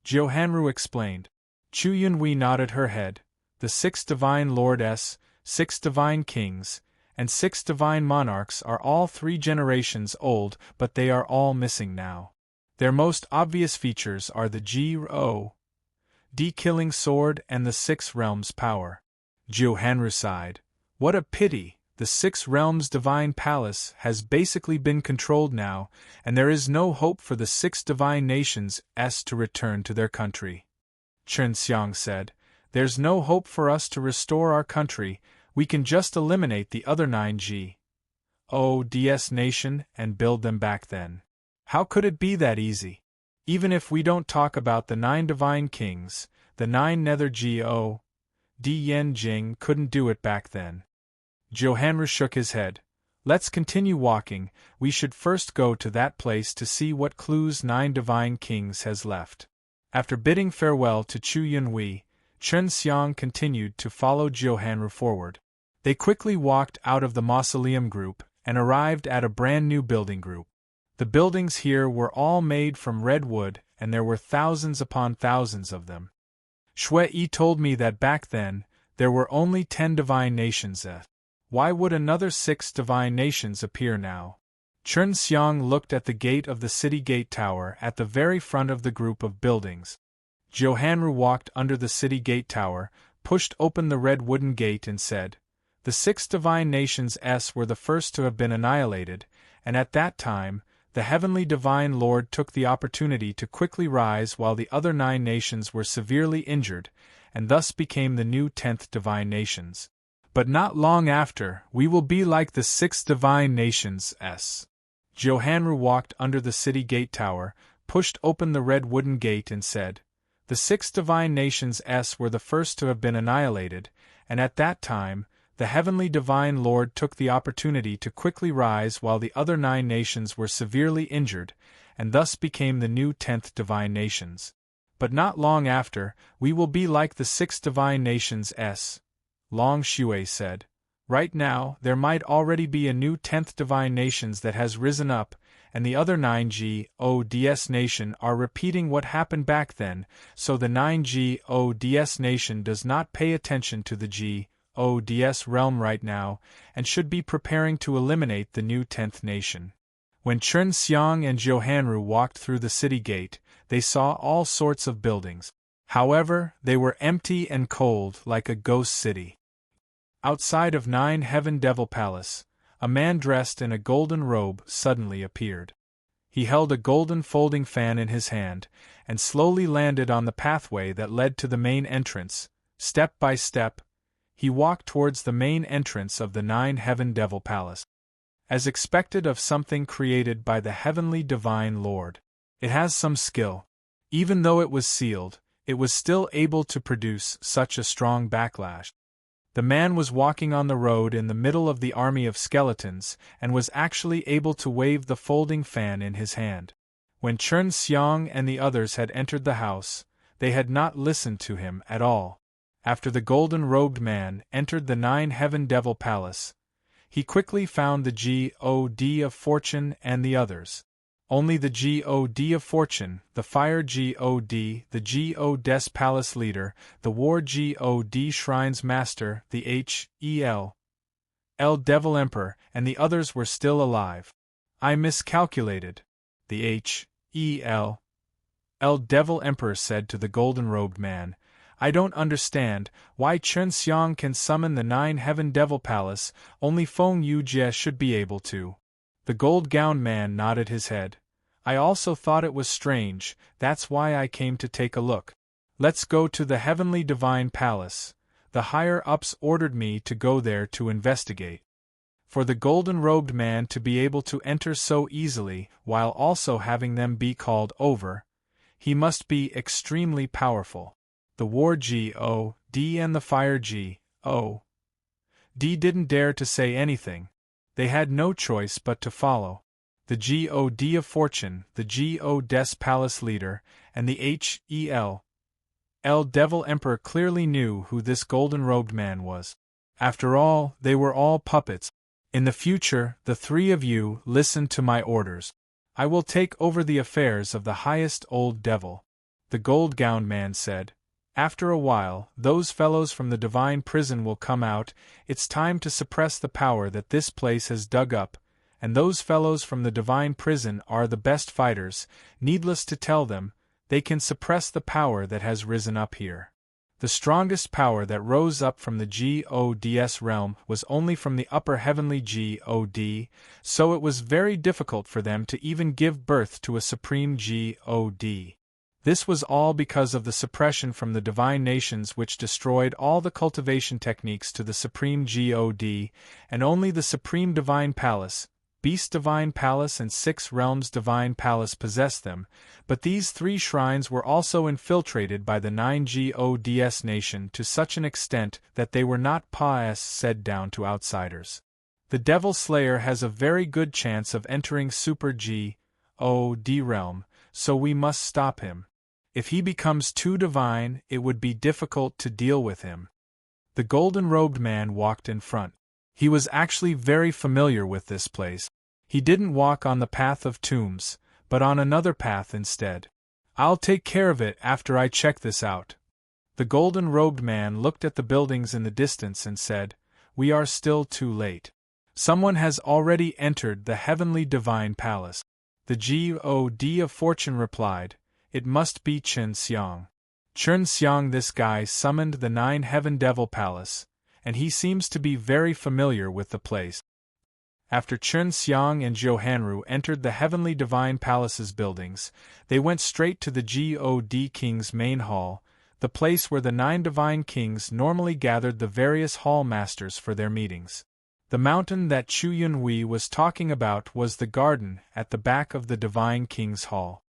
Johanru explained. Chu Yunhui nodded her head. The 6 divine lord-s, 6 divine kings, and 6 divine monarchs are all 3 generations old, but they are all missing now. Their most obvious features are the G.O.D. killing sword and the Six Realms power. Johanru sighed. What a pity, the Six Realms divine palace has basically been controlled now, and there is no hope for the six divine nations to return to their country. Chen Xiang said, There's no hope for us to restore our country, we can just eliminate the other 9 G.O.D.S. nation and build them back then. How could it be that easy? Even if we don't talk about the 9 divine kings, the 9 nether G.O.D. Yen Jing couldn't do it back then. Johanru shook his head. Let's continue walking, we should first go to that place to see what clues 9 divine kings has left. After bidding farewell to Chu Yunhui, Chen Xiang continued to follow Johanru forward. They quickly walked out of the mausoleum group and arrived at a brand new building group. The buildings here were all made from red wood, and there were thousands upon thousands of them. Shui told me that back then, there were only 10 divine nations. Why would another 6 divine nations appear now? Chen Xiang looked at the gate of the city gate tower at the very front of the group of buildings. Johanru walked under the city gate tower, pushed open the red wooden gate and said, The 6 divine nations were the first to have been annihilated, and at that time, the heavenly divine lord took the opportunity to quickly rise while the other 9 nations were severely injured, and thus became the new 10th divine nations. But not long after, we will be like the 6 divine nations. Johanru walked under the city gate tower, pushed open the red wooden gate and said, The 6 divine nations were the first to have been annihilated, and at that time, the heavenly divine lord took the opportunity to quickly rise while the other 9 nations were severely injured, and thus became the new 10th divine nations. But not long after, we will be like the 6 divine nations. Long Shui said, Right now, there might already be a new 10th divine nations that has risen up, and the other 9 G.O.D.S. nation are repeating what happened back then, so the 9 G.O.D.S. nation does not pay attention to the G.O.D.S. realm right now, and should be preparing to eliminate the new 10th nation. When Chen Xiang and Johanru walked through the city gate, they saw all sorts of buildings. However, they were empty and cold like a ghost city. Outside of 9 Heaven Devil Palace, a man dressed in a golden robe suddenly appeared. He held a golden folding fan in his hand, and slowly landed on the pathway that led to the main entrance. Step by step, he walked towards the main entrance of the 9 Heaven Devil Palace. As expected of something created by the Heavenly Divine Lord, it has some skill. Even though it was sealed, it was still able to produce such a strong backlash. The man was walking on the road in the middle of the army of skeletons, and was actually able to wave the folding fan in his hand. When Chen Xiang and the others had entered the house, they had not listened to him at all. After the golden-robed man entered the 9 Heaven Devil Palace, he quickly found the G.O.D. of Fortune and the others. Only the G.O.D. of Fortune, the Fire G.O.D., the G.O.D.S. Palace Leader, the War G.O.D. Shrine's Master, the H.E.L. Devil Emperor, and the others were still alive. I miscalculated, the H.E.L. Devil Emperor said to the golden-robed man. I don't understand why Chen Xiang can summon the 9 Heaven Devil Palace, only Feng Yujie should be able to. The gold-gowned man nodded his head. I also thought it was strange, that's why I came to take a look. Let's go to the Heavenly Divine Palace. The higher-ups ordered me to go there to investigate. For the golden-robed man to be able to enter so easily, while also having them be called over, he must be extremely powerful. The War G.O.D. and the Fire G.O.D. didn't dare to say anything. They had no choice but to follow. The G.O.D. of Fortune, the G.O.D.S. Palace Leader, and the H.E.L. Devil Emperor clearly knew who this golden-robed man was. After all, they were all puppets. In the future, the 3 of you listen to my orders. I will take over the affairs of the highest old devil. The gold-gowned man said. After a while, those fellows from the divine prison will come out. It's time to suppress the power that this place has dug up, and those fellows from the divine prison are the best fighters. Needless to tell them, they can suppress the power that has risen up here. The strongest power that rose up from the Gods realm was only from the upper heavenly God, so it was very difficult for them to even give birth to a supreme God. This was all because of the suppression from the divine nations which destroyed all the cultivation techniques to the supreme God, and only the supreme divine palace, Beast Divine Palace and Six Realms Divine Palace possessed them, but these three shrines were also infiltrated by the 9 Gods nation to such an extent that they were not said down to outsiders. The Devil Slayer has a very good chance of entering Super God realm, so we must stop him. If he becomes too divine, it would be difficult to deal with him. The golden-robed man walked in front. He was actually very familiar with this place. He didn't walk on the path of tombs, but on another path instead. I'll take care of it after I check this out. The golden-robed man looked at the buildings in the distance and said, "We are still too late. Someone has already entered the heavenly divine palace." The God of Fortune replied, "It must be Chen Xiang. Chen Xiang, this guy summoned the 9 Heaven Devil Palace, and he seems to be very familiar with the place." After Chen Xiang and Johanru entered the Heavenly Divine Palace's buildings, they went straight to the God King's main hall, the place where the 9 divine kings normally gathered the various hall masters for their meetings. The mountain that Chu Yunhui was talking about was the garden at the back of the Divine King's hall.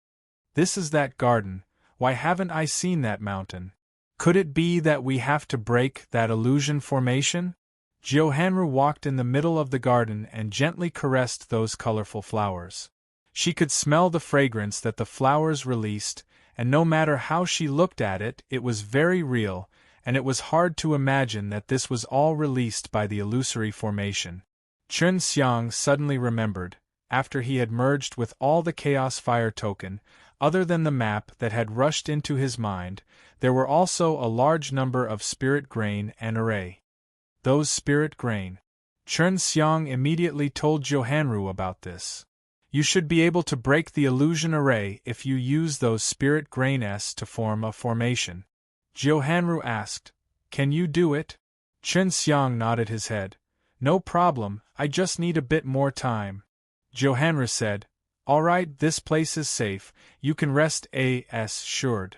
"This is that garden. Why haven't I seen that mountain? Could it be that we have to break that illusion formation?" Johanru walked in the middle of the garden and gently caressed those colorful flowers. She could smell the fragrance that the flowers released, and no matter how she looked at it, it was very real, and it was hard to imagine that this was all released by the illusory formation. Chen Xiang suddenly remembered, after he had merged with all the Chaos Fire token, other than the map that had rushed into his mind, there were also a large number of spirit grain and array. Those spirit grain. Chen Xiang immediately told Johanru about this. "You should be able to break the illusion array if you use those spirit grain to form a formation." Johanru asked, "Can you do it?" Chen Xiang nodded his head. "No problem, I just need a bit more time." Johanru said, "All right, this place is safe, you can rest assured."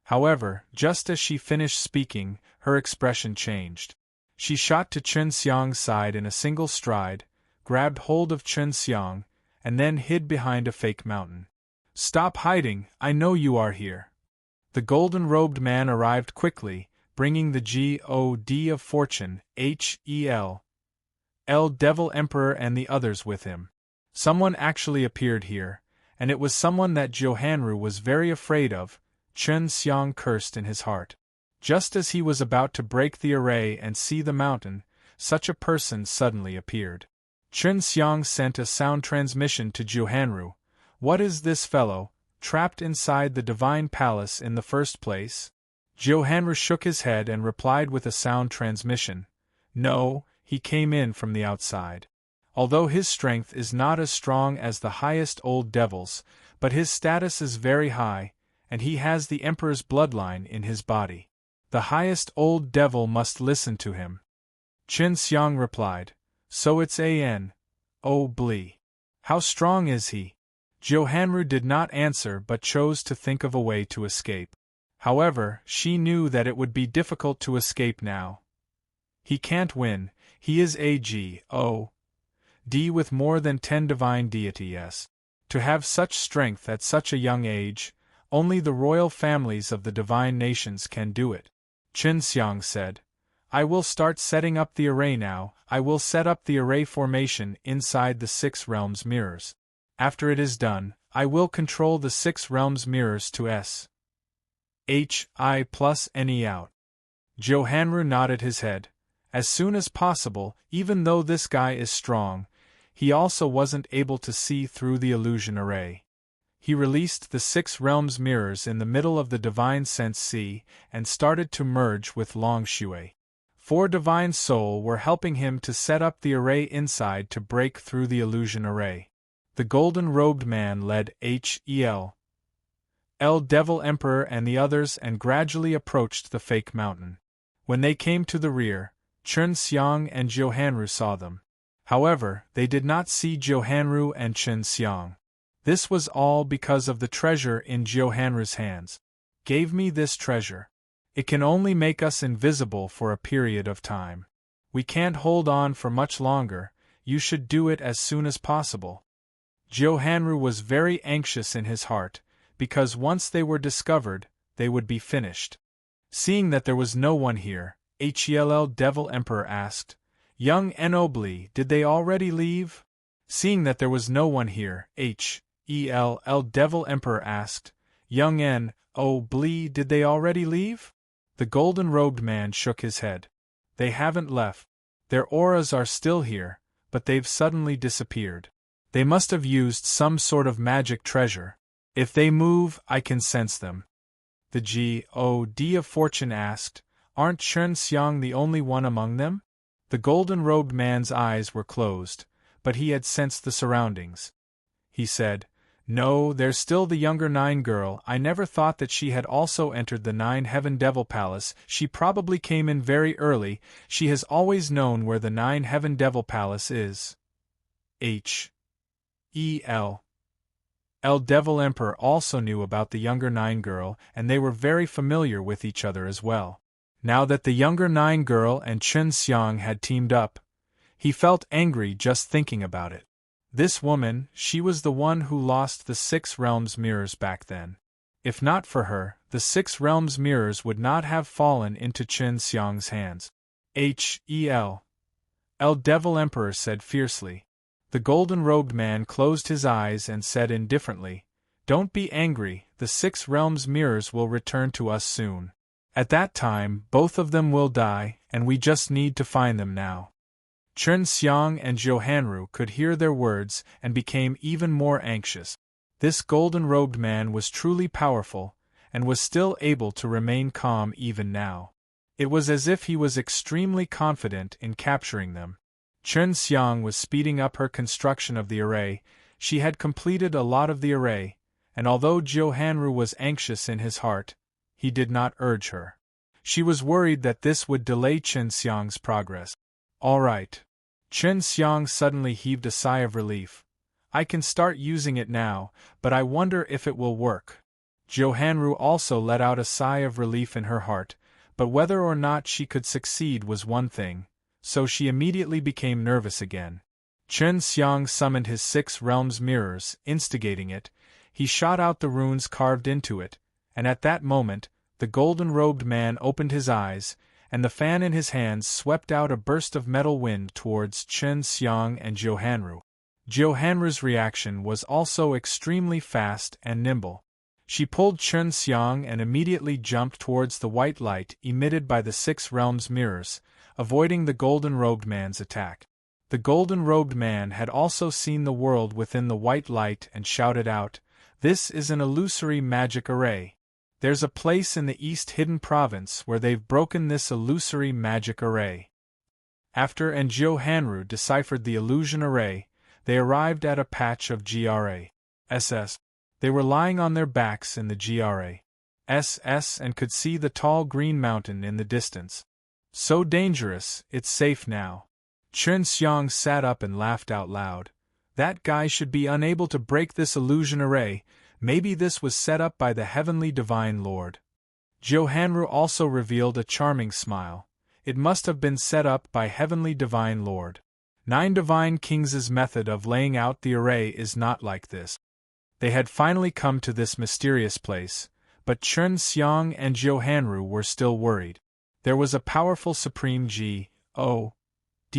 However, just as she finished speaking, her expression changed. She shot to Chen Xiang's side in a single stride, grabbed hold of Chen Xiang, and then hid behind a fake mountain. "Stop hiding, I know you are here." The golden-robed man arrived quickly, bringing the God of Fortune, Hel Devil Emperor and the others with him. Someone actually appeared here, and it was someone that Johanru was very afraid of. Chen Xiang cursed in his heart. Just as he was about to break the array and see the mountain, such a person suddenly appeared. Chen Xiang sent a sound transmission to Johanru. "What is this fellow, trapped inside the divine palace in the first place?" Johanru shook his head and replied with a sound transmission. "No, he came in from the outside. Although his strength is not as strong as the highest old devils, but his status is very high, and he has the Emperor's bloodline in his body. The highest old devil must listen to him." Chen Xiang replied, "So it's Bli. How strong is he?" Johanru did not answer but chose to think of a way to escape. However, she knew that it would be difficult to escape now. He can't win, he is a God with more than 10 divine deities. To have such strength at such a young age, only the royal families of the divine nations can do it. Chen Xiang said, "I will start setting up the array now. I will set up the array formation inside the 6 realms mirrors. After it is done, I will control the 6 realms mirrors to SHI plus NE out." Johanru nodded his head. As soon as possible, even though this guy is strong, he also wasn't able to see through the illusion array. He released the 6 realms mirrors in the middle of the divine sense sea and started to merge with Long Shui. 4 divine soul were helping him to set up the array inside to break through the illusion array. The golden-robed man led Hel Devil Emperor and the others and gradually approached the fake mountain. When they came to the rear, Chen Xiang and Johanru saw them. However, they did not see Johanru and Chen Xiang. This was all because of the treasure in Johanru's hands. Gave me this treasure. It can only make us invisible for a period of time. We can't hold on for much longer, you should do it as soon as possible. Johanru was very anxious in his heart, because once they were discovered, they would be finished. Seeing that there was no one here, Hel Devil Emperor asked, Young Ennobli, did they already leave? Seeing that there was no one here, Hel Devil Emperor asked, Young Ennobli, did they already leave? The golden-robed man shook his head. They haven't left. Their auras are still here, but they've suddenly disappeared. They must have used some sort of magic treasure. If they move, I can sense them. The God of Fortune asked, Aren't Chen Xiang the only one among them? The golden-robed man's eyes were closed, but he had sensed the surroundings. He said, No, there's still the younger Nine girl. I never thought that she had also entered the Nine Heaven Devil Palace. She probably came in very early. She has always known where the Nine Heaven Devil Palace is. Devil Emperor also knew about the younger Nine girl, and they were very familiar with each other as well. Now that the younger Nine girl and Chen Xiang had teamed up, he felt angry just thinking about it. This woman, she was the one who lost the 6 realms mirrors back then. If not for her, the 6 realms mirrors would not have fallen into Chen Xiang's hands. Hel Devil Emperor said fiercely. The golden-robed man closed his eyes and said indifferently, Don't be angry, the 6 realms mirrors will return to us soon. At that time, both of them will die, and we just need to find them now. Chen Xiang and Johanru could hear their words and became even more anxious. This golden-robed man was truly powerful, and was still able to remain calm even now. It was as if he was extremely confident in capturing them. Chen Xiang was speeding up her construction of the array. She had completed a lot of the array, and although Johanru was anxious in his heart, he did not urge her. She was worried that this would delay Chen Xiang's progress. All right. Chen Xiang suddenly heaved a sigh of relief. I can start using it now, but I wonder if it will work. Johanru also let out a sigh of relief in her heart, but whether or not she could succeed was one thing, so she immediately became nervous again. Chen Xiang summoned his 6 realms mirrors, instigating it. He shot out the runes carved into it, and at that moment, the golden-robed man opened his eyes, and the fan in his hands swept out a burst of metal wind towards Chen Xiang and Johanru. Johanru's reaction was also extremely fast and nimble. She pulled Chen Xiang and immediately jumped towards the white light emitted by the 6 realms mirrors, avoiding the golden-robed man's attack. The golden-robed man had also seen the world within the white light and shouted out, This is an illusory magic array. There's a place in the East Hidden Province where they've broken this illusory magic array. After and Johanru deciphered the illusion array, they arrived at a patch of GRASS. They were lying on their backs in the GRASS and could see the tall green mountain in the distance. So dangerous, it's safe now. Chen Xiang sat up and laughed out loud. That guy should be unable to break this illusion array. Maybe this was set up by the Heavenly Divine Lord. Johanru also revealed a charming smile. It must have been set up by Heavenly Divine Lord. 9 Divine Kings' method of laying out the array is not like this. They had finally come to this mysterious place, but Chen Xiang and Johanru were still worried. There was a powerful supreme God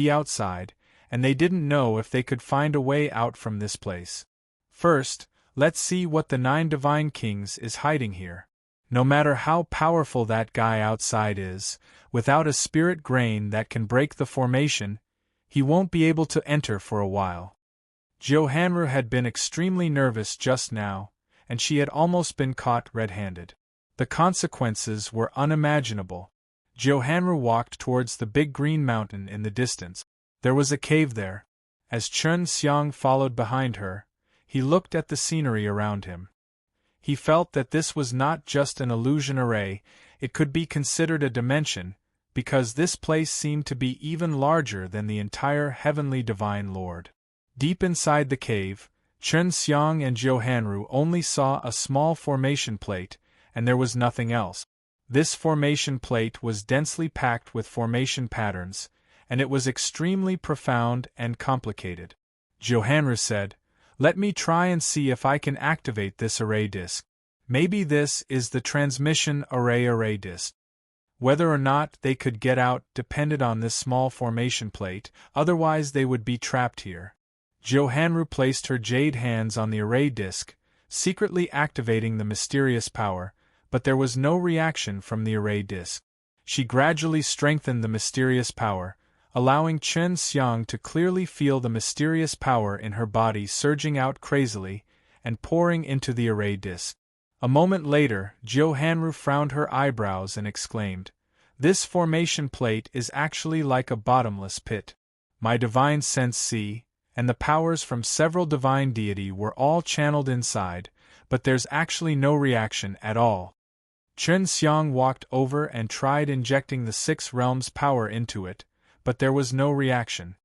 outside, and they didn't know if they could find a way out from this place. First, let's see what the 9 Divine Kings is hiding here. No matter how powerful that guy outside is, without a spirit grain that can break the formation, he won't be able to enter for a while. Johanru had been extremely nervous just now, and she had almost been caught red-handed. The consequences were unimaginable. Johanru walked towards the big green mountain in the distance. There was a cave there. As Chun Xiang followed behind her, he looked at the scenery around him. He felt that this was not just an illusion array, it could be considered a dimension, because this place seemed to be even larger than the entire heavenly Divine Lord. Deep inside the cave, Chun Xiang and Johanru only saw a small formation plate, and there was nothing else. This formation plate was densely packed with formation patterns, and it was extremely profound and complicated. Johanru said, "Let me try and see if I can activate this array disk. Maybe this is the transmission array disk." Whether or not they could get out depended on this small formation plate, otherwise they would be trapped here. Johanru placed her jade hands on the array disk, secretly activating the mysterious power, but there was no reaction from the array disk. She gradually strengthened the mysterious power, allowing Chun Xiang to clearly feel the mysterious power in her body surging out crazily and pouring into the array disk. A moment later, Johanru frowned her eyebrows and exclaimed, "This formation plate is actually like a bottomless pit. My divine sense see, and the powers from several divine deity were all channeled inside, but there's actually no reaction at all." Chun Xiang walked over and tried injecting the 6 realms power into it, but there was no reaction.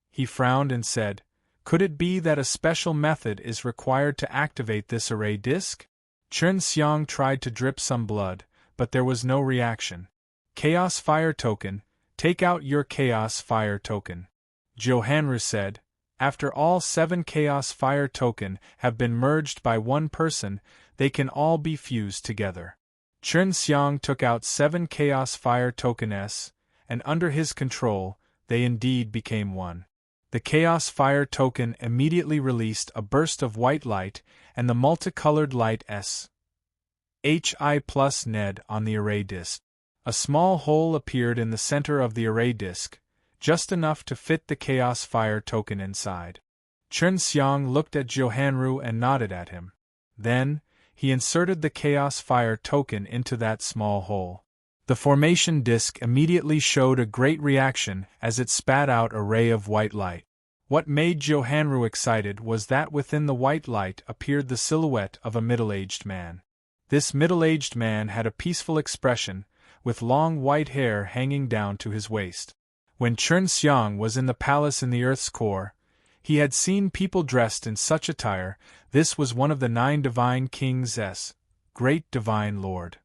He frowned and said, "Could it be that a special method is required to activate this array disk?" Chun Xiang tried to drip some blood, but there was no reaction. "Chaos Fire Token, take out your Chaos Fire Token," Johanru said. "After all 7 Chaos Fire Token have been merged by one person, they can all be fused together." Chun Xiang took out 7 Chaos Fire Tokens, and under his control, they indeed became one. The Chaos Fire Token immediately released a burst of white light, and the multicolored light SHI plus NED on the array disk. A small hole appeared in the center of the array disk, just enough to fit the Chaos Fire Token inside. Chun Xiang looked at Johanru and nodded at him. Then, he inserted the Chaos Fire Token into that small hole. The formation disk immediately showed a great reaction as it spat out a ray of white light. What made Johanru excited was that within the white light appeared the silhouette of a middle-aged man. This middle-aged man had a peaceful expression, with long white hair hanging down to his waist. When Chun Xiang was in the palace in the Earth's core, he had seen people dressed in such attire. This was one of the 9 divine kings' great divine lord.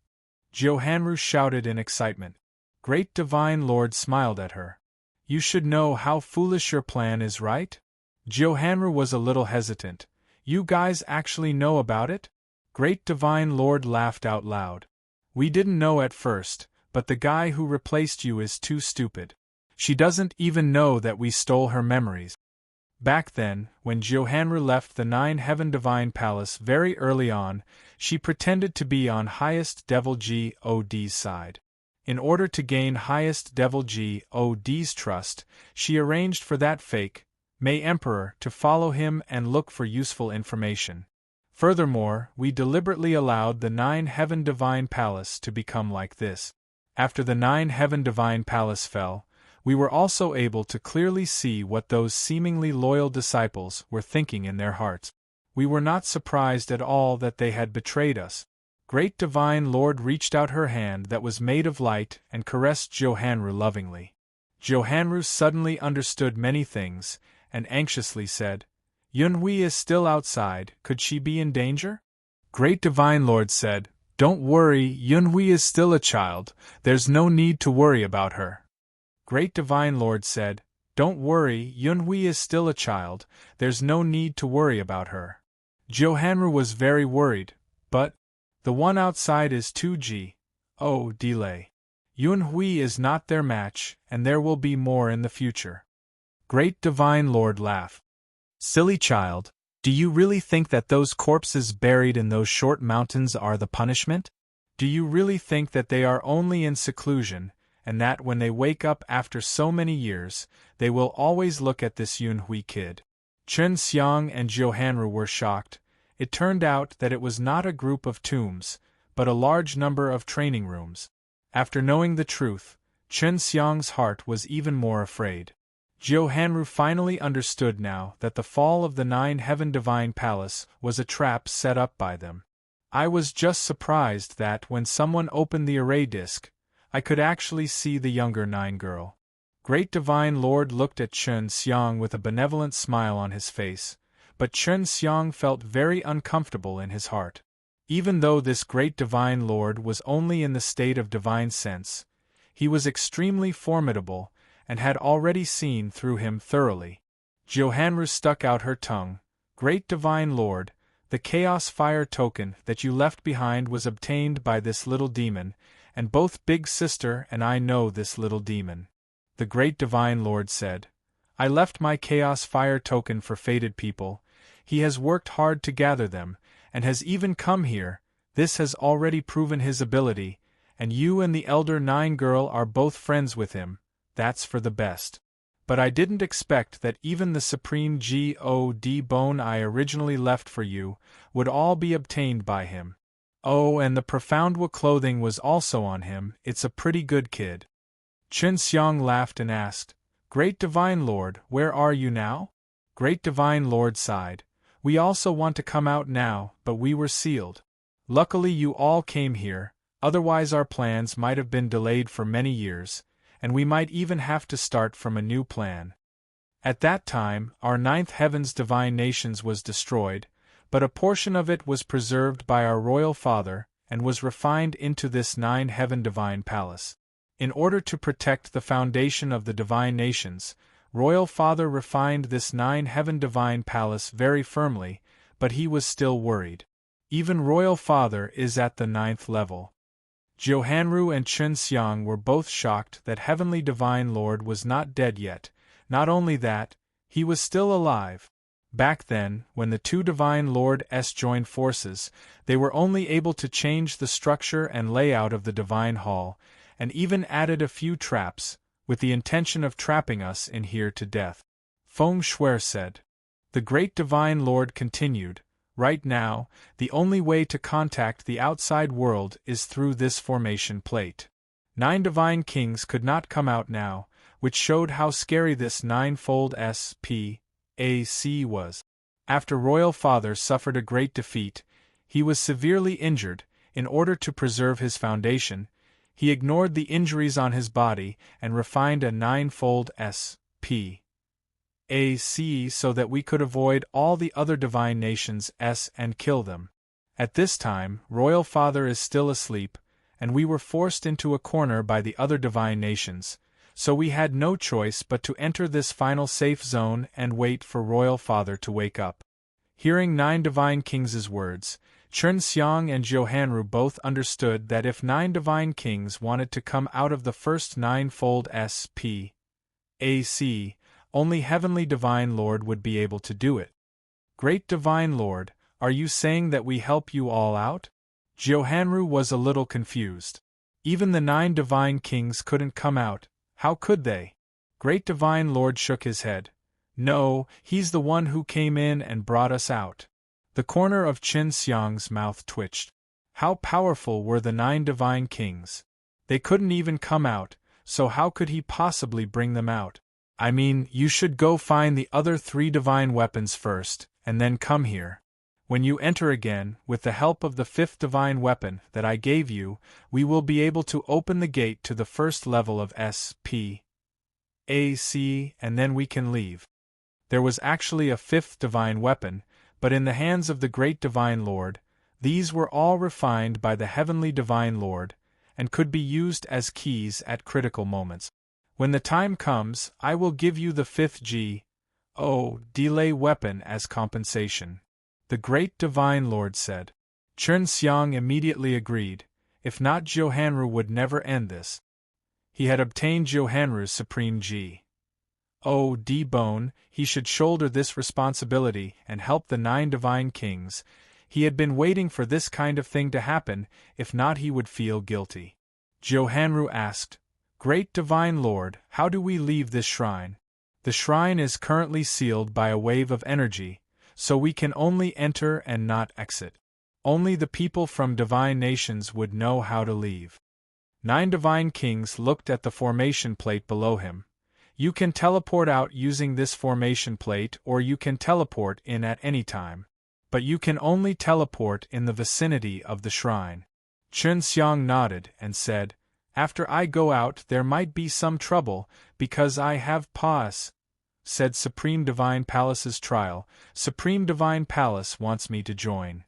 Johanru shouted in excitement. Great Divine Lord smiled at her. "You should know how foolish your plan is, right?" Johanru was a little hesitant. "You guys actually know about it?" Great Divine Lord laughed out loud. "We didn't know at first, but the guy who replaced you is too stupid. She doesn't even know that we stole her memories." Back then, when Johanru left the 9 Heaven Divine Palace very early on, she pretended to be on Highest Devil God's side. In order to gain Highest Devil God's trust, she arranged for that fake May Emperor to follow him and look for useful information. Furthermore, we deliberately allowed the 9 Heaven Divine Palace to become like this. After the 9 Heaven Divine Palace fell, we were also able to clearly see what those seemingly loyal disciples were thinking in their hearts. We were not surprised at all that they had betrayed us. Great Divine Lord reached out her hand that was made of light and caressed Johanru lovingly. Johanru suddenly understood many things, and anxiously said, "Yunhui is still outside, could she be in danger?" Great Divine Lord said, "Don't worry, Yunhui is still a child, there's no need to worry about her." Great Divine Lord said, "Don't worry, Yunhui is still a child, there's no need to worry about her." Johanru was very worried, but the one outside is 2G. Oh, delay. Yunhui is not their match, and there will be more in the future. Great Divine Lord laughed. "Silly child, do you really think that those corpses buried in those short mountains are the punishment? Do you really think that they are only in seclusion, and that when they wake up after so many years, they will always look at this Yunhui kid?" Chun Xiang and Johanru were shocked. It turned out that it was not a group of tombs, but a large number of training rooms. After knowing the truth, Chen Xiang's heart was even more afraid. Hanru finally understood now that the fall of the Nine Heaven Divine Palace was a trap set up by them. I was just surprised that when someone opened the array disk, I could actually see the younger Nine girl. Great Divine Lord looked at Chen Xiang with a benevolent smile on his face, but Chen Xiang felt very uncomfortable in his heart. Even though this Great Divine Lord was only in the state of divine sense, he was extremely formidable and had already seen through him thoroughly. Hanru stuck out her tongue. Great Divine Lord, the Chaos Fire token that you left behind was obtained by this little demon, and both Big Sister and I know this little demon. The Great Divine Lord said, I left my Chaos Fire token for fated people. He has worked hard to gather them, and has even come here. This has already proven his ability, and you and the Elder Nine girl are both friends with him. That's for the best. But I didn't expect that even the supreme God bone I originally left for you would all be obtained by him. Oh, and the profound clothing was also on him. It's a pretty good kid. Chen Xiang laughed and asked, Great Divine Lord, where are you now? Great Divine Lord sighed. We also want to come out now, but we were sealed. Luckily you all came here, otherwise our plans might have been delayed for many years, and we might even have to start from a new plan. At that time, our ninth heaven's divine nations was destroyed, but a portion of it was preserved by our royal father, and was refined into this nine heaven divine palace. In order to protect the foundation of the divine nations, royal father refined this nine heaven divine palace very firmly, but he was still worried. Even royal father is at the ninth level. Hanru and Chen Xiang were both shocked that Heavenly Divine Lord was not dead yet. Not only that, he was still alive. Back then, when the two Divine Lords joined forces, they were only able to change the structure and layout of the Divine Hall, and even added a few traps, with the intention of trapping us in here to death. Feng Shui said. The Great Divine Lord continued, Right now, the only way to contact the outside world is through this formation plate. 9 divine kings could not come out now, which showed how scary this ninefold SPAC was. After Royal Father suffered a great defeat, he was severely injured. In order to preserve his foundation, he ignored the injuries on his body and refined a ninefold SPAC so that we could avoid all the other divine nations and kill them. At this time, Royal Father is still asleep, and we were forced into a corner by the other divine nations, so we had no choice but to enter this final safe zone and wait for Royal Father to wake up. Hearing 9 divine kings' words, Chen Xiang and Hanru both understood that if 9 divine kings wanted to come out of the first ninefold SPAC, only Heavenly Divine Lord would be able to do it. Great Divine Lord, are you saying that we help you all out? Hanru was a little confused. Even the 9 divine kings couldn't come out, how could they? Great Divine Lord shook his head. No, he's the one who came in and brought us out. The corner of Chen Xiang's mouth twitched. How powerful were the 9 divine kings? They couldn't even come out, so how could he possibly bring them out? I mean, you should go find the other 3 divine weapons first, and then come here. When you enter again, with the help of the 5th divine weapon that I gave you, we will be able to open the gate to the first level of SPAC, and then we can leave. There was actually a 5th divine weapon, but in the hands of the Great Divine Lord, these were all refined by the Heavenly Divine Lord, and could be used as keys at critical moments. When the time comes, I will give you the 5th delay weapon as compensation. The Great Divine Lord said. Chen Xiang immediately agreed. If not, Hanru would never end this. He had obtained Hanru's supreme bone, he should shoulder this responsibility and help the 9 divine kings. He had been waiting for this kind of thing to happen, if not he would feel guilty. Hanru asked, Great Divine Lord, how do we leave this shrine? The shrine is currently sealed by a wave of energy, so we can only enter and not exit. Only the people from divine nations would know how to leave. 9 divine kings looked at the formation plate below him. You can teleport out using this formation plate, or you can teleport in at any time. But you can only teleport in the vicinity of the shrine. Chen Xiang nodded and said, "After I go out there might be some trouble, because I have paws," said Supreme Divine Palace's trial. "Supreme Divine Palace wants me to join."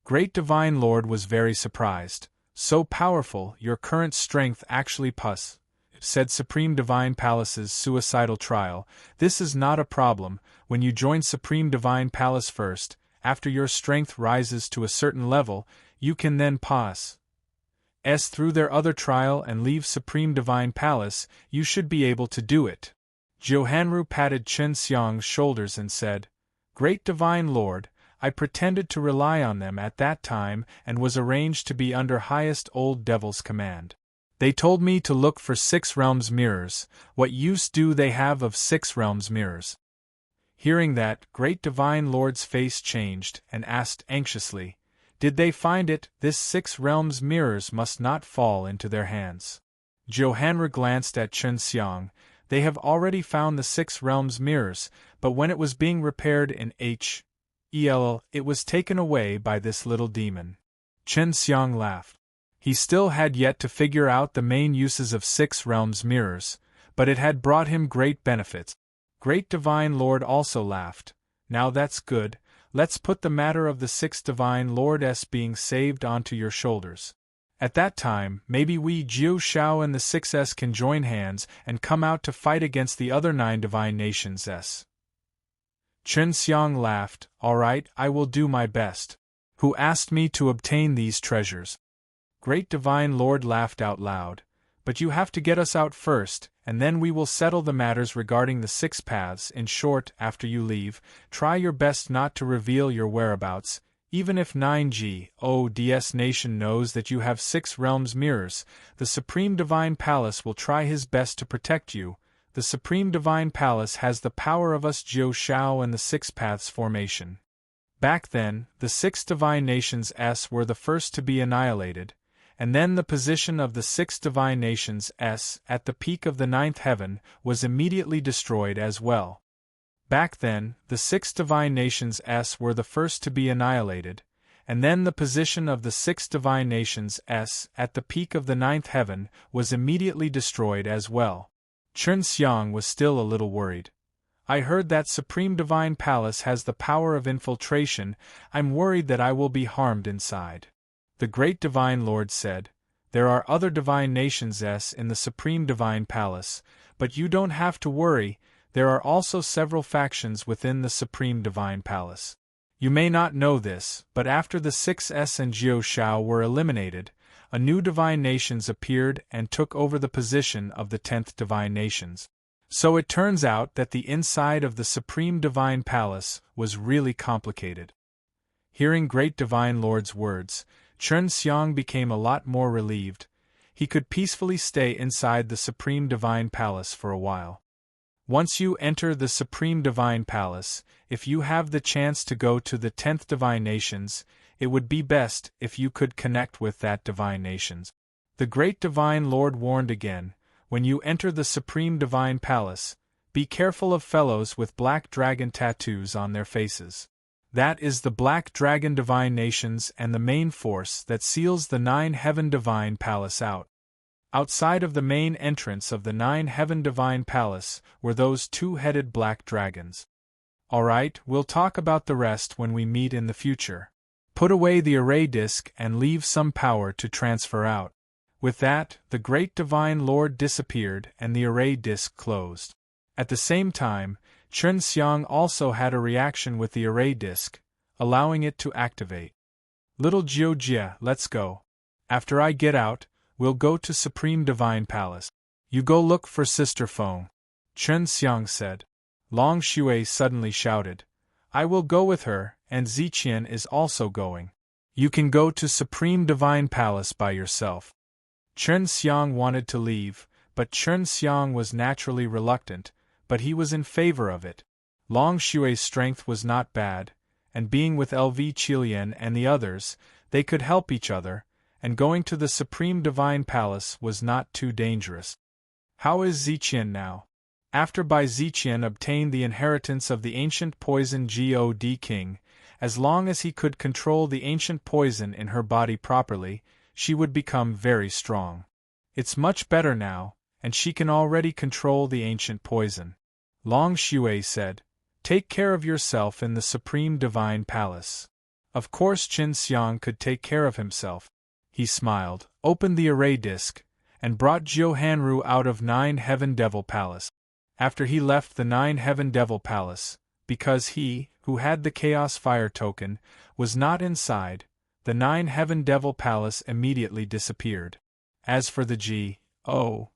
Great Divine Lord was very surprised. "So powerful, your current strength actually pus," said Supreme Divine Palace's suicidal trial. "This is not a problem. When you join Supreme Divine Palace first, after your strength rises to a certain level, you can then pass through their other trial and leave Supreme Divine Palace. You should be able to do it." Johanru patted Chen Xiang's shoulders and said, "Great Divine Lord, I pretended to rely on them at that time and was arranged to be under highest old devil's command. They told me to look for 6 realms mirrors. What use do they have of 6 realms mirrors?" Hearing that, Great Divine Lord's face changed and asked anxiously, "Did they find it? This 6 realms mirrors must not fall into their hands." Johanra glanced at Chen Xiang. "They have already found the 6 realms mirrors, but when it was being repaired in HEL, it was taken away by this little demon." Chen Xiang laughed. He still had yet to figure out the main uses of 6 realms mirrors, but it had brought him great benefits. Great Divine Lord also laughed. "Now that's good. Let's put the matter of the 6 Divine Lords being saved onto your shoulders. At that time, maybe we Jiu Shao and the 6s can join hands and come out to fight against the other 9 divine nations." Chen Xiang laughed. "All right, I will do my best. Who asked me to obtain these treasures?" Great Divine Lord laughed out loud. "But you have to get us out first, and then we will settle the matters regarding the 6 paths. In short, after you leave, try your best not to reveal your whereabouts. Even if 9GODS nation knows that you have 6 realms mirrors, the Supreme Divine Palace will try his best to protect you. The Supreme Divine Palace has the power of us Jiu Shao and the 6 paths formation." Back then, the 6 divine nations were the first to be annihilated, and then the position of the 6 divine nations at the peak of the 9th heaven was immediately destroyed as well. Back then, the 6 divine nations were the first to be annihilated, and then the position of the 6 divine nations at the peak of the 9th heaven was immediately destroyed as well. Chen Xiang was still a little worried. "I heard that Supreme Divine Palace has the power of infiltration. I'm worried that I will be harmed inside." The Great Divine Lord said, "There are other divine nations in the Supreme Divine Palace, but you don't have to worry. There are also several factions within the Supreme Divine Palace. You may not know this, but after the 6s and Jiu Shao were eliminated, a new divine nations appeared and took over the position of the 10th divine nations. So it turns out that the inside of the Supreme Divine Palace was really complicated." Hearing Great Divine Lord's words, Chen Xiang became a lot more relieved. He could peacefully stay inside the Supreme Divine Palace for a while. Once you enter the Supreme Divine Palace, if you have the chance to go to the 10th Divine Nations, it would be best if you could connect with that Divine Nations. The Great Divine Lord warned again, "When you enter the Supreme Divine Palace, be careful of fellows with black dragon tattoos on their faces. That is the Black Dragon Divine Nations and the main force that seals the 9 Heaven Divine Palace out." Outside of the main entrance of the 9 Heaven Divine Palace were those 2-headed black dragons. "Alright, we'll talk about the rest when we meet in the future. Put away the array disk and leave some power to transfer out." With that, the Great Divine Lord disappeared and the array disk closed. At the same time, Chen Xiang also had a reaction with the array disk, allowing it to activate. "Little Jiujia, let's go. After I get out, we'll go to Supreme Divine Palace. You go look for Sister Feng," Chen Xiang said. Long Shui suddenly shouted, "I will go with her, and Ziqian is also going. You can go to Supreme Divine Palace by yourself." Chen Xiang wanted to leave, but Chen Xiang was naturally reluctant, but he was in favor of it. Long Shui's strength was not bad, and being with LV Qilian and the others, they could help each other, and going to the Supreme Divine Palace was not too dangerous. How is Ziqian now? After Bai Ziqian obtained the inheritance of the ancient poison God King, as long as he could control the ancient poison in her body properly, she would become very strong. It's much better now, and she can already control the ancient poison. Long Shui said, "Take care of yourself in the Supreme Divine Palace." Of course Qin Xiang could take care of himself. He smiled, opened the array disc, and brought Jiu Hanru out of Nine Heaven Devil Palace. After he left the Nine Heaven Devil Palace, because he, who had the Chaos Fire token, was not inside, the Nine Heaven Devil Palace immediately disappeared. As for the G.O.D.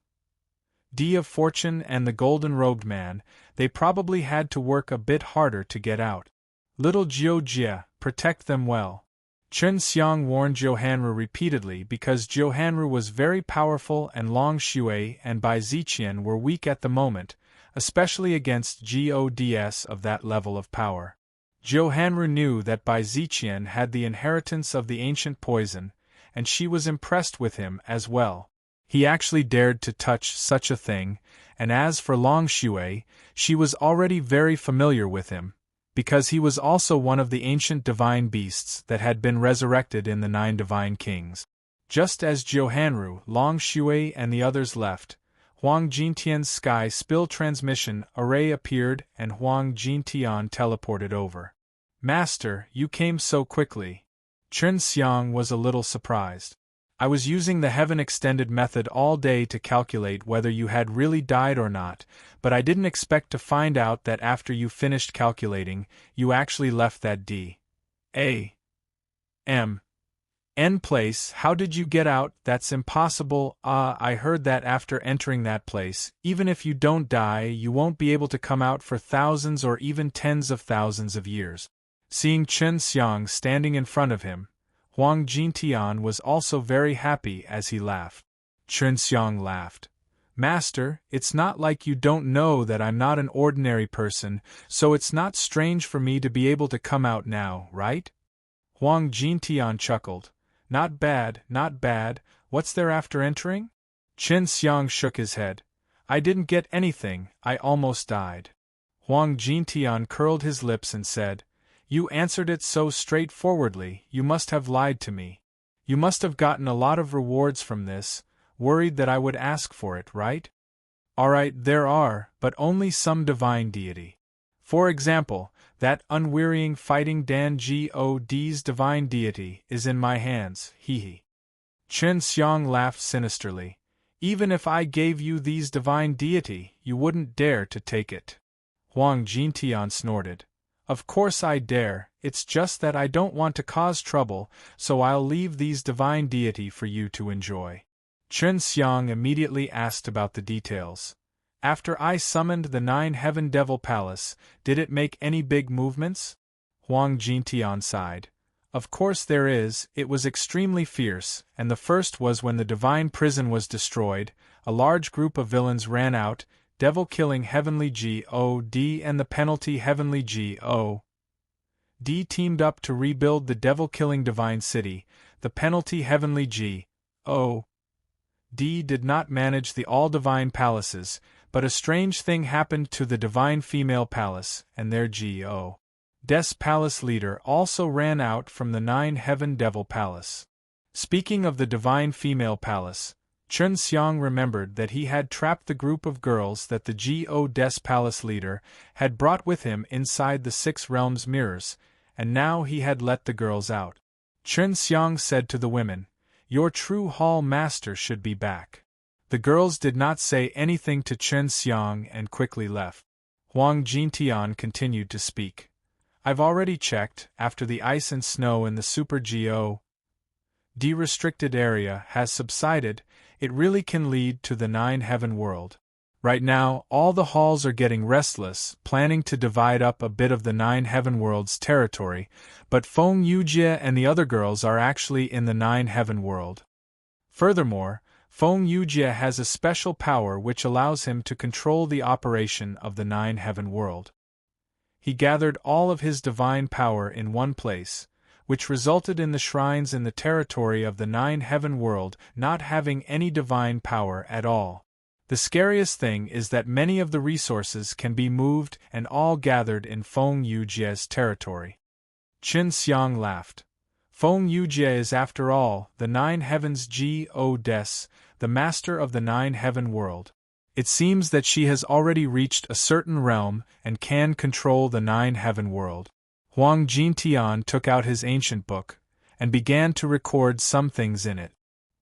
of Fortune and the Golden-Robed Man, they probably had to work a bit harder to get out. Little Jiu Jia, protect them well. Qin Xiang warned Hanru repeatedly because Hanru was very powerful and Long Shui and Bai Ziqian were weak at the moment, especially against gods of that level of power. Hanru knew that Bai Ziqian had the inheritance of the ancient poison, and she was impressed with him as well. He actually dared to touch such a thing, and as for Long Shui, she was already very familiar with him, because he was also one of the ancient divine beasts that had been resurrected in the Nine Divine Kings. Just as Hanru, Long Shui and the others left, Huang Jintian's sky spill transmission array appeared and Huang Jintian teleported over. "Master, you came so quickly." Qin Xiang was a little surprised. "I was using the Heaven Extended method all day to calculate whether you had really died or not, but I didn't expect to find out that after you finished calculating, you actually left that D.A.M.N. place. How did you get out? That's impossible." I heard that after entering that place, even if you don't die, you won't be able to come out for thousands or even tens of thousands of years." Seeing Qin Xiang standing in front of him, Huang Jintian was also very happy as he laughed. Qin Xiang laughed. "Master, it's not like you don't know that I'm not an ordinary person, so it's not strange for me to be able to come out now, right?" Huang Jintian chuckled. Not bad, not bad. What's there after entering?" Qin Xiang shook his head. "I didn't get anything, I almost died." Huang Jintian curled his lips and said, "You answered it so straightforwardly, you must have lied to me. You must have gotten a lot of rewards from this, worried that I would ask for it, right?" "Alright, there are, but only some divine deity. For example, that unwearying fighting Dan God's divine deity is in my hands, hee. Qin Xiang laughed sinisterly. "Even if I gave you these divine deity, you wouldn't dare to take it." Huang Jintian snorted. "Of course I dare, it's just that I don't want to cause trouble, so I'll leave these divine deity for you to enjoy." Qin Xiang immediately asked about the details. "After I summoned the Nine Heaven Devil Palace, did it make any big movements?" Huang Jintian sighed. "Of course there is, it was extremely fierce, and the first was when the divine prison was destroyed, a large group of villains ran out, devil-killing Heavenly God and the penalty Heavenly God teamed up to rebuild the devil-killing divine city, the penalty Heavenly God did not manage the all-divine palaces, but a strange thing happened to the divine female palace, and their God's palace leader also ran out from the Nine Heaven Devil Palace." Speaking of the divine female palace, Qin Xiang remembered that he had trapped the group of girls that the God's palace leader had brought with him inside the Six Realms mirrors, and now he had let the girls out. Qin Xiang said to the women, "Your true hall master should be back." The girls did not say anything to Qin Xiang and quickly left. Huang Jintian continued to speak. "I've already checked, after the ice and snow in the Super God restricted area has subsided, it really can lead to the Nine Heaven world. Right now, all the halls are getting restless, planning to divide up a bit of the Nine Heaven world's territory, but Feng Yujie and the other girls are actually in the Nine Heaven world. Furthermore, Feng Yujie has a special power which allows him to control the operation of the Nine Heaven world. He gathered all of his divine power in one place, which resulted in the shrines in the territory of the Nine Heaven world not having any divine power at all. The scariest thing is that many of the resources can be moved and all gathered in Feng Yujie's territory. Qin Xiang laughed. Feng Yujie is after all the Nine Heavens Goddess, the master of the Nine Heaven world. It seems that she has already reached a certain realm and can control the Nine Heaven world. Huang Jintian took out his ancient book and began to record some things in it.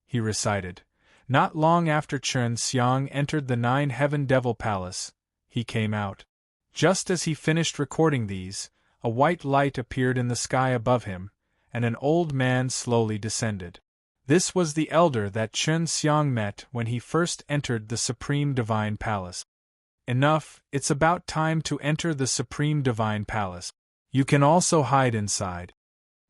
He recited. Not long after Qin Xiang entered the Nine Heaven Devil Palace, he came out. Just as he finished recording these, a white light appeared in the sky above him, and an old man slowly descended. This was the elder that Qin Xiang met when he first entered the Supreme Divine Palace. Enough, it's about time to enter the Supreme Divine Palace. You can also hide inside.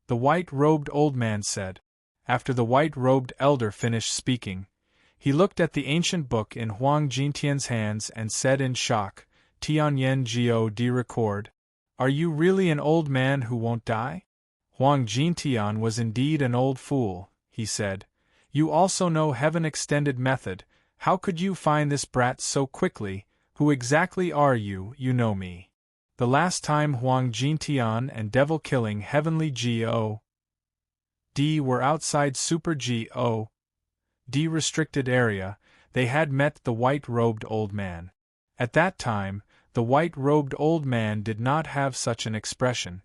The white-robed old man said. After the white-robed elder finished speaking, he looked at the ancient book in Huang Jintian's hands and said in shock, Tianyan Geo de record. Are you really an old man who won't die? Huang Jintian was indeed an old fool, he said. You also know Heaven Extended Method. How could you find this brat so quickly? Who exactly are you? You know me. The last time Huang Jintian and devil-killing Heavenly G.O.D. were outside Super G.O.D. restricted area, they had met the white-robed old man. At that time, the white-robed old man did not have such an expression.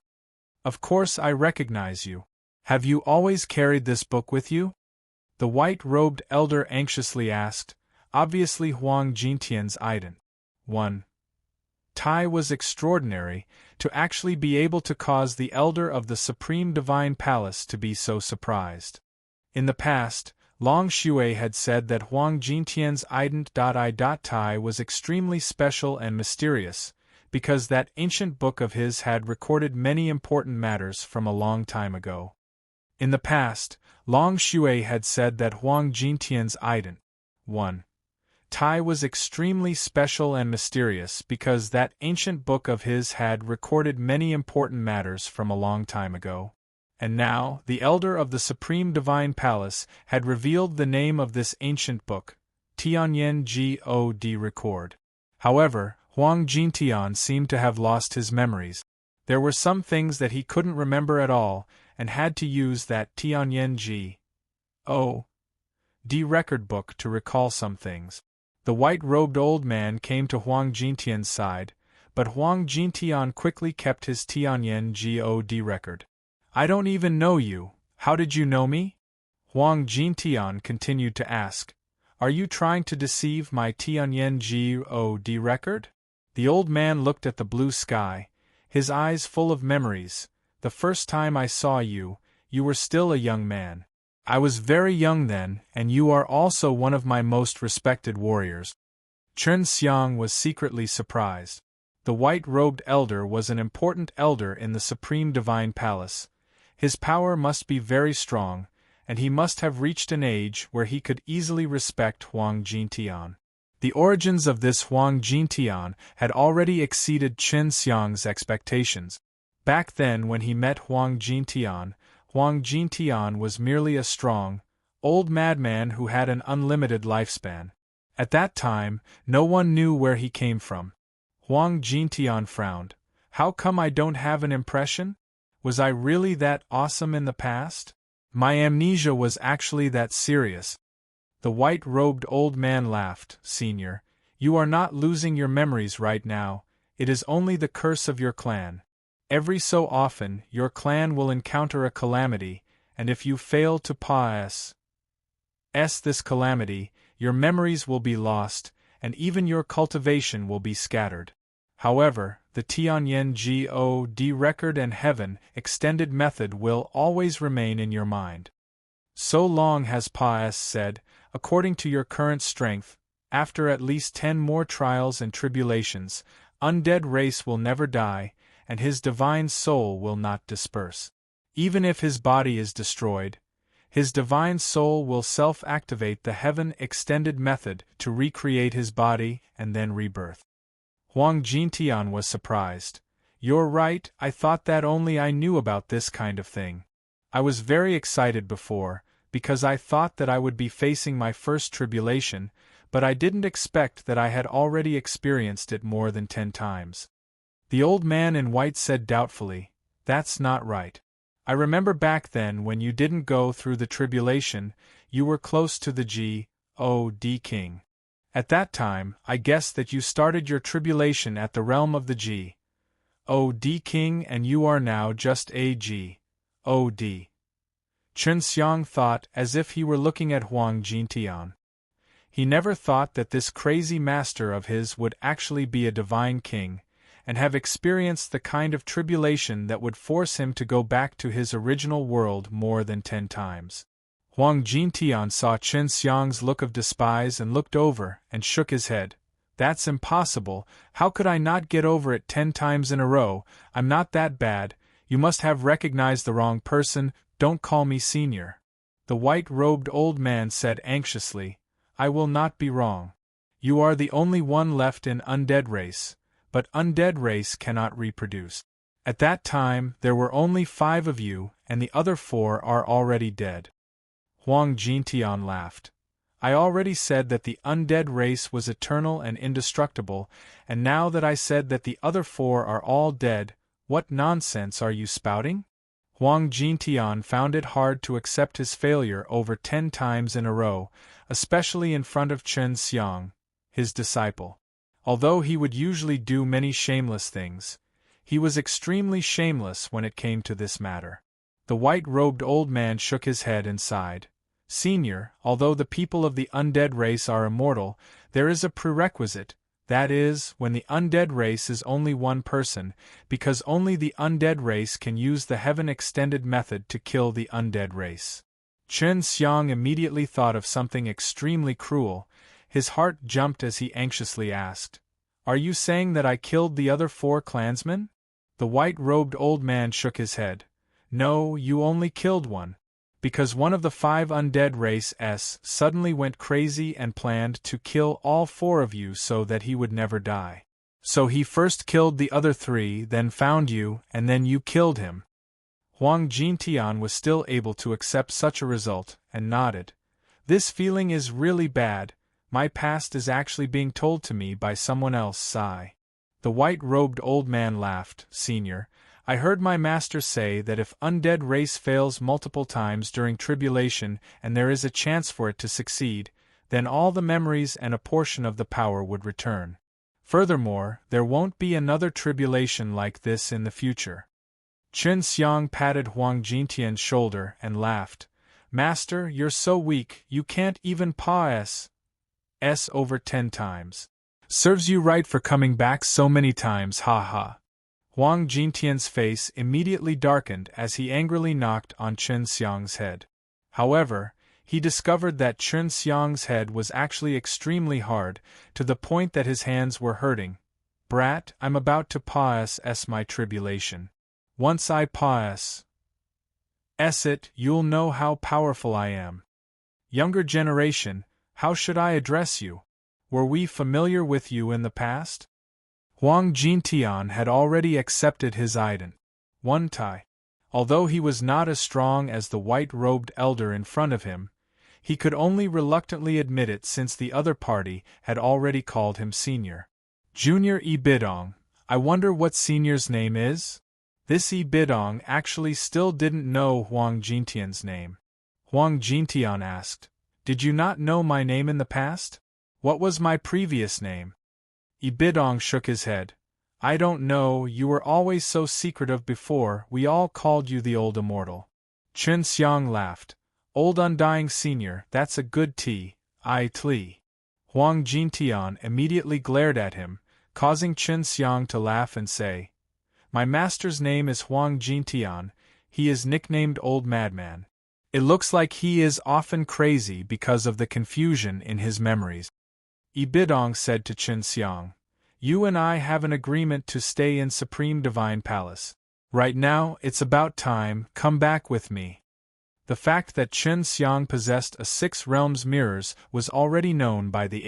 Of course I recognize you. Have you always carried this book with you? The white-robed elder anxiously asked, obviously Huang Jintian's ident. 1. Tai was extraordinary, to actually be able to cause the elder of the Supreme Divine Palace to be so surprised. In the past, Long Shui had said that Huang Jintian's ident. Tai was extremely special and mysterious, because that ancient book of his had recorded many important matters from a long time ago. In the past, Long Shui had said that Huang Jintian's ident. 1. Tai was extremely special and mysterious because that ancient book of his had recorded many important matters from a long time ago. And now, the elder of the Supreme Divine Palace had revealed the name of this ancient book, Tianyan God record. However, Huang Jintian seemed to have lost his memories. There were some things that he couldn't remember at all, and had to use that Tianyan God record book to recall some things. The white-robed old man came to Huang Jintian's side, but Huang Jintian quickly kept his Tianyan God record. I don't even know you. How did you know me? Huang Jintian continued to ask. Are you trying to deceive my Tianyan God record? The old man looked at the blue sky, his eyes full of memories. The first time I saw you, you were still a young man. I was very young then, and you are also one of my most respected warriors. Qin Xiang was secretly surprised. The white-robed elder was an important elder in the Supreme Divine Palace. His power must be very strong, and he must have reached an age where he could easily respect Huang Jintian. The origins of this Huang Jintian had already exceeded Qin Xiang's expectations. Back then when he met Huang Jintian was merely a strong, old madman who had an unlimited lifespan. At that time, no one knew where he came from. Huang Jintian frowned. How come I don't have an impression? Was I really that awesome in the past? My amnesia was actually that serious. The white-robed old man laughed. Senior, you are not losing your memories right now, it is only the curse of your clan. Every so often, your clan will encounter a calamity, and if you fail to pass this calamity, your memories will be lost, and even your cultivation will be scattered. However, the Tianyan God record and Heaven Extended Method will always remain in your mind. So long has Pa-S said, according to your current strength, after at least 10 more trials and tribulations, undead race will never die, and his divine soul will not disperse. Even if his body is destroyed, his divine soul will self-activate the Heaven Extended Method to recreate his body and then rebirth. Huang Jintian was surprised. You're right, I thought that only I knew about this kind of thing. I was very excited before, because I thought that I would be facing my first tribulation, but I didn't expect that I had already experienced it more than 10 times. The old man in white said doubtfully, "That's not right. I remember back then when you didn't go through the tribulation, you were close to the G.O.D. king. At that time, I guess that you started your tribulation at the realm of the G.O.D. king and you are now just a G.O.D. Chen Xiang thought as if he were looking at Huang Jintian. He never thought that this crazy master of his would actually be a divine king, and have experienced the kind of tribulation that would force him to go back to his original world more than 10 times. Huang Jintian saw Chen Xiang's look of despise and looked over and shook his head. "That's impossible, how could I not get over it 10 times in a row? I'm not that bad, you must have recognized the wrong person, don't call me senior." The white-robed old man said anxiously, "I will not be wrong. You are the only one left in undead race, but undead race cannot reproduce. At that time there were only 5 of you, and the other 4 are already dead." Huang Jintian laughed. "I already said that the undead race was eternal and indestructible, and now that I said that the other 4 are all dead, what nonsense are you spouting?" Huang Jintian found it hard to accept his failure over 10 times in a row, especially in front of Chen Xiang, his disciple. Although he would usually do many shameless things, he was extremely shameless when it came to this matter. The white-robed old man shook his head and sighed. "Senior, although the people of the undead race are immortal, there is a prerequisite, that is, when the undead race is only one person, because only the undead race can use the heaven-extended method to kill the undead race." Chen Xiang immediately thought of something extremely cruel. His heart jumped as he anxiously asked, "Are you saying that I killed the other 4 clansmen?" The white-robed old man shook his head. "No, you only killed one, because one of the 5 undead race suddenly went crazy and planned to kill all 4 of you so that he would never die. So he first killed the other 3, then found you, and then you killed him." Huang Jintian was still able to accept such a result, and nodded. "This feeling is really bad. My past is actually being told to me by someone else." Sigh. The white-robed old man laughed. "Senior, I heard my master say that if undead race fails multiple times during tribulation and there is a chance for it to succeed, then all the memories and a portion of the power would return. Furthermore, there won't be another tribulation like this in the future." Chen Xiang patted Huang Jintian's shoulder and laughed. "Master, you're so weak, you can't even paw S over 10 times. Serves you right for coming back so many times, ha ha." Huang Jintian's face immediately darkened as he angrily knocked on Chen Xiang's head. However, he discovered that Chen Xiang's head was actually extremely hard, to the point that his hands were hurting. "Brat, I'm about to paw my tribulation. Once I paw it, you'll know how powerful I am. Younger generation, how should I address you? Were we familiar with you in the past?" Huang Jintian had already accepted his ident. One Tai. Although he was not as strong as the white-robed elder in front of him, he could only reluctantly admit it since the other party had already called him senior. "Junior Bidong, I wonder what senior's name is?" This Bidong actually still didn't know Huang Jintian's name. Huang Jintian asked, "Did you not know my name in the past? What was my previous name?" Bidong shook his head. "I don't know, you were always so secretive before, we all called you the Old Immortal." Chen Xiang laughed. "Old Undying Senior, that's a good tea. Huang Jintian immediately glared at him, causing Chen Xiang to laugh and say, "My master's name is Huang Jintian, he is nicknamed Old Madman. It looks like he is often crazy because of the confusion in his memories." Bidong said to Chen Xiang, "You and I have an agreement to stay in Supreme Divine Palace. Right now, it's about time, come back with me." The fact that Chen Xiang possessed a 6 realms mirrors was already known by the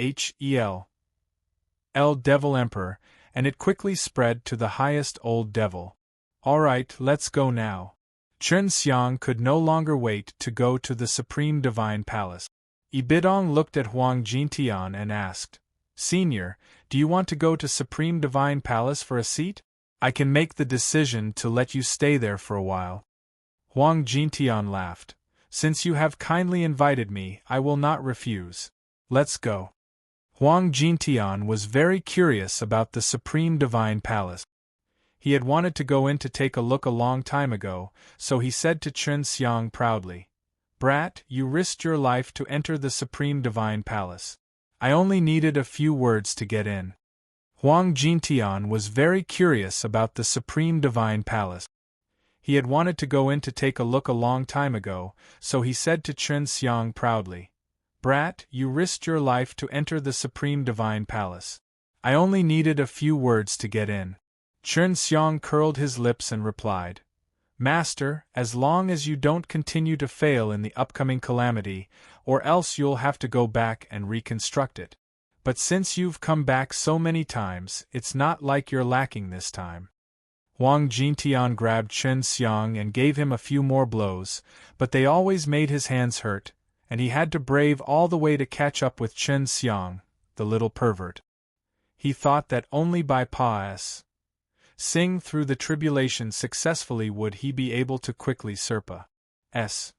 Devil Emperor, and it quickly spread to the highest old devil. "All right, let's go now." Chen Xiang could no longer wait to go to the Supreme Divine Palace. Ibidong looked at Huang Jintian and asked, "Senior, do you want to go to Supreme Divine Palace for a seat? I can make the decision to let you stay there for a while." Huang Jintian laughed. "Since you have kindly invited me, I will not refuse. Let's go." Huang Jintian was very curious about the Supreme Divine Palace. He had wanted to go in to take a look a long time ago, so he said to Chen Xiang proudly, "Brat, you risked your life to enter the Supreme Divine Palace. I only needed a few words to get in." Huang Jintian was very curious about the Supreme Divine Palace. He had wanted to go in to take a look a long time ago, so he said to Chen Xiang proudly, "Brat, you risked your life to enter the Supreme Divine Palace. I only needed a few words to get in." Chen Xiang curled his lips and replied, "Master, as long as you don't continue to fail in the upcoming calamity, or else you'll have to go back and reconstruct it. But since you've come back so many times, it's not like you're lacking this time." Huang Jintian grabbed Chen Xiang and gave him a few more blows, but they always made his hands hurt, and he had to brave all the way to catch up with Chen Xiang, the little pervert. He thought that only by passing through the tribulation successfully would he be able to quickly surpass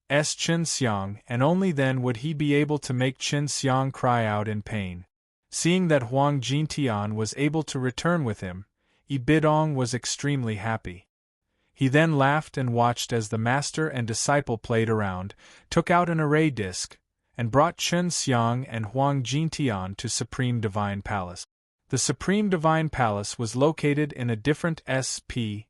Chen Xiang, and only then would he be able to make Chen Xiang cry out in pain. Seeing that Huang Jintian was able to return with him, Ibidong was extremely happy. He then laughed and watched as the master and disciple played around, took out an array disc, and brought Chen Xiang and Huang Jintian to Supreme Divine Palace. The Supreme Divine Palace was located in a different SPAC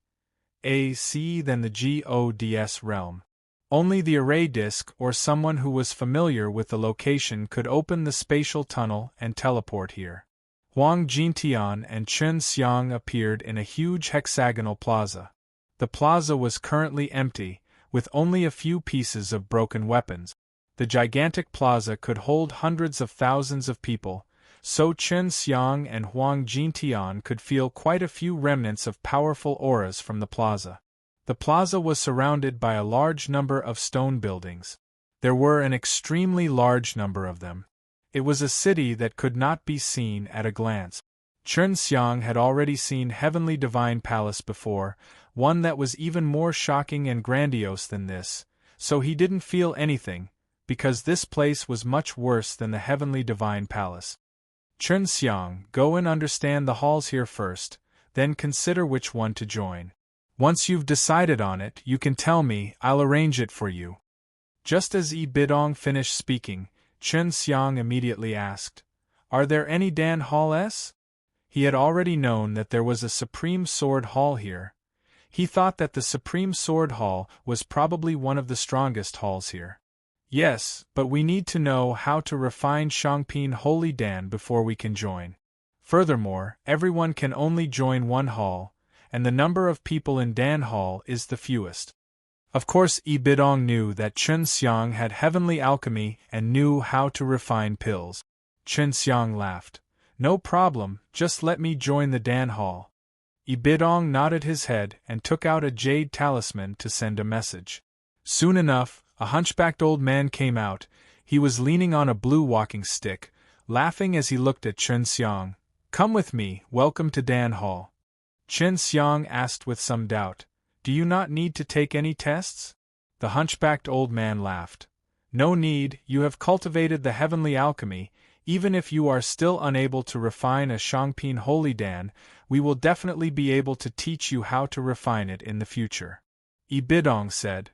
than the Gods realm. Only the array disc or someone who was familiar with the location could open the spatial tunnel and teleport here. Huang Jintian and Chen Xiang appeared in a huge hexagonal plaza. The plaza was currently empty, with only a few pieces of broken weapons. The gigantic plaza could hold hundreds of thousands of people, so Chen Xiang and Huang Jintian could feel quite a few remnants of powerful auras from the plaza. The plaza was surrounded by a large number of stone buildings. There were an extremely large number of them. It was a city that could not be seen at a glance. Chen Xiang had already seen Heavenly Divine Palace before, one that was even more shocking and grandiose than this, so he didn't feel anything, because this place was much worse than the Heavenly Divine Palace. Chen Xiang, go and understand the halls here first, then consider which one to join. Once you've decided on it, you can tell me, I'll arrange it for you. Just as Ibidong finished speaking, Chen Xiang immediately asked, "Are there any Dan Halls?" He had already known that there was a Supreme Sword Hall here. He thought that the Supreme Sword Hall was probably one of the strongest halls here. "Yes, but we need to know how to refine Shangpin Holy Dan before we can join. Furthermore, everyone can only join one hall, and the number of people in Dan Hall is the fewest." Of course, Ibidong knew that Chen Xiang had heavenly alchemy and knew how to refine pills. Chen Xiang laughed. "No problem, just let me join the Dan Hall." Ibidong nodded his head and took out a jade talisman to send a message. Soon enough, a hunchbacked old man came out. He was leaning on a blue walking stick, laughing as he looked at Chen Xiang. "Come with me, welcome to Dan Hall." Chen Xiang asked with some doubt, "Do you not need to take any tests?" The hunchbacked old man laughed. "No need, you have cultivated the heavenly alchemy. Even if you are still unable to refine a Shangpin Holy Dan, we will definitely be able to teach you how to refine it in the future." Ibidong said,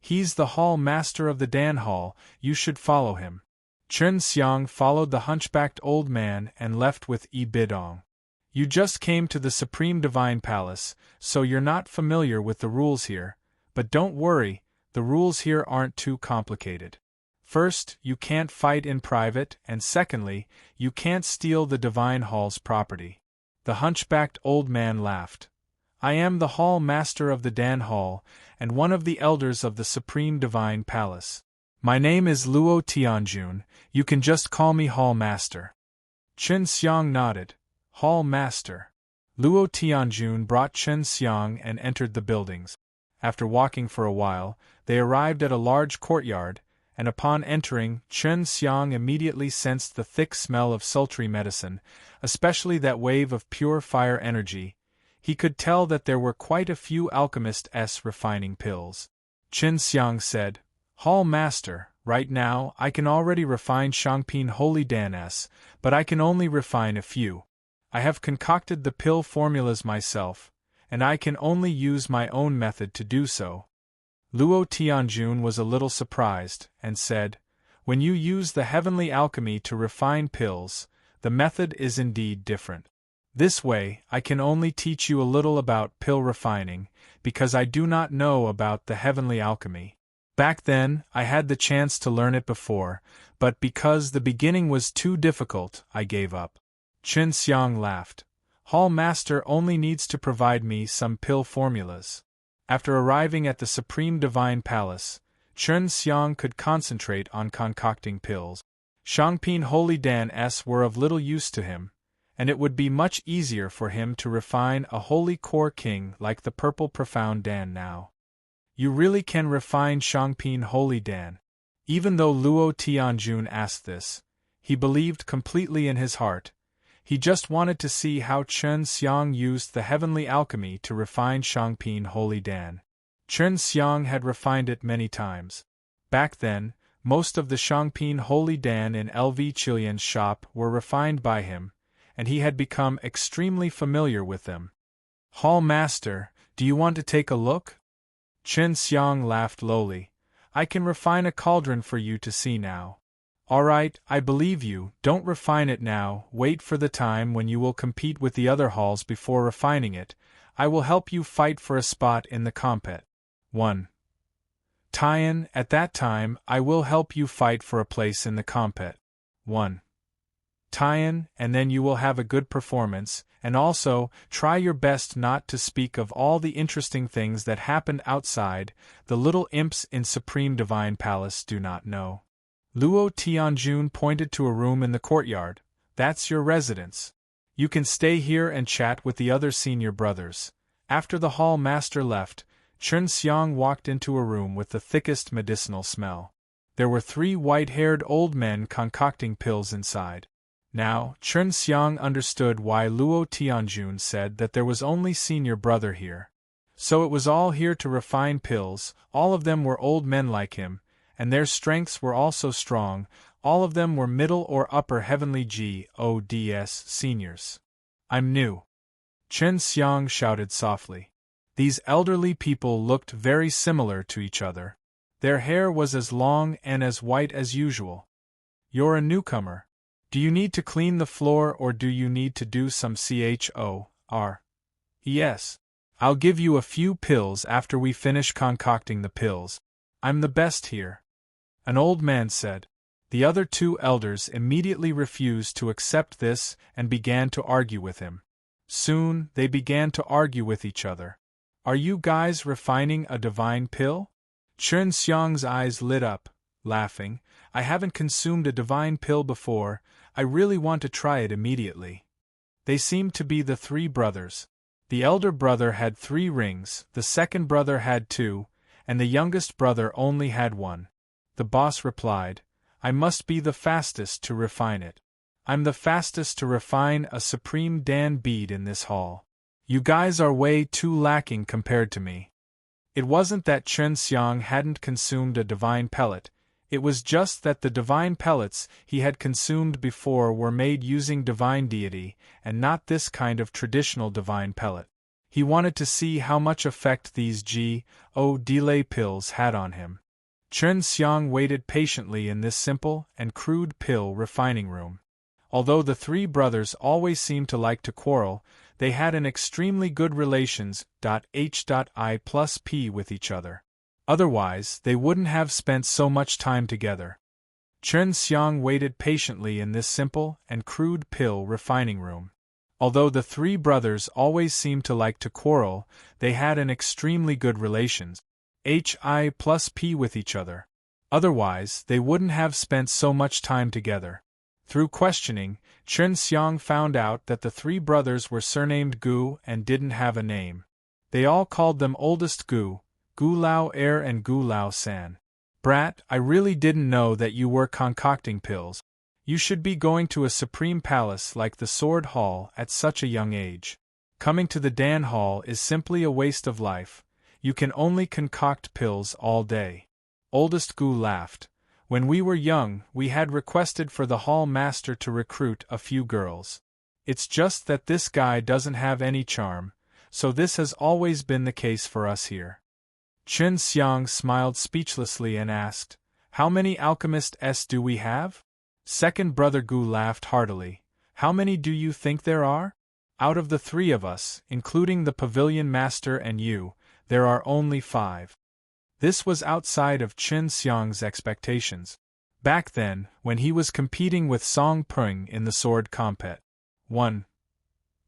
"He's the hall master of the Dan Hall, you should follow him." Chen Xiang followed the hunchbacked old man and left with Ibidong. "You just came to the Supreme Divine Palace, so you're not familiar with the rules here, but don't worry, the rules here aren't too complicated. First, you can't fight in private, and secondly, you can't steal the Divine Hall's property." The hunchbacked old man laughed. "I am the Hall Master of the Dan Hall, and one of the elders of the Supreme Divine Palace. My name is Luo Tianjun, you can just call me Hall Master." Chen Xiang nodded. Hall Master. Luo Tianjun brought Chen Xiang and entered the buildings. After walking for a while, they arrived at a large courtyard, and upon entering, Chen Xiang immediately sensed the thick smell of sultry medicine, especially that wave of pure fire energy. He could tell that there were quite a few alchemists' refining pills. Chen Xiang said, "Hall Master, right now I can already refine Shangpin Holy Dan-s, but I can only refine a few. I have concocted the pill formulas myself, and I can only use my own method to do so." Luo Tianjun was a little surprised, and said, "When you use the heavenly alchemy to refine pills, the method is indeed different. This way, I can only teach you a little about pill refining, because I do not know about the heavenly alchemy. Back then, I had the chance to learn it before, but because the beginning was too difficult, I gave up." Chen Xiang laughed. "Hall Master only needs to provide me some pill formulas." After arriving at the Supreme Divine Palace, Chen Xiang could concentrate on concocting pills. Shangpin Holy Dan-s were of little use to him, and it would be much easier for him to refine a holy core king like the Purple Profound Dan now. "You really can refine Shangpin Holy Dan?" Even though Luo Tianjun asked this, he believed completely in his heart. He just wanted to see how Chen Xiang used the heavenly alchemy to refine Shangpin Holy Dan. Chen Xiang had refined it many times. Back then, most of the Shangpin Holy Dan in LV Chilian's shop were refined by him, and he had become extremely familiar with them. "Hall Master, do you want to take a look?" Chen Xiang laughed lowly. "I can refine a cauldron for you to see now." "All right, I believe you, don't refine it now, wait for the time when you will compete with the other halls before refining it. I will help you fight for a spot in the compet. 1. Tian, at that time, I will help you fight for a place in the compet. 1. Tian, and then you will have a good performance, and also, try your best not to speak of all the interesting things that happened outside, the little imps in Supreme Divine Palace do not know." Luo Tianjun pointed to a room in the courtyard. "That's your residence. You can stay here and chat with the other senior brothers." After the hall master left, Chen Xiang walked into a room with the thickest medicinal smell. There were 3 white-haired old men concocting pills inside. Now, Chen Xiang understood why Luo Tianjun said that there was only senior brother here. So it was all here to refine pills, all of them were old men like him, and their strengths were also strong, all of them were middle or upper heavenly gods seniors. "I'm new," Chen Xiang shouted softly. These elderly people looked very similar to each other. Their hair was as long and as white as usual. "You're a newcomer. Do you need to clean the floor or do you need to do some chore? Yes. I'll give you a few pills after we finish concocting the pills. I'm the best here," an old man said. The other 2 elders immediately refused to accept this and began to argue with him. Soon, they began to argue with each other. "Are you guys refining a divine pill?" Chen Xiang's eyes lit up, laughing. "I haven't consumed a divine pill before, I really want to try it immediately." They seemed to be the 3 brothers. The elder brother had 3 rings, the second brother had 2, and the youngest brother only had 1. The boss replied, "I must be the fastest to refine it. I'm the fastest to refine a Supreme Dan bead in this hall. You guys are way too lacking compared to me." It wasn't that Chen Xiang hadn't consumed a divine pellet, it was just that the divine pellets he had consumed before were made using divine deity, and not this kind of traditional divine pellet. He wanted to see how much effect these delay pills had on him. Chen Xiang waited patiently in this simple and crude pill refining room. Although the 3 brothers always seemed to like to quarrel, they had an extremely good relations H.I+P with each other. Otherwise, they wouldn't have spent so much time together. Chen Xiang waited patiently in this simple and crude pill refining room. Although the 3 brothers always seemed to like to quarrel, they had an extremely good relations H.I+P with each other. Otherwise, they wouldn't have spent so much time together. Through questioning, Chen Xiang found out that the 3 brothers were surnamed Gu and didn't have a name. They all called them oldest Gu, Gu Lao Er and Gu Lao San. Brat, I really didn't know that you were concocting pills. You should be going to a supreme palace like the Sword Hall at such a young age. Coming to the Dan Hall is simply a waste of life. You can only concoct pills all day. Oldest Gu laughed. When we were young, we had requested for the hall master to recruit a few girls. It's just that this guy doesn't have any charm, so this has always been the case for us here. Chen Xiang smiled speechlessly and asked, How many alchemists do we have? Second brother Gu laughed heartily. How many do you think there are? Out of the 3 of us, including the pavilion master and you, there are only 5. This was outside of Chen Xiang's expectations. Back then, when he was competing with Song Peng in the sword compet. 1.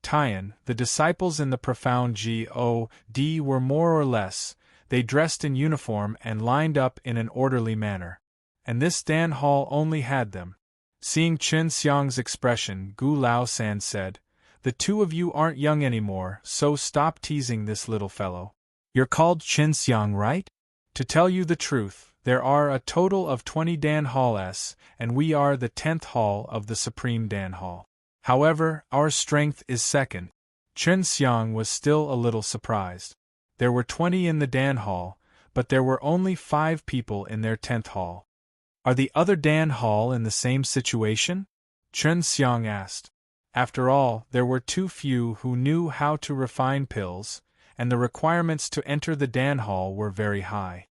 Tian, the disciples in the profound God were more or less, they dressed in uniform and lined up in an orderly manner. And this Dan Hall only had them. Seeing Chen Xiang's expression, Gu Lao San said, The 2 of you aren't young anymore, so stop teasing this little fellow. You're called Chen Xiang, right? To tell you the truth, there are a total of 20 Dan Halls, and we are the 10th Hall of the Supreme Dan Hall. However, our strength is second. Chen Xiang was still a little surprised. There were 20 in the Dan Hall, but there were only 5 people in their 10th Hall. Are the other Dan Hall in the same situation? Chen Xiang asked. After all, there were too few who knew how to refine pills, and the requirements to enter the Dan Hall were very high.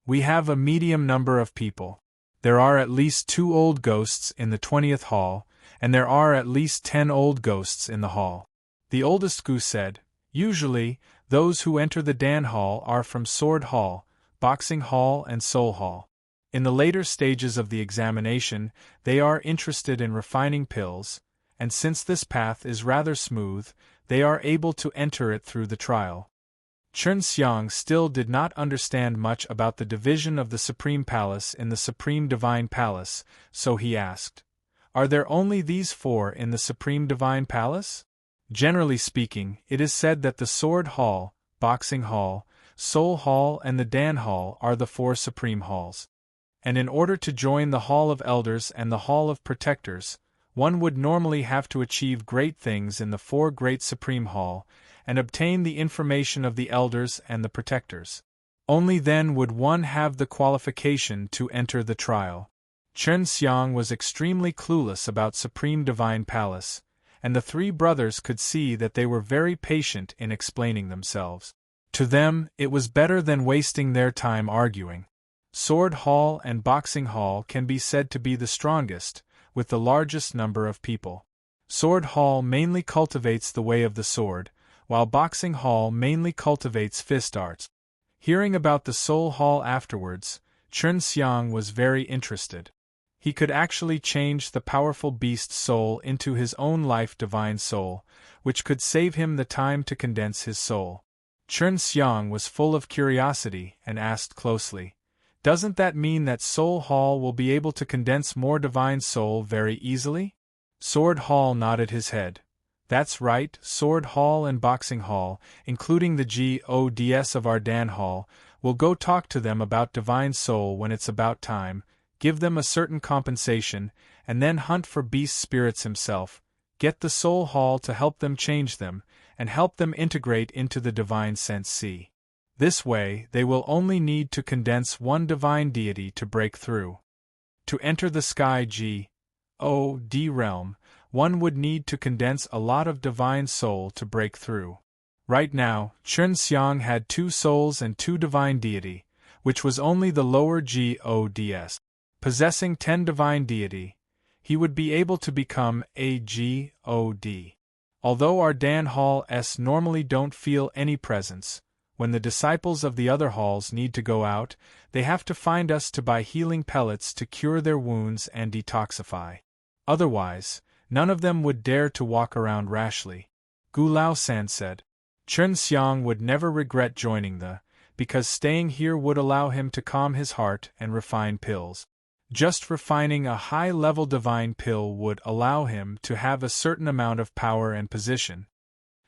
We have a medium number of people. There are at least 2 old ghosts in the 20th Hall, and there are at least 10 old ghosts in the hall. The oldest Gu said, Usually, those who enter the Dan Hall are from Sword Hall, Boxing Hall and Soul Hall. In the later stages of the examination, they are interested in refining pills, and since this path is rather smooth, they are able to enter it through the trial. Chen Xiang still did not understand much about the division of the Supreme Palace in the Supreme Divine Palace, so he asked, Are there only these 4 in the Supreme Divine Palace? Generally speaking, it is said that the Sword Hall, Boxing Hall, Soul Hall and the Dan Hall are the 4 Supreme Halls. And in order to join the Hall of Elders and the Hall of Protectors, one would normally have to achieve great things in the 4 Great Supreme Hall, and obtain the information of the Elders and the Protectors. Only then would one have the qualification to enter the trial. Chen Xiang was extremely clueless about Supreme Divine Palace, and the 3 brothers could see that they were very patient in explaining themselves. To them, it was better than wasting their time arguing. Sword Hall and Boxing Hall can be said to be the strongest, with the largest number of people. Sword Hall mainly cultivates the way of the sword, while Boxing Hall mainly cultivates fist arts. Hearing about the Soul Hall afterwards, Chen Xiang was very interested. He could actually change the powerful beast soul into his own life divine soul, which could save him the time to condense his soul. Chen Xiang was full of curiosity and asked closely, Doesn't that mean that Soul Hall will be able to condense more divine soul very easily? Sword Hall nodded his head. That's right, Sword Hall and Boxing Hall, including the GODS of our Dan Hall, will go talk to them about divine soul when it's about time, give them a certain compensation, and then hunt for beast spirits himself, get the Soul Hall to help them change them, and help them integrate into the divine sense C. This way, they will only need to condense one divine deity to break through. To enter the Sky God realm, one would need to condense a lot of divine soul to break through. Right now, Chen Xiang had 2 souls and 2 divine deity, which was only the lower GODS. Possessing 10 divine deity, he would be able to become a God. Although our Dan Halls normally don't feel any presence, when the disciples of the other halls need to go out, they have to find us to buy healing pellets to cure their wounds and detoxify. Otherwise, none of them would dare to walk around rashly. Gu Lao San said. Chen Xiang would never regret joining because staying here would allow him to calm his heart and refine pills. Just refining a high-level divine pill would allow him to have a certain amount of power and position.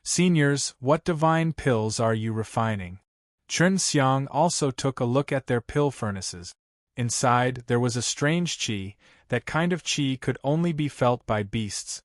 Seniors, what divine pills are you refining? Chun Xiang also took a look at their pill furnaces. Inside, there was a strange qi, that kind of qi could only be felt by beasts.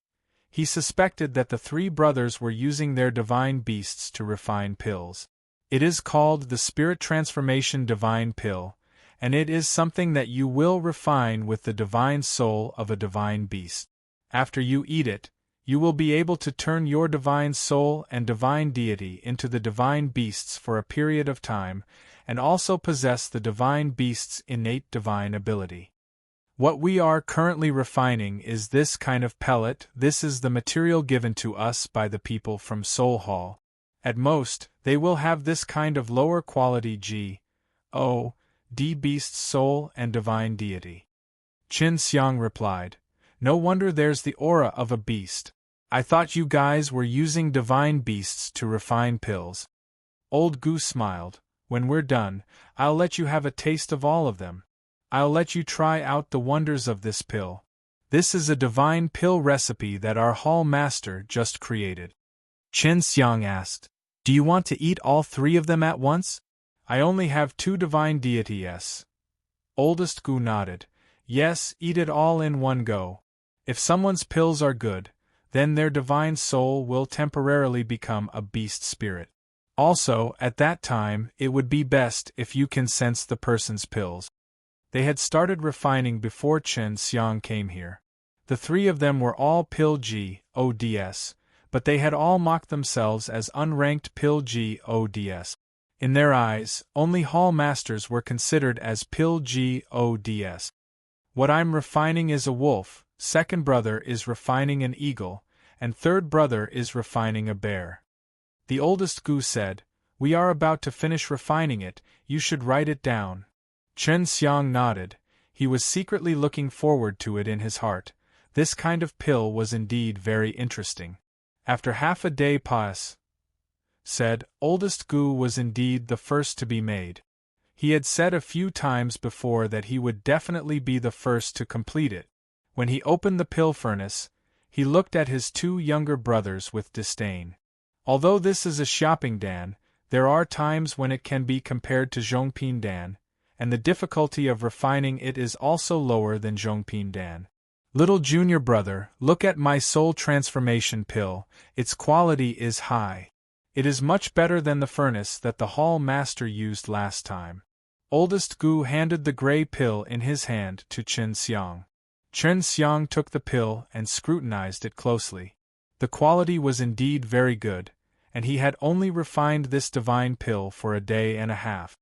He suspected that the three brothers were using their divine beasts to refine pills. It is called the Spirit Transformation Divine Pill, and it is something that you will refine with the divine soul of a divine beast. After you eat it, you will be able to turn your divine soul and divine deity into the divine beasts for a period of time, and also possess the divine beast's innate divine ability. What we are currently refining is this kind of pellet. This is the material given to us by the people from Soul Hall. At most, they will have this kind of lower quality G.O.D. beast soul and divine deity. Qin Xiang replied, "No wonder there's the aura of a beast. I thought you guys were using divine beasts to refine pills." Old Gu smiled. "When we're done, I'll let you have a taste of all of them. I'll let you try out the wonders of this pill. This is a divine pill recipe that our hall master just created." Qin Xiang asked, "Do you want to eat all three of them at once?" "I only have 2 divine deities." Oldest Gu nodded. "Yes, eat it all in one go. If someone's pills are good, then their divine soul will temporarily become a beast spirit. Also, at that time, it would be best if you can sense the person's pills." They had started refining before Qin Xiang came here. The 3 of them were all pill G.O.D.S, but they had all mocked themselves as unranked pill G.O.D.S. In their eyes, only hall masters were considered as pill G.O.D.S. "What I'm refining is a wolf, second brother is refining an eagle, and third brother is refining a bear." The oldest Gu said, "We are about to finish refining it, you should write it down." Qin Xiang nodded. He was secretly looking forward to it in his heart. This kind of pill was indeed very interesting. After half a day Pas said, oldest Gu was indeed the first to be made. He had said a few times before that he would definitely be the first to complete it. When he opened the pill furnace, he looked at his 2 younger brothers with disdain. Although this is a shopping dan, there are times when it can be compared to Zhongping dan, and the difficulty of refining it is also lower than Zhongping dan. "Little junior brother, look at my soul transformation pill, its quality is high. It is much better than the furnace that the hall master used last time." Oldest Gu handed the gray pill in his hand to Qin Xiang. Qin Xiang took the pill and scrutinized it closely. The quality was indeed very good, and he had only refined this divine pill for a day and a half.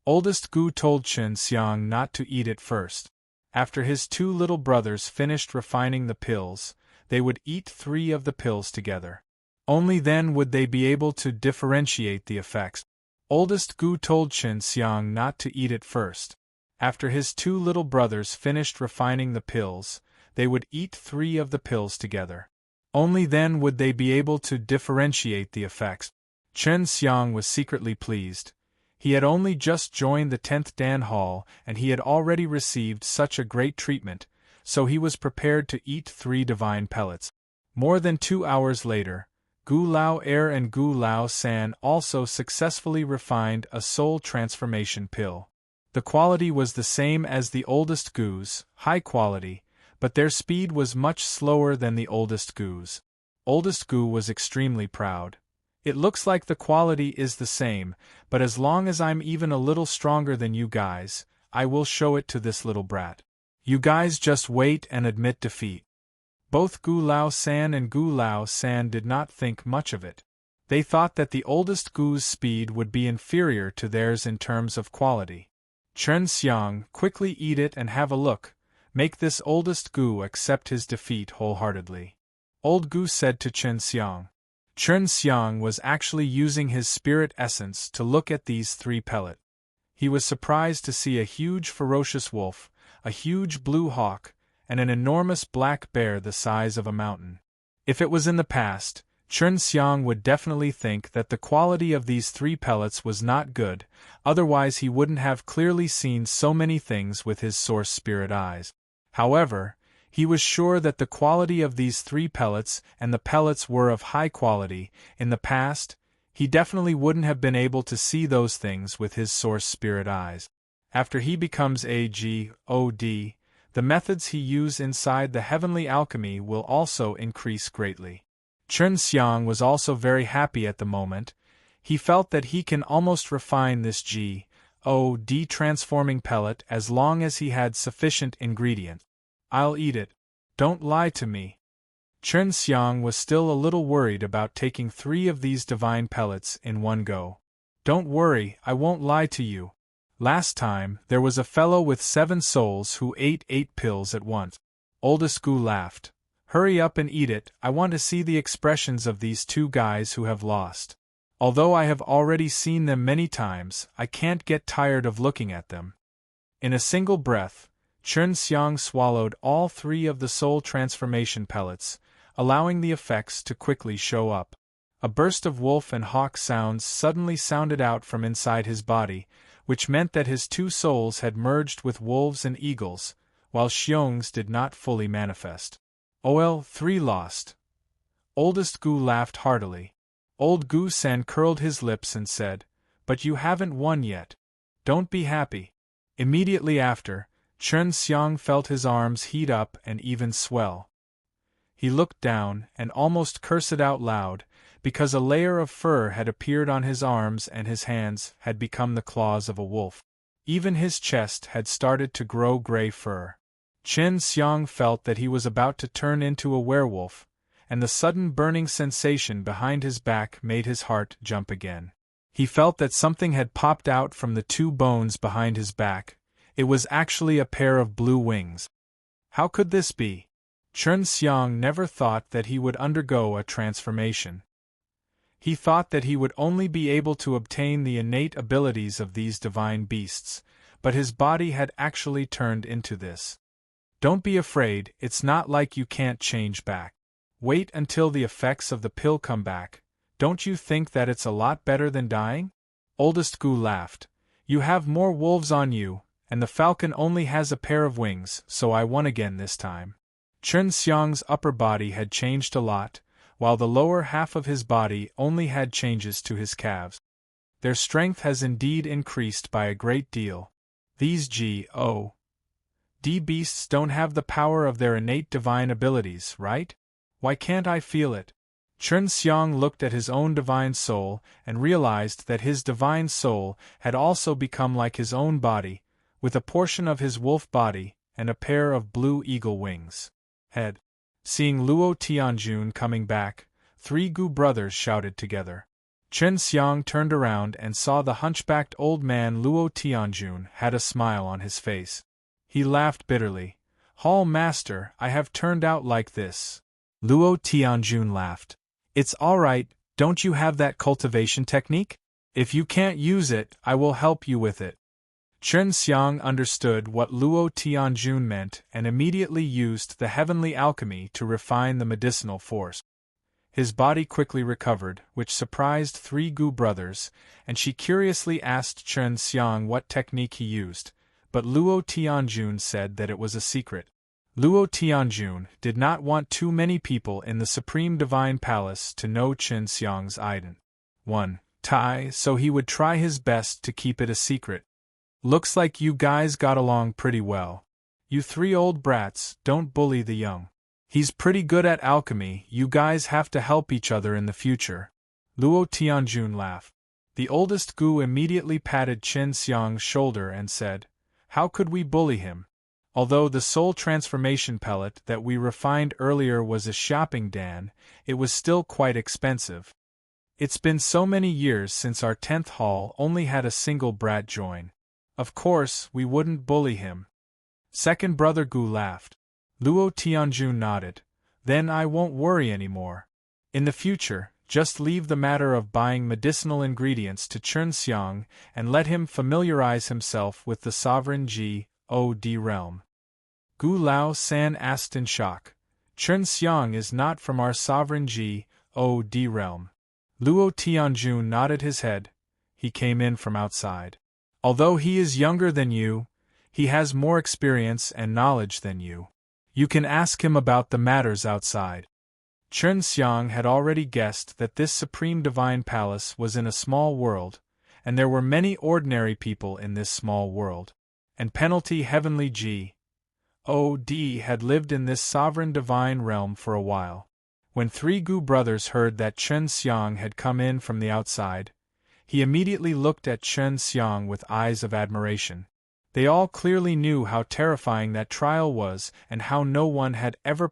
Oldest Gu told Qin Xiang not to eat it first. After his 2 little brothers finished refining the pills, they would eat 3 of the pills together. Only then would they be able to differentiate the effects. Oldest Gu told Qin Xiang not to eat it first. After his 2 little brothers finished refining the pills, they would eat 3 of the pills together. Only then would they be able to differentiate the effects. Qin Xiang was secretly pleased. He had only just joined the 10th Dan Hall and he had already received such a great treatment, so he was prepared to eat 3 divine pellets. More than 2 hours later, Gu Lao Er and Gu Lao San also successfully refined a soul transformation pill. The quality was the same as the oldest Gu's, high quality, but their speed was much slower than the oldest Gu's. Oldest Gu was extremely proud. "It looks like the quality is the same, but as long as I'm even a little stronger than you guys, I will show it to this little brat. You guys just wait and admit defeat." Both Gu Lao San and Gu Lao San did not think much of it. They thought that the oldest Gu's speed would be inferior to theirs in terms of quality. Qin Xiang, quickly eat it and have a look. Make this oldest Gu accept his defeat wholeheartedly. Old Gu said to Qin Xiang. Qin Xiang was actually using his spirit essence to look at these 3 pellets. He was surprised to see a huge ferocious wolf, a huge blue hawk, and an enormous black bear the size of a mountain. If it was in the past, Qin Xiang would definitely think that the quality of these 3 pellets was not good, otherwise he wouldn't have clearly seen so many things with his source spirit eyes. However, he was sure that the quality of these 3 pellets and the pellets were of high quality. In the past, He definitely wouldn't have been able to see those things with his source spirit eyes. After he becomes a god, the methods he uses inside the heavenly alchemy will also increase greatly. Chen Xiang was also very happy at the moment. He felt that he can almost refine this god transforming pellet as long as he had sufficient ingredients. I'll eat it. Don't lie to me. Chen Xiang was still a little worried about taking 3 of these divine pellets in one go. Don't worry, I won't lie to you. Last time, there was a fellow with 7 souls who ate 8 pills at once. Oldest Gu laughed. Hurry up and eat it, I want to see the expressions of these 2 guys who have lost. Although I have already seen them many times, I can't get tired of looking at them. In a single breath, Chen Xiang swallowed all 3 of the soul transformation pellets, allowing the effects to quickly show up. A burst of wolf and hawk sounds suddenly sounded out from inside his body, which meant that his 2 souls had merged with wolves and eagles, while Xiong's did not fully manifest. OL 3 lost. Oldest Gu laughed heartily. Old Gu San curled his lips and said, "But you haven't won yet. Don't be happy." Immediately after, Chen Xiang felt his arms heat up and even swell. He looked down and almost cursed out loud, because a layer of fur had appeared on his arms and his hands had become the claws of a wolf. Even his chest had started to grow gray fur. Chen Xiang felt that he was about to turn into a werewolf, and the sudden burning sensation behind his back made his heart jump again. He felt that something had popped out from the 2 bones behind his back. It was actually a pair of blue wings. How could this be? Chen Xiang never thought that he would undergo a transformation. He thought that he would only be able to obtain the innate abilities of these divine beasts, but his body had actually turned into this. Don't be afraid, it's not like you can't change back. Wait until the effects of the pill come back. Don't you think that it's a lot better than dying? Oldest Gu laughed. You have more wolves on you, and the falcon only has a pair of wings, so I won again this time. Chen Xiang's upper body had changed a lot, while the lower half of his body only had changes to his calves. Their strength has indeed increased by a great deal. These god beasts don't have the power of their innate divine abilities, right? Why can't I feel it? Chen Xiang looked at his own divine soul and realized that his divine soul had also become like his own body, with a portion of his wolf body and a pair of blue eagle wings. Head. Seeing Luo Tianjun coming back, 3 Gu brothers shouted together. Chen Xiang turned around and saw the hunchbacked old man Luo Tianjun had a smile on his face. He laughed bitterly. Hall Master, I have turned out like this. Luo Tianjun laughed. It's all right, don't you have that cultivation technique? If you can't use it, I will help you with it. Chen Xiang understood what Luo Tianjun meant and immediately used the heavenly alchemy to refine the medicinal force. His body quickly recovered, which surprised 3 Gu brothers, and she curiously asked Chen Xiang what technique he used, but Luo Tianjun said that it was a secret. Luo Tianjun did not want too many people in the Supreme Divine Palace to know Chen Xiang's ident. 1. Tai, so he would try his best to keep it a secret. Looks like you guys got along pretty well. You 3 old brats, don't bully the young. He's pretty good at alchemy, you guys have to help each other in the future. Luo Tianjun laughed. The oldest Gu immediately patted Chen Xiang's shoulder and said, How could we bully him? Although the soul transformation pellet that we refined earlier was a shopping dan, it was still quite expensive. It's been so many years since our 10th hall only had a single brat join. Of course, we wouldn't bully him. Second brother Gu laughed. Luo Tianjun nodded. Then I won't worry anymore. In the future, just leave the matter of buying medicinal ingredients to Chen Xiang and let him familiarize himself with the sovereign god realm. Gu Lao San asked in shock. Chen Xiang is not from our sovereign god realm. Luo Tianjun nodded his head. He came in from outside. Although he is younger than you, he has more experience and knowledge than you. You can ask him about the matters outside. Chen Xiang had already guessed that this supreme divine palace was in a small world, and there were many ordinary people in this small world. And Penalty Heavenly G.O.D. had lived in this sovereign divine realm for a while. When three Gu brothers heard that Chen Xiang had come in from the outside, he immediately looked at Chen Xiang with eyes of admiration. They all clearly knew how terrifying that trial was and how no one had ever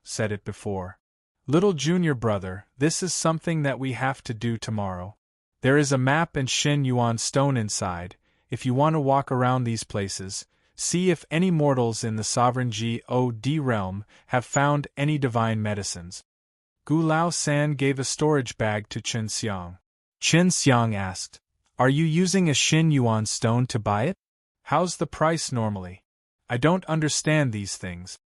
said it before. Little junior brother, this is something that we have to do tomorrow. There is a map and Xin Yuan stone inside. If you want to walk around these places, see if any mortals in the sovereign God realm have found any divine medicines. Gu Lao San gave a storage bag to Chen Xiang. Chen Xiang asked, "Are you using a Xin Yuan stone to buy it? How's the price normally? I don't understand these things."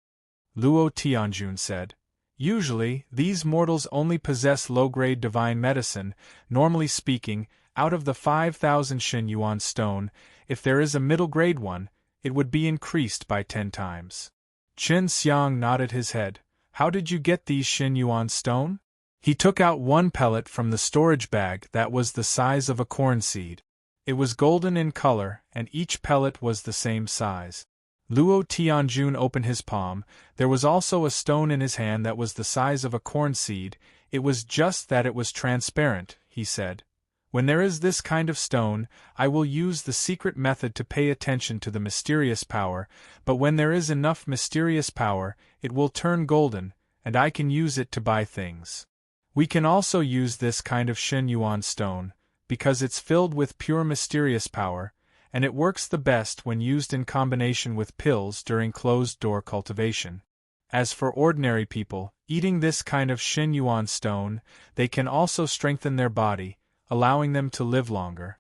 Luo Tianjun said, "Usually, these mortals only possess low-grade divine medicine. Normally speaking, out of the 5,000 Xin Yuan stone, if there is a middle-grade one, it would be increased by 10 times. Chen Xiang nodded his head. "How did you get these Xin Yuan stone?" He took out one pellet from the storage bag that was the size of a corn seed. It was golden in color, and each pellet was the same size. Luo Tianjun opened his palm. There was also a stone in his hand that was the size of a corn seed. It was just that it was transparent, he said. "When there is this kind of stone, I will use the secret method to pay attention to the mysterious power, but when there is enough mysterious power, it will turn golden, and I can use it to buy things. We can also use this kind of Xin Yuan stone, because it's filled with pure mysterious power, and it works the best when used in combination with pills during closed-door cultivation. As for ordinary people, eating this kind of Xin Yuan stone, they can also strengthen their body, allowing them to live longer."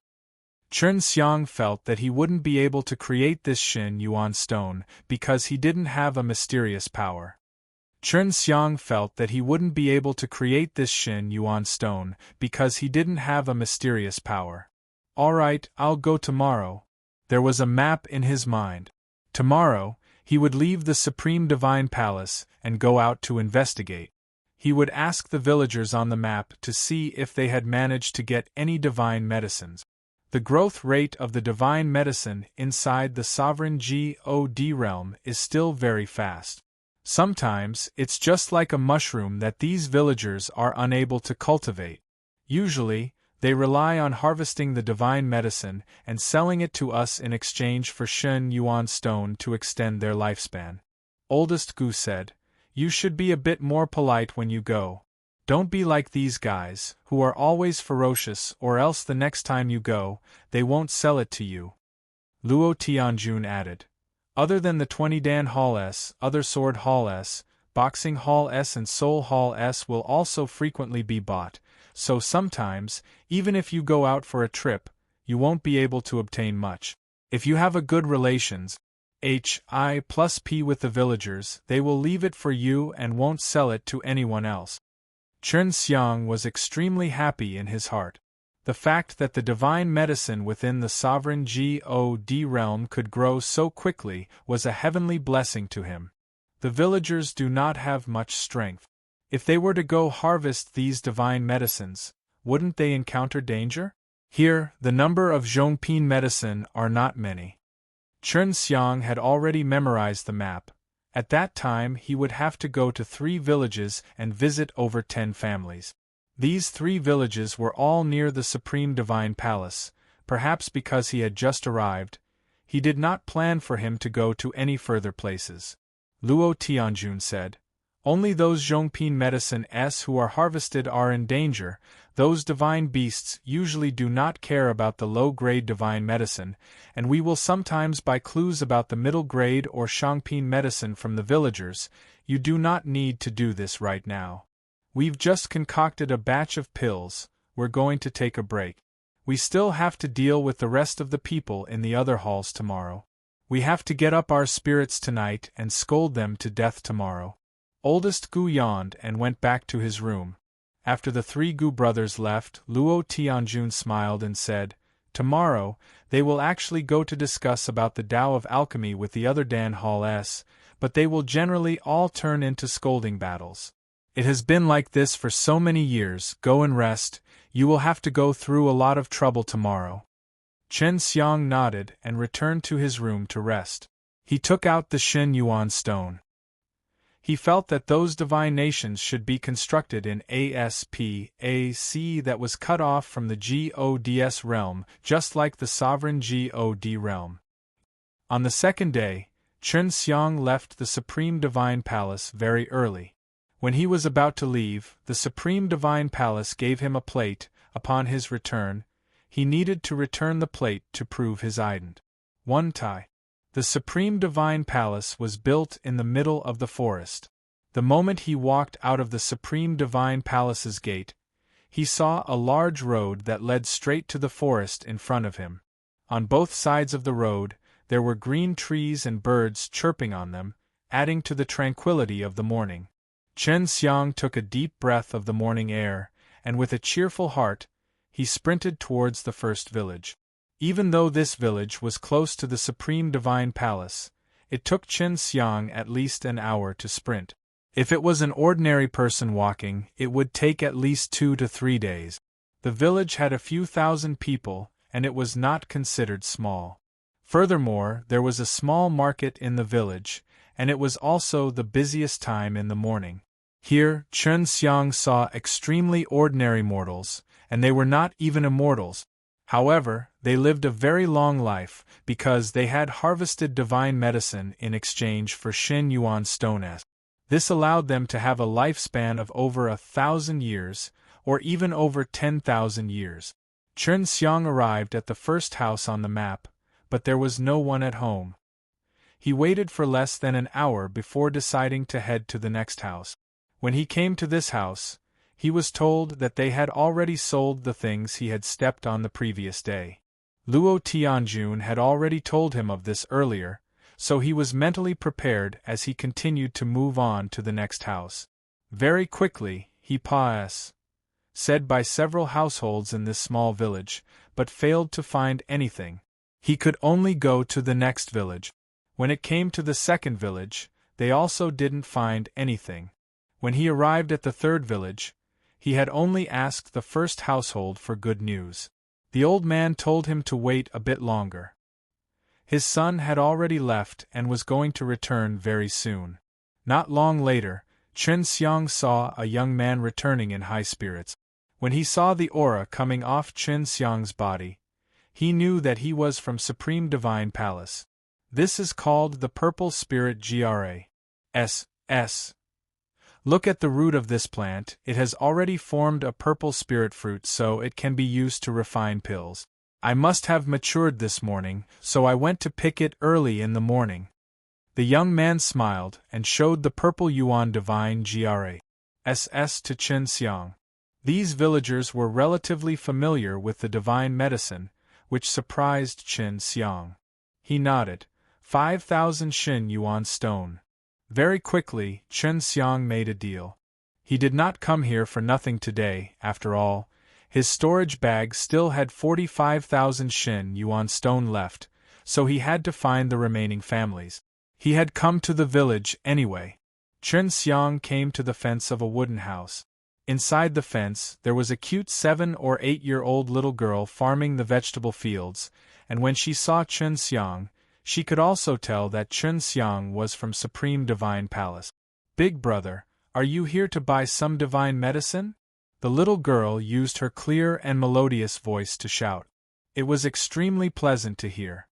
Chen Xiang felt that he wouldn't be able to create this Xin Yuan stone because he didn't have a mysterious power. Chen Xiang felt that he wouldn't be able to create this Xin Yuan stone because he didn't have a mysterious power. "All right, I'll go tomorrow." There was a map in his mind. Tomorrow, he would leave the Supreme Divine Palace and go out to investigate. He would ask the villagers on the map to see if they had managed to get any divine medicines. The growth rate of the divine medicine inside the sovereign God realm is still very fast. Sometimes, it's just like a mushroom that these villagers are unable to cultivate. Usually, they rely on harvesting the divine medicine and selling it to us in exchange for Xin Yuan stone to extend their lifespan. Oldest Gu said, "You should be a bit more polite when you go. Don't be like these guys, who are always ferocious, or else the next time you go, they won't sell it to you." Luo Tianjun added, "Other than the 20 Dan Hall S, other Sword Hall S, Boxing Hall S and Soul Hall S will also frequently be bought, so sometimes, even if you go out for a trip, you won't be able to obtain much. If you have a good relations, HI+P with the villagers, they will leave it for you and won't sell it to anyone else." Chen Xiang was extremely happy in his heart. The fact that the divine medicine within the sovereign God realm could grow so quickly was a heavenly blessing to him. The villagers do not have much strength. If they were to go harvest these divine medicines, wouldn't they encounter danger? Here, the number of Zhongping medicine are not many. Chen Xiang had already memorized the map. At that time he would have to go to 3 villages and visit over 10 families. These 3 villages were all near the Supreme Divine Palace. Perhaps because he had just arrived, he did not plan for him to go to any further places. Luo Tianjun said, "Only those Zhongping medicine S who are harvested are in danger. Those divine beasts usually do not care about the low-grade divine medicine, and we will sometimes buy clues about the middle-grade or Shangping medicine from the villagers. You do not need to do this right now. We've just concocted a batch of pills, we're going to take a break. We still have to deal with the rest of the people in the other halls tomorrow. We have to get up our spirits tonight and scold them to death tomorrow." Oldest Gu yawned and went back to his room. After the 3 Gu brothers left, Luo Tianjun smiled and said, "Tomorrow, they will actually go to discuss about the Tao of Alchemy with the other Dan Hall S, but they will generally all turn into scolding battles. It has been like this for so many years. Go and rest, you will have to go through a lot of trouble tomorrow. Chen Xiang nodded and returned to his room to rest. He took out the Xin Yuan stone. He felt that those divine nations should be constructed in ASPAC that was cut off from the GODS realm, just like the sovereign God realm. On the second day, Chen Xiang left the Supreme Divine Palace very early. When he was about to leave, the Supreme Divine Palace gave him a plate. Upon his return, he needed to return the plate to prove his identity. 1 Tai. The Supreme Divine Palace was built in the middle of the forest. The moment he walked out of the Supreme Divine Palace's gate, he saw a large road that led straight to the forest in front of him. On both sides of the road, there were green trees and birds chirping on them, adding to the tranquility of the morning. Chen Xiang took a deep breath of the morning air, and with a cheerful heart, he sprinted towards the first village. Even though this village was close to the Supreme Divine Palace, it took Chen Xiang at least an hour to sprint. If it was an ordinary person walking, it would take at least 2 to 3 days. The village had a few thousand people, and it was not considered small. Furthermore, there was a small market in the village, and it was also the busiest time in the morning. Here, Chen Xiang saw extremely ordinary mortals, and they were not even immortals. However, they lived a very long life, because they had harvested divine medicine in exchange for Xin Yuan stones. This allowed them to have a lifespan of over 1,000 years, or even over 10,000 years. Chen Xiang arrived at the first house on the map, but there was no one at home. He waited for less than an hour before deciding to head to the next house. When he came to this house, he was told that they had already sold the things he had stepped on the previous day. Luo Tianjun had already told him of this earlier, so he was mentally prepared as he continued to move on to the next house. Very quickly, he passed, said by several households in this small village, but failed to find anything. He could only go to the next village. When it came to the second village, they also didn't find anything. When he arrived at the third village, he had only asked the first household for good news. The old man told him to wait a bit longer. His son had already left and was going to return very soon. Not long later, Chen Xiang saw a young man returning in high spirits. When he saw the aura coming off Chen Xiang's body, he knew that he was from Supreme Divine Palace. This is called the Purple Spirit GRAS. Look at the root of this plant, it has already formed a purple spirit fruit, so it can be used to refine pills. I must have matured this morning, so I went to pick it early in the morning. The young man smiled and showed the purple yuan divine GRAS to Chen Xiang. These villagers were relatively familiar with the divine medicine, which surprised Chen Xiang. He nodded. 5,000 Xin Yuan stone. Very quickly, Chen Xiang made a deal. He did not come here for nothing today, after all. His storage bag still had 45,000 Xin Yuan stone left, so he had to find the remaining families. He had come to the village anyway. Chen Xiang came to the fence of a wooden house. Inside the fence, there was a cute 7- or 8-year-old little girl farming the vegetable fields, and when she saw Chen Xiang, she could also tell that Chen Xiang was from Supreme Divine Palace. Big brother, are you here to buy some divine medicine? The little girl used her clear and melodious voice to shout. It was extremely pleasant to hear.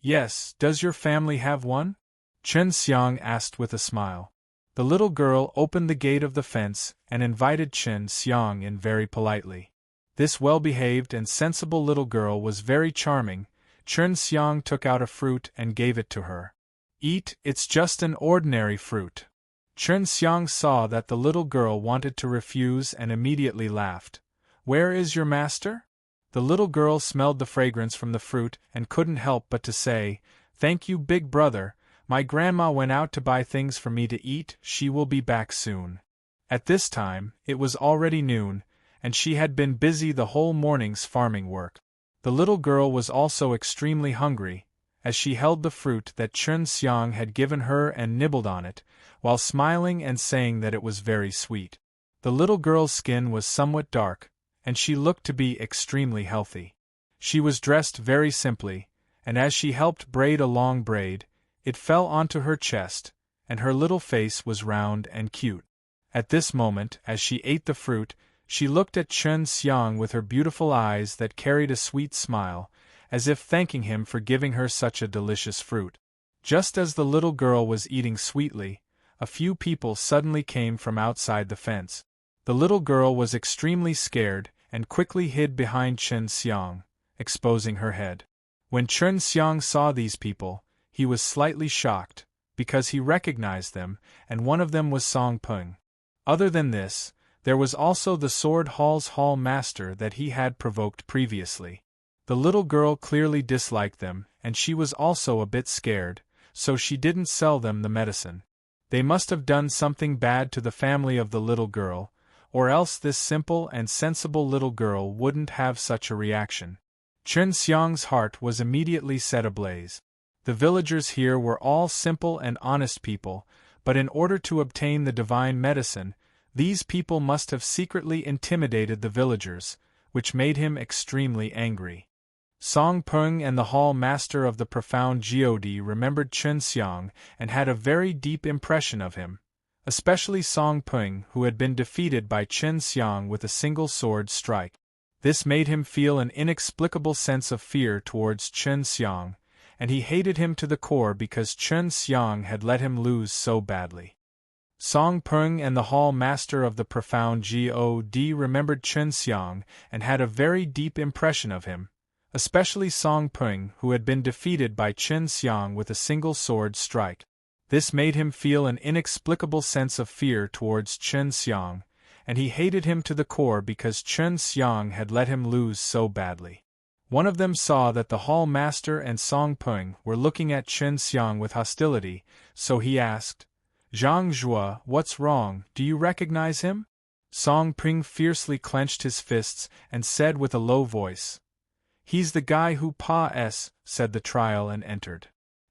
Yes, does your family have one? Chen Xiang asked with a smile. The little girl opened the gate of the fence and invited Chen Xiang in very politely. This well-behaved and sensible little girl was very charming. Chen Xiang took out a fruit and gave it to her. Eat, it's just an ordinary fruit. Chen Xiang saw that the little girl wanted to refuse and immediately laughed. Where is your master? The little girl smelled the fragrance from the fruit and couldn't help but to say, Thank you, big brother. My grandma went out to buy things for me to eat, she will be back soon. At this time, it was already noon, and she had been busy the whole morning's farming work. The little girl was also extremely hungry, as she held the fruit that Chen Xiang had given her and nibbled on it, while smiling and saying that it was very sweet. The little girl's skin was somewhat dark, and she looked to be extremely healthy. She was dressed very simply, and as she helped braid a long braid, it fell onto her chest, and her little face was round and cute. At this moment, as she ate the fruit, she looked at Chen Xiang with her beautiful eyes that carried a sweet smile, as if thanking him for giving her such a delicious fruit. Just as the little girl was eating sweetly, a few people suddenly came from outside the fence. The little girl was extremely scared and quickly hid behind Chen Xiang, exposing her head. When Chen Xiang saw these people, he was slightly shocked, because he recognized them, and one of them was Song Peng. Other than this, there was also the sword hall master that he had provoked previously. The little girl clearly disliked them, and she was also a bit scared, so she didn't sell them the medicine. They must have done something bad to the family of the little girl, or else this simple and sensible little girl wouldn't have such a reaction. Chen Xiang's heart was immediately set ablaze. The villagers here were all simple and honest people, but in order to obtain the divine medicine, these people must have secretly intimidated the villagers, which made him extremely angry. Song Peng and the hall master of the profound God remembered Chen Xiang and had a very deep impression of him, especially Song Peng, who had been defeated by Chen Xiang with a single sword strike. This made him feel an inexplicable sense of fear towards Chen Xiang, and he hated him to the core because Chen Xiang had let him lose so badly. Song Peng and the hall master of the profound God remembered Chen Xiang and had a very deep impression of him, especially Song Peng, who had been defeated by Chen Xiang with a single sword strike. This made him feel an inexplicable sense of fear towards Chen Xiang, and he hated him to the core because Chen Xiang had let him lose so badly. One of them saw that the hall master and Song Peng were looking at Chen Xiang with hostility, so he asked, "Zhang Zhuo, what's wrong, do you recognize him?" Song Peng fiercely clenched his fists and said with a low voice, "He's the guy who said the trial and entered."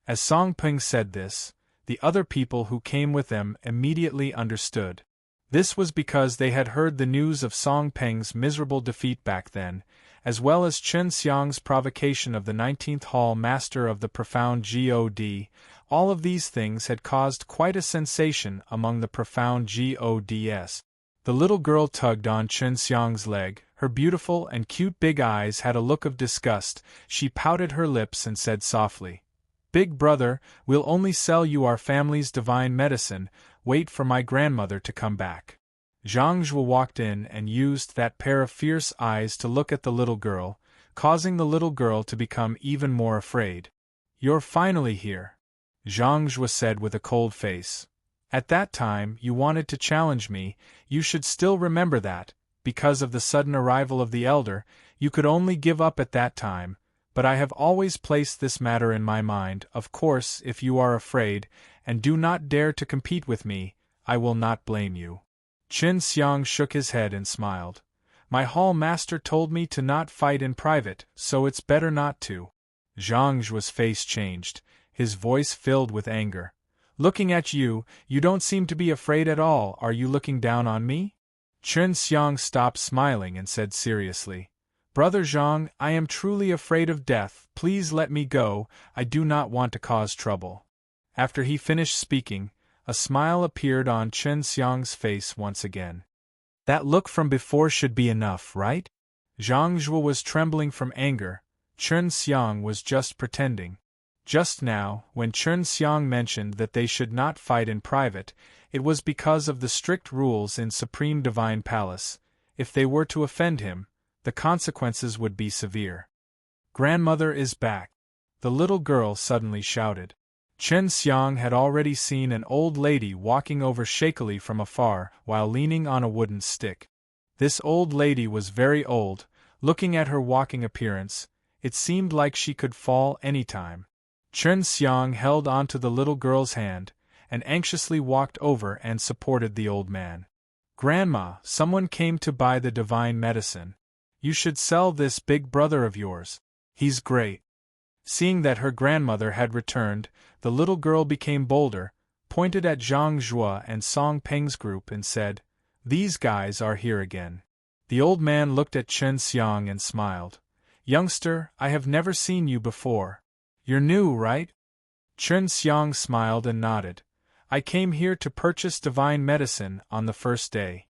As Song Peng said this, the other people who came with them immediately understood. This was because they had heard the news of Song Peng's miserable defeat back then, as well as Chen Xiang's provocation of the 19th Hall Master of the Profound God. All of these things had caused quite a sensation among the Profound Gods. The little girl tugged on Chen Xiang's leg, her beautiful and cute big eyes had a look of disgust, she pouted her lips and said softly, "Big brother, we'll only sell you our family's divine medicine, wait for my grandmother to come back." Zhang Zhuo walked in and used that pair of fierce eyes to look at the little girl, causing the little girl to become even more afraid. "You're finally here," Zhang Zhuo said with a cold face. "At that time you wanted to challenge me, you should still remember that, because of the sudden arrival of the elder, you could only give up at that time, but I have always placed this matter in my mind. Of course, if you are afraid, and do not dare to compete with me, I will not blame you." Chen Xiang shook his head and smiled. "My hall master told me to not fight in private, so it's better not to." Zhang Zhuo's face changed, his voice filled with anger. "Looking at you, you don't seem to be afraid at all, are you looking down on me?" Chen Xiang stopped smiling and said seriously, "Brother Zhang, I am truly afraid of death, please let me go, I do not want to cause trouble." After he finished speaking, a smile appeared on Chen Xiang's face once again. "That look from before should be enough, right?" Zhang Zhuo was trembling from anger, Chen Xiang was just pretending. Just now, when Chen Xiang mentioned that they should not fight in private, it was because of the strict rules in Supreme Divine Palace. If they were to offend him, the consequences would be severe. "Grandmother is back!" the little girl suddenly shouted. Chen Xiang had already seen an old lady walking over shakily from afar while leaning on a wooden stick. This old lady was very old. Looking at her walking appearance, it seemed like she could fall any time. Chen Xiang held onto the little girl's hand, and anxiously walked over and supported the old man. "Grandma, someone came to buy the divine medicine. You should sell this big brother of yours. He's great." Seeing that her grandmother had returned, the little girl became bolder, pointed at Zhang Zhuo and Song Peng's group and said, These guys are here again. The old man looked at Chen Xiang and smiled. Youngster, I have never seen you before. You're new, right? Chen Xiang smiled and nodded. I came here to purchase divine medicine on the first day.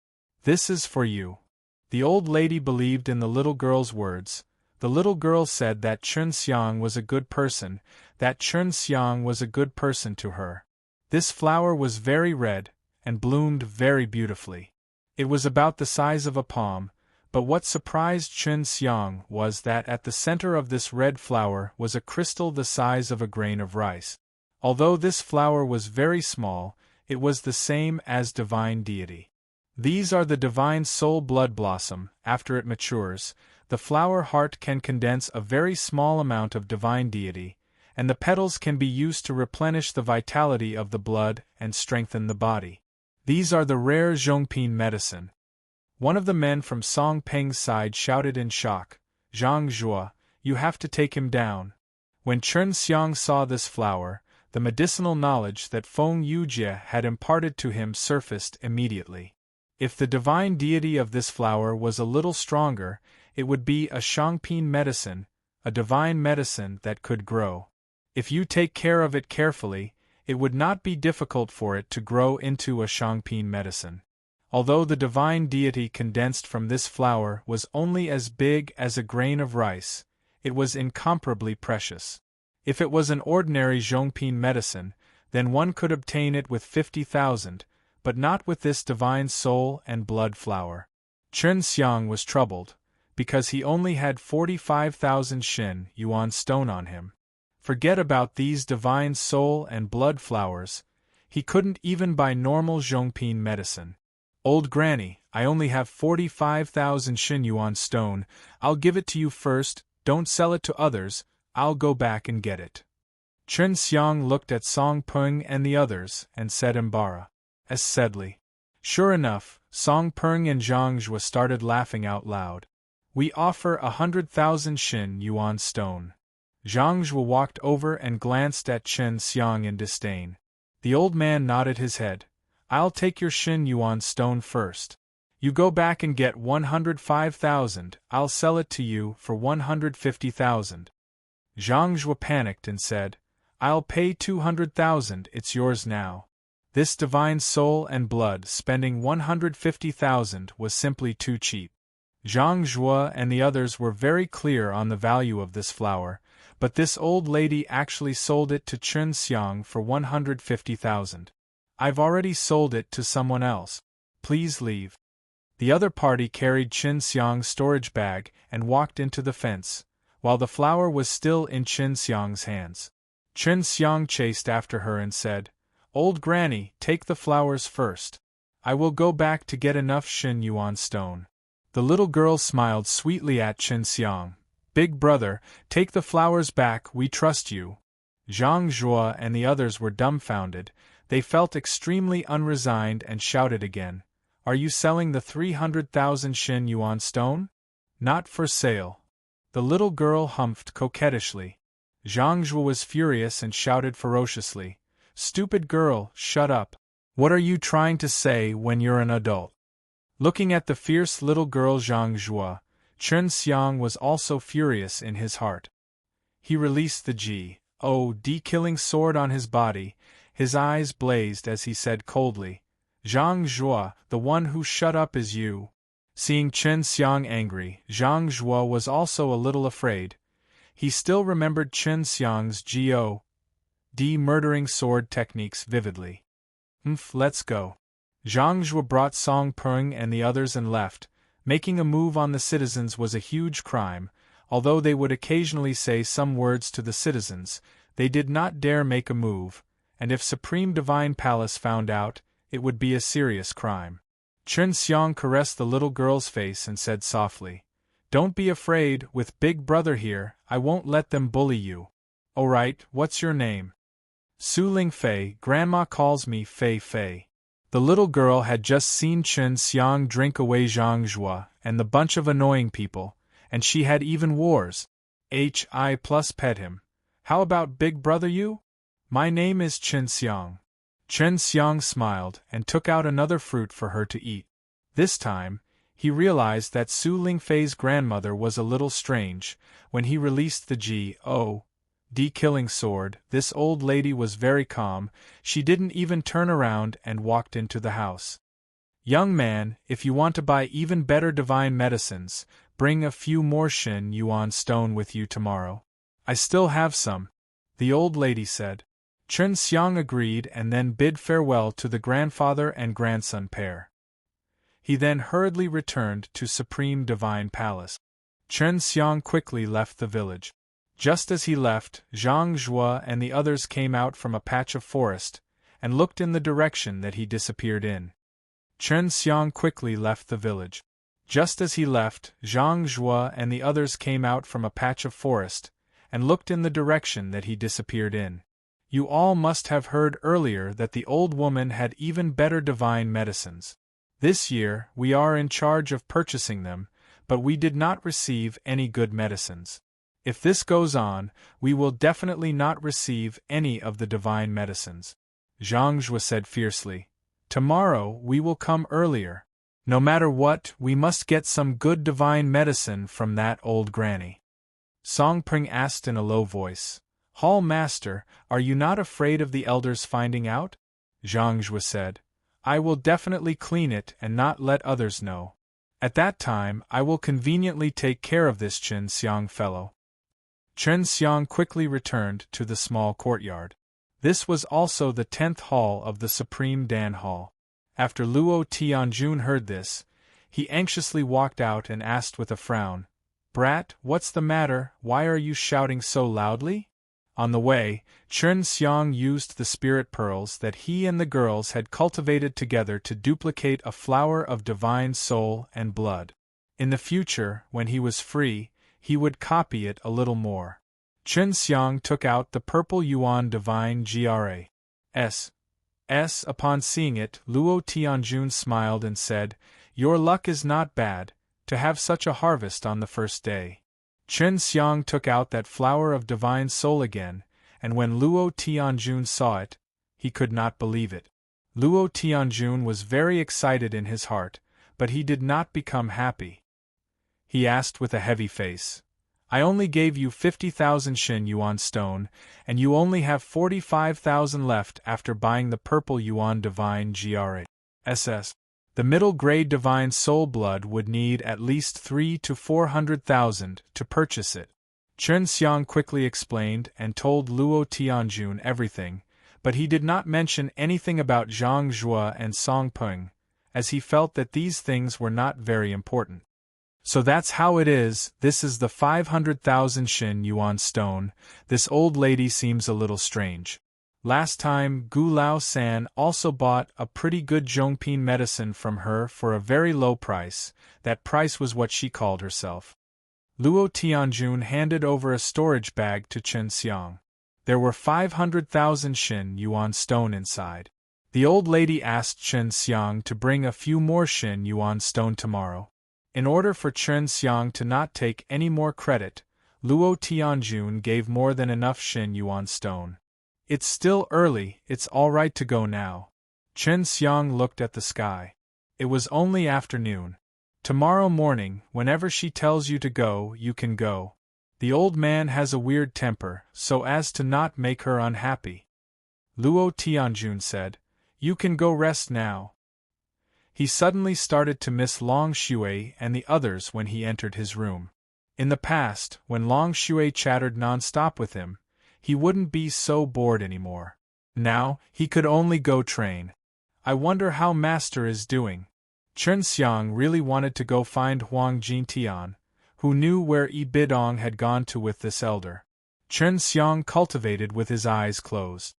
This is for you. The old lady believed in the little girl's words. The little girl said that Chen Xiang was a good person, that Chen Xiang was a good person to her. This flower was very red, and bloomed very beautifully. It was about the size of a palm, but what surprised Chen Xiang was that at the center of this red flower was a crystal the size of a grain of rice. Although this flower was very small, it was the same as divine deity. These are the divine soul blood blossom. After it matures, the flower heart can condense a very small amount of divine deity, and the petals can be used to replenish the vitality of the blood and strengthen the body. These are the rare Zhongping medicine. One of the men from Song Peng's side shouted in shock, Zhang Zhuo, you have to take him down. When Chen Xiang saw this flower, the medicinal knowledge that Feng Yujie had imparted to him surfaced immediately. If the divine deity of this flower was a little stronger, it would be a Zhongping medicine, a divine medicine that could grow. If you take care of it carefully, it would not be difficult for it to grow into a Zhongping medicine. Although the divine deity condensed from this flower was only as big as a grain of rice, it was incomparably precious. If it was an ordinary Zhongping medicine, then one could obtain it with 50,000, but not with this divine soul and blood flower. Chen Xiang was troubled, because he only had 45,000 Shin Yuan stone on him. Forget about these divine soul and blood flowers, he couldn't even buy normal Zhongping medicine. Old granny, I only have 45,000 Shin Yuan stone, I'll give it to you first, don't sell it to others, I'll go back and get it. Chen Xiang looked at Song Peng and the others, and said embarrassingly. Sure enough, Song Peng and Zhang Zhuo started laughing out loud. We offer 100,000 Shin Yuan stone. Zhang Zhuo walked over and glanced at Chen Xiang in disdain. The old man nodded his head. I'll take your Shin Yuan stone first. You go back and get 105,000, I'll sell it to you for 150,000. Zhang Zhuo panicked and said, I'll pay 200,000, it's yours now. This divine soul and blood spending 150,000 was simply too cheap. Zhang Zhuo and the others were very clear on the value of this flower, but this old lady actually sold it to Chen Xiang for 150,000. I've already sold it to someone else. Please leave. The other party carried Chen Xiang's storage bag and walked into the fence, while the flower was still in Chen Xiang's hands. Chen Xiang chased after her and said, Old granny, take the flowers first. I will go back to get enough Shin Yuan stone. The little girl smiled sweetly at Chen Xiang. Big brother, take the flowers back, we trust you. Zhang Zhuo and the others were dumbfounded. They felt extremely unresigned and shouted again, Are you selling the 300,000 Shin Yuan stone? Not for sale. The little girl humphed coquettishly. Zhang Zhuo was furious and shouted ferociously, Stupid girl, shut up. What are you trying to say when you're an adult? Looking at the fierce little girl Zhang Zhuo, Chen Xiang was also furious in his heart. He released the G.O.D. killing sword on his body. His eyes blazed as he said coldly, Zhang Zhuo, the one who shut up is you. Seeing Chen Xiang angry, Zhang Zhuo was also a little afraid. He still remembered Chen Xiang's G.O.D. murdering sword techniques vividly. Let's go. Zhang Zhuo brought Song Peng and the others and left. Making a move on the citizens was a huge crime. Although they would occasionally say some words to the citizens, they did not dare make a move, and if Supreme Divine Palace found out, it would be a serious crime. Chen Xiang caressed the little girl's face and said softly, Don't be afraid, with Big Brother here, I won't let them bully you. Alright, what's your name? Su Ling Fei, Grandma calls me Fei Fei. The little girl had just seen Chen Xiang drink away Zhang Zhuo and the bunch of annoying people, and she had even wars. I plus pet him. How about Big Brother you? My name is Chen Xiang. Chen Xiang smiled and took out another fruit for her to eat. This time, he realized that Su Lingfei's grandmother was a little strange. When he released the G.O.D. killing sword, this old lady was very calm. She didn't even turn around and walked into the house. "Young man, if you want to buy even better divine medicines, bring a few more Shin Yuan stone with you tomorrow." "I still have some," the old lady said. Chen Xiang agreed and then bid farewell to the grandfather and grandson pair. He then hurriedly returned to Supreme Divine Palace. Chen Xiang quickly left the village. Just as he left, Zhang Zhua and the others came out from a patch of forest, and looked in the direction that he disappeared in. Chen Xiang quickly left the village. Just as he left, Zhang Zhua and the others came out from a patch of forest, and looked in the direction that he disappeared in. You all must have heard earlier that the old woman had even better divine medicines. This year, we are in charge of purchasing them, but we did not receive any good medicines. If this goes on, we will definitely not receive any of the divine medicines. Zhang Zhua said fiercely. Tomorrow we will come earlier. No matter what, we must get some good divine medicine from that old granny. Song Pring asked in a low voice. Hall Master, are you not afraid of the elders finding out? Zhang Zhua said. I will definitely clean it and not let others know. At that time, I will conveniently take care of this Chen Xiang fellow. Chen Xiang quickly returned to the small courtyard. This was also the 10th hall of the Supreme Dan Hall. After Luo Tianjun heard this, he anxiously walked out and asked with a frown, Brat, what's the matter, why are you shouting so loudly? On the way, Chen Xiang used the spirit pearls that he and the girls had cultivated together to duplicate a flower of divine soul and blood. In the future, when he was free, he would copy it a little more. Chen Xiang took out the purple yuan divine GRAS. Upon seeing it, Luo Tianjun smiled and said, Your luck is not bad, to have such a harvest on the first day. Chen Xiang took out that flower of divine soul again, and when Luo Tianjun saw it, he could not believe it. Luo Tianjun was very excited in his heart, but he did not become happy. He asked with a heavy face, I only gave you 50,000 Shin Yuan stone, and you only have 45,000 left after buying the purple yuan divine GRAS. The middle-grade divine soul blood would need at least 300,000 to 400,000 to purchase it. Chen Xiang quickly explained and told Luo Tianjun everything, but he did not mention anything about Zhang Zhua and Song Peng, as he felt that these things were not very important. So that's how it is, this is the 500,000 Shin Yuan stone. This old lady seems a little strange. Last time, Gu Lao San also bought a pretty good Zhongping medicine from her for a very low price. That price was what she called herself. Luo Tianjun handed over a storage bag to Chen Xiang. There were 500,000 Shin Yuan stone inside. The old lady asked Chen Xiang to bring a few more Shin Yuan stone tomorrow. In order for Chen Xiang to not take any more credit, Luo Tianjun gave more than enough Shin Yuan stone. It's still early, it's all right to go now. Chen Xiang looked at the sky. It was only afternoon. Tomorrow morning, whenever she tells you to go, you can go. The old man has a weird temper, so as to not make her unhappy. Luo Tianjun said, You can go rest now. He suddenly started to miss Long Shui and the others when he entered his room. In the past, when Long Shui chattered non-stop with him, he wouldn't be so bored anymore. Now, he could only go train. I wonder how Master is doing. Chen Xiang really wanted to go find Huang Jintian, who knew where Yi Bidong had gone to with this elder. Chen Xiang cultivated with his eyes closed.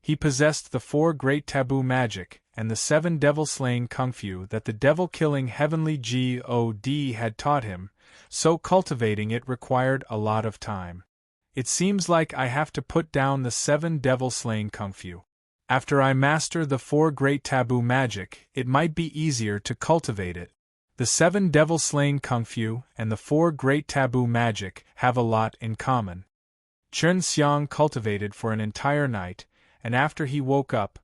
He possessed the 4 great taboo magic, and the 7 devil-slaying kung fu that the devil-killing heavenly God had taught him, so cultivating it required a lot of time. It seems like I have to put down the 7 devil-slaying kung fu. After I master the 4 great taboo magic, it might be easier to cultivate it. The 7 devil-slaying kung fu and the 4 great taboo magic have a lot in common. Chen Xiang cultivated for an entire night, and after he woke up,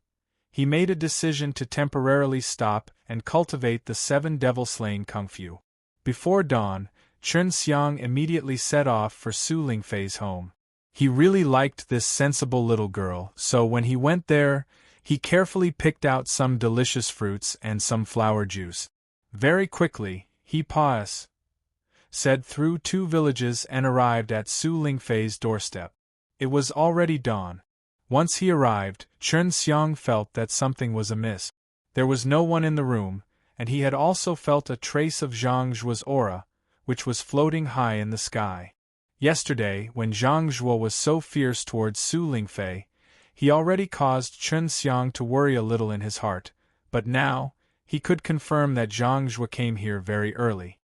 he made a decision to temporarily stop and cultivate the 7 devil-slaying kung fu. Before dawn, Chen Xiang immediately set off for Su Lingfei's home. He really liked this sensible little girl, so when he went there, he carefully picked out some delicious fruits and some flower juice. Very quickly, he said through 2 villages and arrived at Su Lingfei's doorstep. It was already dawn. Once he arrived, Chen Xiang felt that something was amiss. There was no one in the room, and he had also felt a trace of Zhang Zhuo's aura, which was floating high in the sky. Yesterday, when Zhang Zhuo was so fierce towards Su Lingfei, he already caused Chen Xiang to worry a little in his heart, but now, he could confirm that Zhang Zhuo came here very early.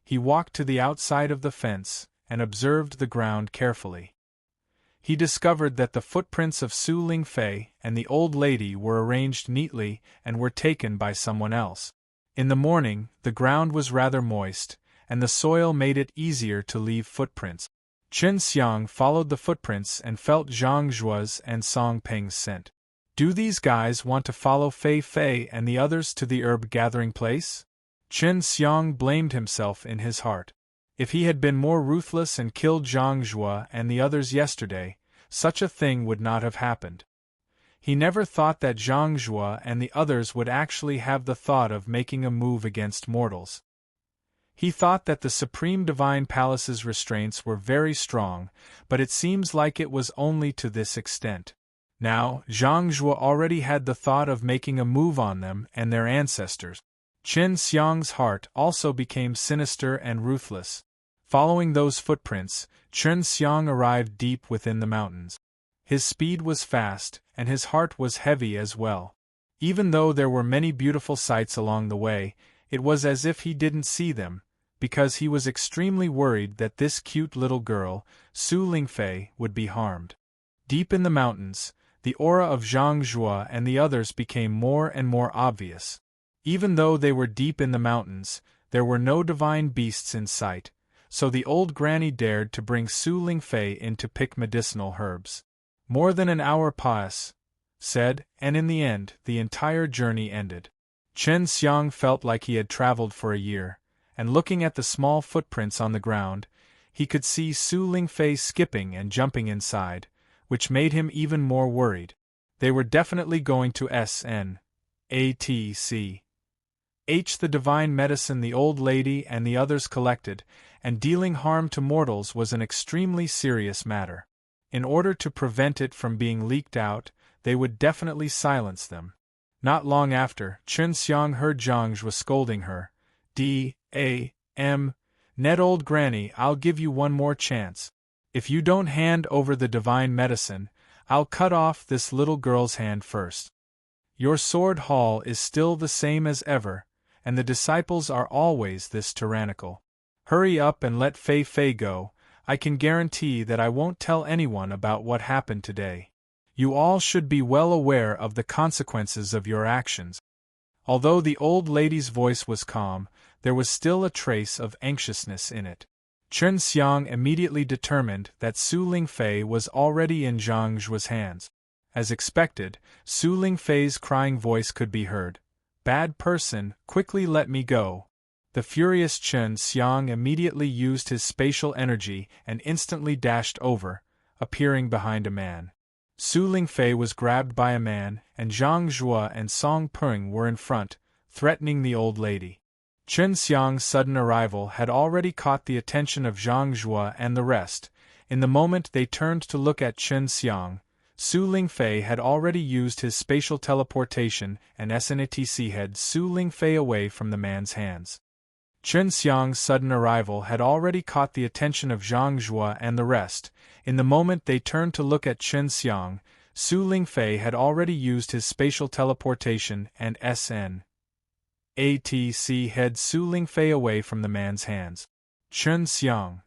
He walked to the outside of the fence and observed the ground carefully. He discovered that the footprints of Su Lingfei and the old lady were arranged neatly and were taken by someone else. In the morning, the ground was rather moist, and the soil made it easier to leave footprints. Chen Xiang followed the footprints and felt Zhang Zhuo's and Song Peng's scent. Do these guys want to follow Fei Fei and the others to the herb-gathering place? Chen Xiang blamed himself in his heart. If he had been more ruthless and killed Zhang Zhuo and the others yesterday, such a thing would not have happened. He never thought that Zhang Zhuo and the others would actually have the thought of making a move against mortals. He thought that the Supreme Divine Palace's restraints were very strong, but it seems like it was only to this extent. Now, Zhang Zhuo already had the thought of making a move on them and their ancestors. Chen Xiang's heart also became sinister and ruthless. Following those footprints, Chen Xiang arrived deep within the mountains. His speed was fast, and his heart was heavy as well. Even though there were many beautiful sights along the way, it was as if he didn't see them, because he was extremely worried that this cute little girl, Su Lingfei, would be harmed. Deep in the mountains, the aura of Zhang Zhuo and the others became more and more obvious. Even though they were deep in the mountains, there were no divine beasts in sight, so the old granny dared to bring Su Lingfei in to pick medicinal herbs. More than an hour said, and in the end, the entire journey ended. Chen Xiang felt like he had traveled for a year, and looking at the small footprints on the ground, he could see Su Lingfei skipping and jumping inside, which made him even more worried. They were definitely going to SNATCH, the divine medicine the old lady and the others collected, and dealing harm to mortals was an extremely serious matter. In order to prevent it from being leaked out, they would definitely silence them. Not long after, Chen Xiang heard Zhang Zhuo scolding her. Net old granny, I'll give you one more chance. If you don't hand over the divine medicine, I'll cut off this little girl's hand first. Your sword hall is still the same as ever, and the disciples are always this tyrannical. Hurry up and let Fei Fei go. I can guarantee that I won't tell anyone about what happened today. You all should be well aware of the consequences of your actions. Although the old lady's voice was calm, there was still a trace of anxiousness in it. Chen Xiang immediately determined that Su Lingfei was already in Zhang Zhuo's hands. As expected, Su Lingfei's crying voice could be heard. Bad person, quickly let me go. The furious Chen Xiang immediately used his spatial energy and instantly dashed over, appearing behind a man. Su Lingfei was grabbed by a man, and Zhang Zhuo and Song Peng were in front, threatening the old lady. Chen Xiang's sudden arrival had already caught the attention of Zhang Zhuo and the rest. In the moment they turned to look at Chen Xiang, Su Lingfei had already used his spatial teleportation and SNATC had Su Lingfei away from the man's hands. Chen Xiang's sudden arrival had already caught the attention of Zhang Zhuo and the rest. In the moment they turned to look at Chen Xiang, Su Lingfei had already used his spatial teleportation and SNATC had Su Lingfei away from the man's hands. Chen Xiang.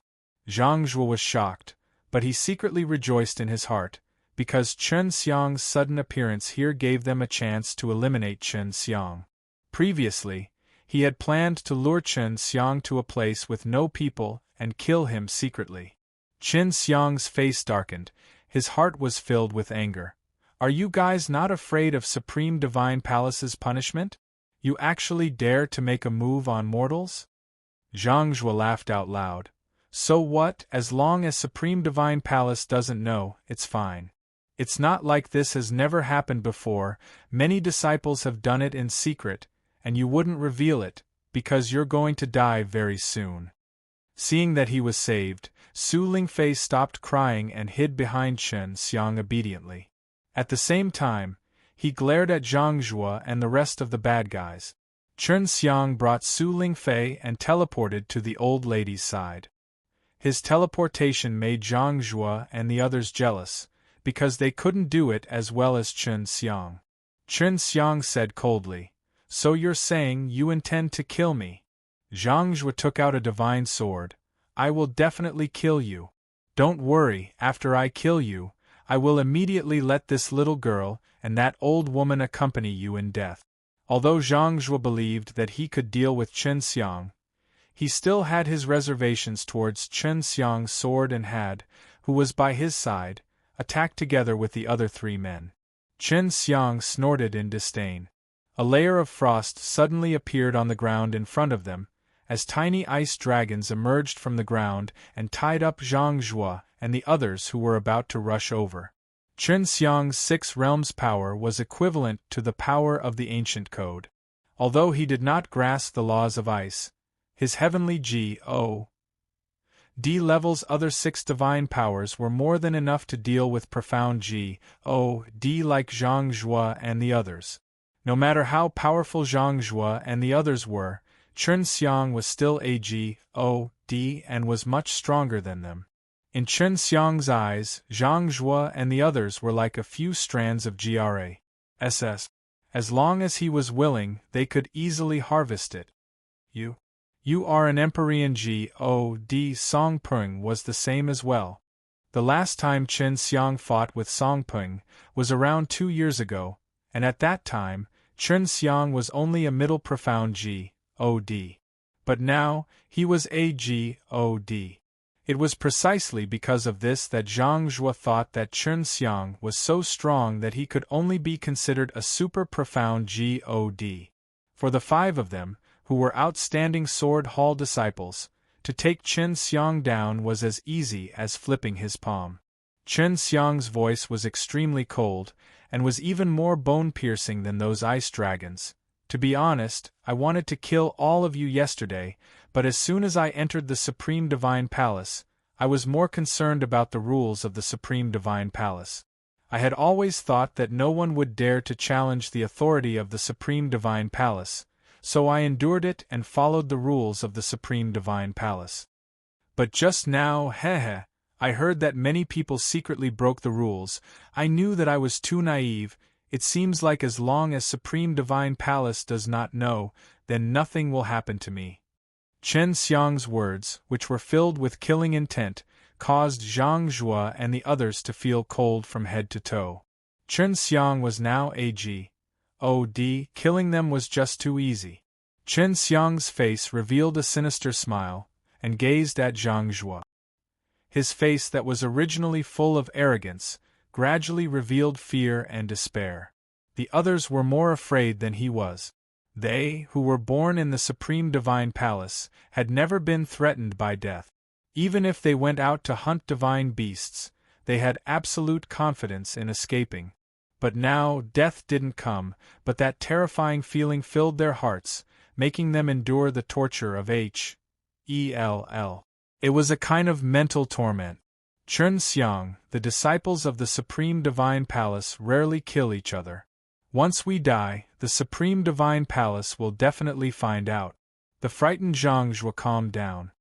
Zhang Zhuo was shocked, but he secretly rejoiced in his heart, because Chen Xiang's sudden appearance here gave them a chance to eliminate Chen Xiang. Previously, he had planned to lure Chen Xiang to a place with no people and kill him secretly. Chen Xiang's face darkened, his heart was filled with anger. Are you guys not afraid of Supreme Divine Palace's punishment? You actually dare to make a move on mortals? Zhang Zhuo laughed out loud. So what, as long as Supreme Divine Palace doesn't know, it's fine. It's not like this has never happened before, many disciples have done it in secret, and you wouldn't reveal it, because you're going to die very soon. Seeing that he was saved, Su Lingfei stopped crying and hid behind Chen Xiang obediently. At the same time, he glared at Zhang Zhuo and the rest of the bad guys. Chen Xiang brought Su Lingfei and teleported to the old lady's side. His teleportation made Zhang Zhuo and the others jealous, because they couldn't do it as well as Chen Xiang. Chen Xiang said coldly, "So you're saying you intend to kill me?" Zhang Zhuo took out a divine sword. "I will definitely kill you. Don't worry, after I kill you, I will immediately let this little girl and that old woman accompany you in death." Although Zhang Zhuo believed that he could deal with Chen Xiang, he still had his reservations towards Chen Xiang's sword and had, who was by his side, attacked together with the other three men. Chen Xiang snorted in disdain. A layer of frost suddenly appeared on the ground in front of them, as tiny ice dragons emerged from the ground and tied up Zhang Zhuo and the others who were about to rush over. Chen Xiang's 6 realms power was equivalent to the power of the ancient code. Although he did not grasp the laws of ice, his heavenly G.O.D. level's other 6 divine powers were more than enough to deal with profound G.O.D. like Zhang Zhuo and the others. No matter how powerful Zhang Zhuo and the others were, Chen Xiang was still a G.O.D. and was much stronger than them. In Chen Xiang's eyes, Zhang Zhuo and the others were like a few strands of grass. As long as he was willing, they could easily harvest it. You are an Empyrean God. Song Peng was the same as well. The last time Chen Xiang fought with Song Peng was around 2 years ago, and at that time, Chen Xiang was only a middle profound God. But now, he was a God. It was precisely because of this that Zhang Zhuo thought that Chen Xiang was so strong that he could only be considered a super profound God. For the 5 of them, who were outstanding sword hall disciples, to take Chen Xiang down was as easy as flipping his palm. Chen Xiang's voice was extremely cold, and was even more bone-piercing than those ice dragons. To be honest, I wanted to kill all of you yesterday, but as soon as I entered the Supreme Divine Palace, I was more concerned about the rules of the Supreme Divine Palace. I had always thought that no one would dare to challenge the authority of the Supreme Divine Palace, so I endured it and followed the rules of the Supreme Divine Palace. But just now, I heard that many people secretly broke the rules. I knew that I was too naive. It seems like as long as Supreme Divine Palace does not know, then nothing will happen to me. Chen Xiang's words, which were filled with killing intent, caused Zhang Zhuo and the others to feel cold from head to toe. Chen Xiang was now a God. Killing them was just too easy. Chen Xiang's face revealed a sinister smile, and gazed at Zhang Zhuo. His face that was originally full of arrogance, gradually revealed fear and despair. The others were more afraid than he was. They, who were born in the Supreme Divine Palace, had never been threatened by death. Even if they went out to hunt divine beasts, they had absolute confidence in escaping. But now, death didn't come, but that terrifying feeling filled their hearts, making them endure the torture of hell. It was a kind of mental torment. Chen Xiang, the disciples of the Supreme Divine Palace rarely kill each other. Once we die, the Supreme Divine Palace will definitely find out. The frightened Zhang Zhuo calmed down.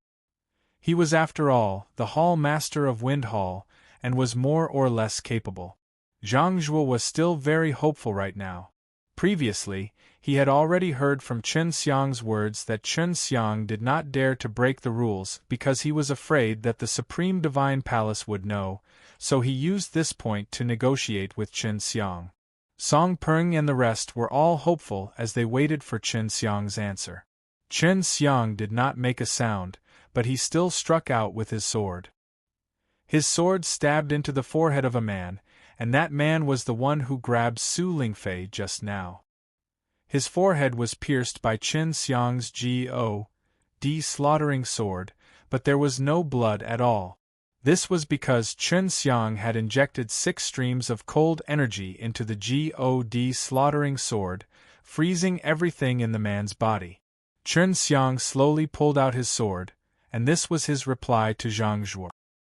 He was, after all, the Hall Master of Wind Hall, and was more or less capable. Zhang Zhuo was still very hopeful right now. Previously, he had already heard from Chen Xiang's words that Chen Xiang did not dare to break the rules because he was afraid that the Supreme Divine Palace would know, so he used this point to negotiate with Chen Xiang. Song Peng and the rest were all hopeful as they waited for Chen Xiang's answer. Chen Xiang did not make a sound, but he still struck out with his sword. His sword stabbed into the forehead of a man, and that man was the one who grabbed Su Lingfei just now. His forehead was pierced by Qin Xiang's G.O.D. slaughtering sword, but there was no blood at all. This was because Qin Xiang had injected 6 streams of cold energy into the G.O.D. slaughtering sword, freezing everything in the man's body. Qin Xiang slowly pulled out his sword, and this was his reply to Zhang Zhuo.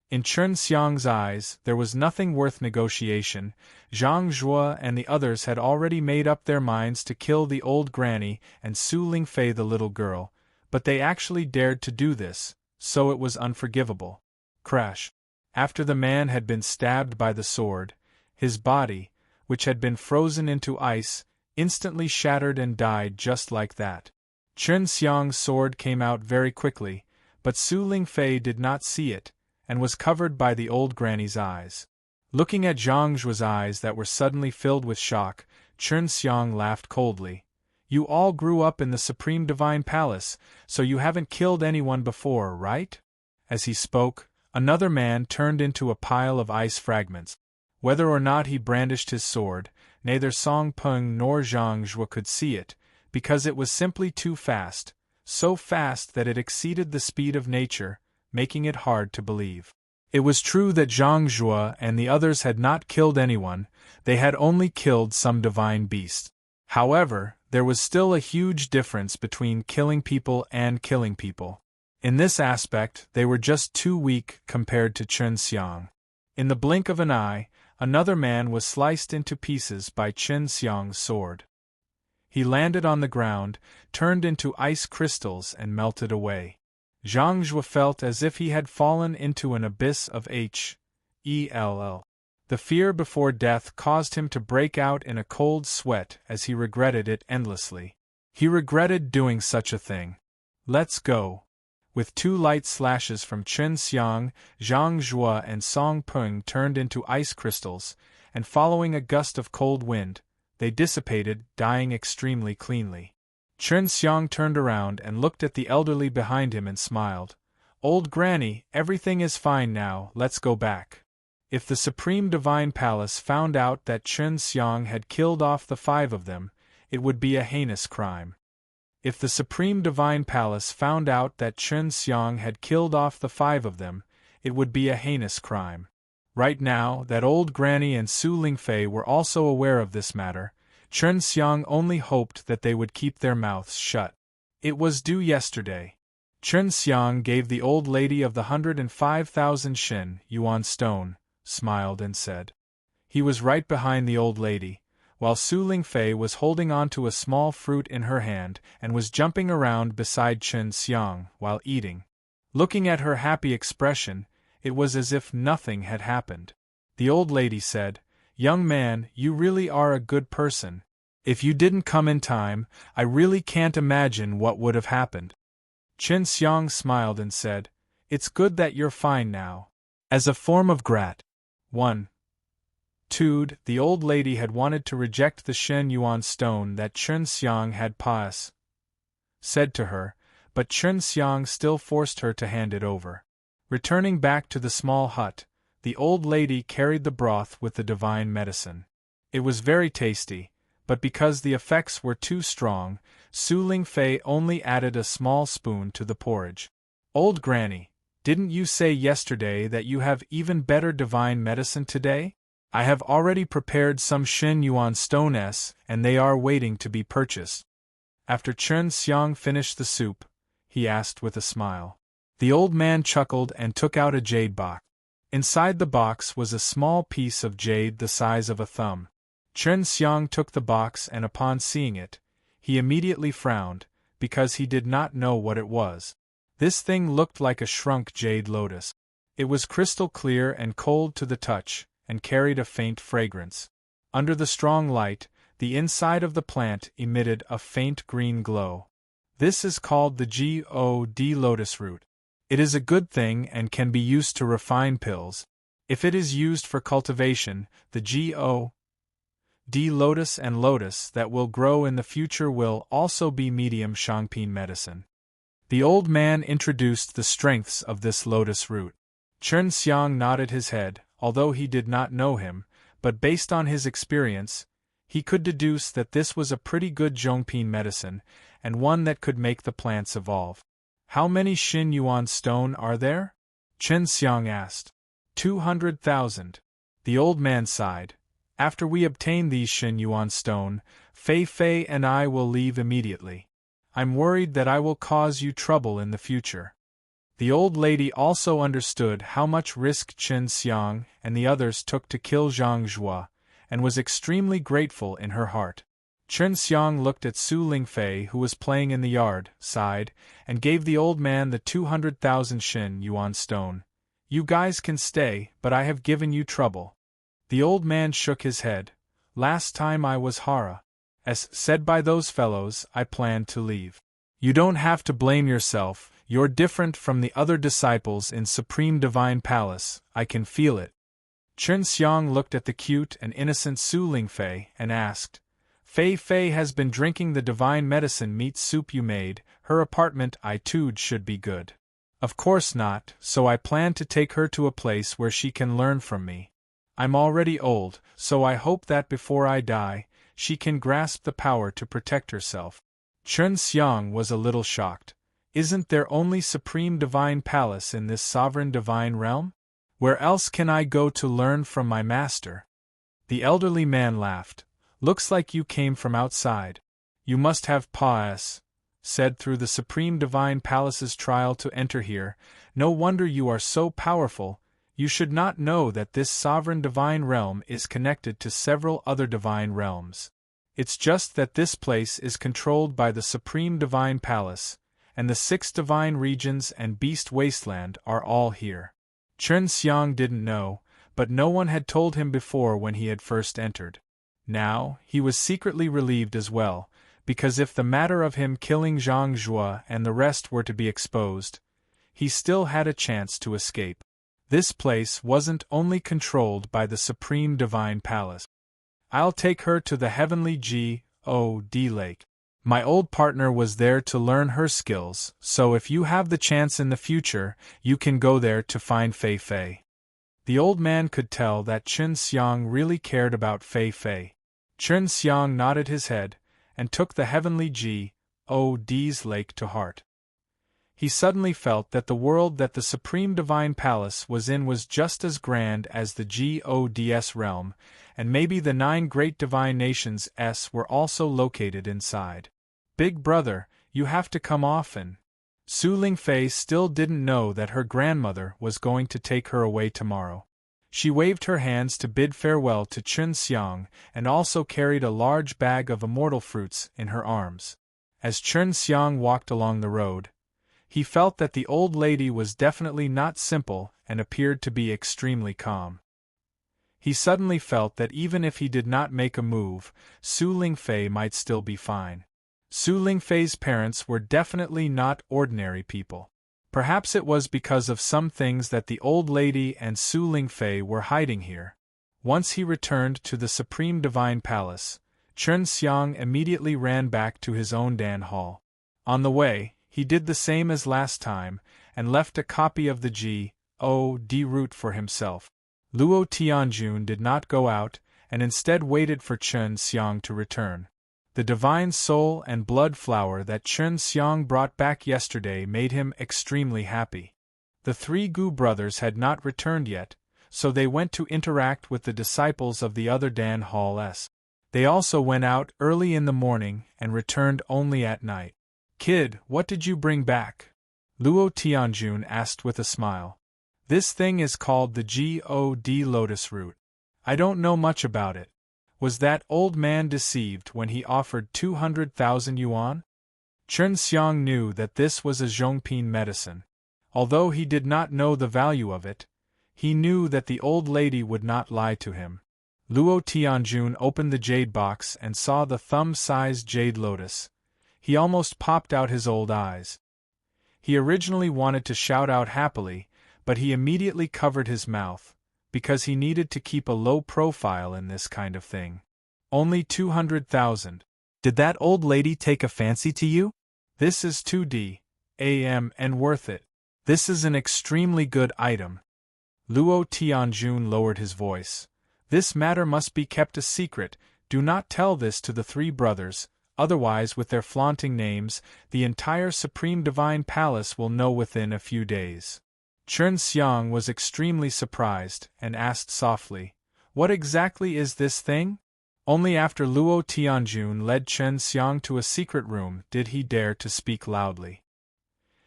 In Qin Xiang's eyes, there was nothing worth negotiation. Zhang Zhuo and the others had already made up their minds to kill the old granny and Su Lingfei the little girl, but they actually dared to do this, so it was unforgivable. Crash. After the man had been stabbed by the sword, his body, which had been frozen into ice, instantly shattered and died just like that. Qin Xiang's sword came out very quickly, but Su Lingfei did not see it, and was covered by the old granny's eyes. Looking at Zhang Zhuo's eyes that were suddenly filled with shock, Qin Xiang laughed coldly. You all grew up in the Supreme Divine Palace, so you haven't killed anyone before, right? As he spoke, another man turned into a pile of ice fragments. Whether or not he brandished his sword, neither Song Peng nor Zhang Zhuo could see it, because it was simply too fast, so fast that it exceeded the speed of nature, making it hard to believe. It was true that Zhang Zhuo and the others had not killed anyone, they had only killed some divine beast. However, there was still a huge difference between killing people and killing people. In this aspect, they were just too weak compared to Qin Xiang. In the blink of an eye, another man was sliced into pieces by Qin Xiang's sword. He landed on the ground, turned into ice crystals and melted away. Zhang Zhuo felt as if he had fallen into an abyss of hell. The fear before death caused him to break out in a cold sweat as he regretted it endlessly. He regretted doing such a thing. Let's go. With 2 light slashes from Qin Xiang, Zhang Zhuo and Song Peng turned into ice crystals, and following a gust of cold wind, they dissipated, dying extremely cleanly. Qin Xiang turned around and looked at the elderly behind him and smiled. Old Granny, everything is fine now, let's go back. If the Supreme Divine Palace found out that Qin Xiang had killed off the 5 of them, it would be a heinous crime. If the Supreme Divine Palace found out that Qin Xiang had killed off the 5 of them, it would be a heinous crime. Right now, that old granny and Su Lingfei were also aware of this matter. Qin Xiang only hoped that they would keep their mouths shut. It was due yesterday. Qin Xiang gave the old lady of the 105,000 Shin Yuan stone, smiled and said. He was right behind the old lady, while Su Lingfei was holding on to a small fruit in her hand and was jumping around beside Qin Xiang while eating. Looking at her happy expression, it was as if nothing had happened. The old lady said, "Young man, you really are a good person. If you didn't come in time, I really can't imagine what would have happened." Qin Xiang smiled and said, "It's good that you're fine now." As a form of gratitude, the old lady had wanted to reject the Shen Yuan stone that Qin Xiang had said to her, but Qin Xiang still forced her to hand it over. Returning back to the small hut, the old lady carried the broth with the divine medicine. It was very tasty, but because the effects were too strong, Su Lingfei only added a small spoon to the porridge. "Old Granny, didn't you say yesterday that you have even better divine medicine today? I have already prepared some Shen Yuan stones and they are waiting to be purchased." After Qin Xiang finished the soup, he asked with a smile. The old man chuckled and took out a jade box. Inside the box was a small piece of jade the size of a thumb. Qin Xiang took the box and upon seeing it, he immediately frowned, because he did not know what it was. This thing looked like a shrunk jade lotus. It was crystal clear and cold to the touch, and carried a faint fragrance. Under the strong light, the inside of the plant emitted a faint green glow. This is called the God lotus root. It is a good thing and can be used to refine pills. If it is used for cultivation, the God lotus and lotus that will grow in the future will also be medium Shangpin medicine. The old man introduced the strengths of this lotus root. Qin Xiang nodded his head, although he did not know him, but based on his experience, he could deduce that this was a pretty good Zhongping medicine, and one that could make the plants evolve. How many Xin Yuan stone are there? Chen Xiang asked. 200,000. The old man sighed. After we obtain these Xin Yuan stone, Fei Fei and I will leave immediately. I'm worried that I will cause you trouble in the future. The old lady also understood how much risk Chen Xiang and the others took to kill Zhang Zhua, and was extremely grateful in her heart. Chen Xiang looked at Su Lingfei, who was playing in the yard, sighed, and gave the old man the 200,000 Xin Yuan stone. You guys can stay, but I have given you trouble. The old man shook his head. Last time I was Hara. As said by those fellows, I planned to leave. You don't have to blame yourself, you're different from the other disciples in Supreme Divine Palace, I can feel it. Chen Xiang looked at the cute and innocent Su Lingfei and asked, Fei Fei has been drinking the divine medicine meat soup you made, her apartment I too should be good. Of course not, so I plan to take her to a place where she can learn from me. I'm already old, so I hope that before I die, she can grasp the power to protect herself. Chen Xiang was a little shocked. Isn't there only Supreme Divine Palace in this sovereign divine realm? Where else can I go to learn from my master? The elderly man laughed. Looks like you came from outside. You must have pas said through the Supreme Divine Palace's trial to enter here. No wonder you are so powerful. You should not know that this sovereign divine realm is connected to several other divine realms. It's just that this place is controlled by the Supreme Divine Palace, and the 6 divine regions and Beast Wasteland are all here. Chen Xiang didn't know, but no one had told him before when he had first entered. Now, he was secretly relieved as well, because if the matter of him killing Zhang Zhua and the rest were to be exposed, he still had a chance to escape. This place wasn't only controlled by the Supreme Divine Palace. I'll take her to the Heavenly God Lake. My old partner was there to learn her skills, so if you have the chance in the future, you can go there to find Fei Fei. The old man could tell that Chen Xiang really cared about Fei Fei. Chen Xiang nodded his head, and took the Heavenly God's lake to heart. He suddenly felt that the world that the Supreme Divine Palace was in was just as grand as the God's realm, and maybe the 9 great divine nations were also located inside. Big brother, you have to come often. Su Lingfei still didn't know that her grandmother was going to take her away tomorrow. She waved her hands to bid farewell to Chen Xiang and also carried a large bag of immortal fruits in her arms. As Chen Xiang walked along the road, he felt that the old lady was definitely not simple and appeared to be extremely calm. He suddenly felt that even if he did not make a move, Su Lingfei might still be fine. Su Lingfei's parents were definitely not ordinary people. Perhaps it was because of some things that the old lady and Su Lingfei were hiding here. Once he returned to the Supreme Divine Palace, Chen Xiang immediately ran back to his own Dan Hall. On the way, he did the same as last time, and left a copy of the God route for himself. Luo Tianjun did not go out, and instead waited for Chen Xiang to return. The divine soul and blood flower that Chen Xiang brought back yesterday made him extremely happy. The 3 Gu brothers had not returned yet, so they went to interact with the disciples of the other Dan Halls. They also went out early in the morning and returned only at night. Kid, what did you bring back? Luo Tianjun asked with a smile. This thing is called the God lotus root. I don't know much about it. Was that old man deceived when he offered 200,000 yuan? Chen Xiang knew that this was a Zhongping medicine. Although he did not know the value of it, he knew that the old lady would not lie to him. Luo Tianjun opened the jade box and saw the thumb-sized jade lotus. He almost popped out his old eyes. He originally wanted to shout out happily, but he immediately covered his mouth, because he needed to keep a low profile in this kind of thing. Only 200,000. Did that old lady take a fancy to you? This is 2D, AM and worth it. This is an extremely good item. Luo Tianjun lowered his voice. This matter must be kept a secret. Do not tell this to the three brothers, otherwise with their flaunting names, the entire Supreme Divine Palace will know within a few days. Chen Xiang was extremely surprised, and asked softly, "What exactly is this thing?" Only after Luo Tianjun led Chen Xiang to a secret room did he dare to speak loudly.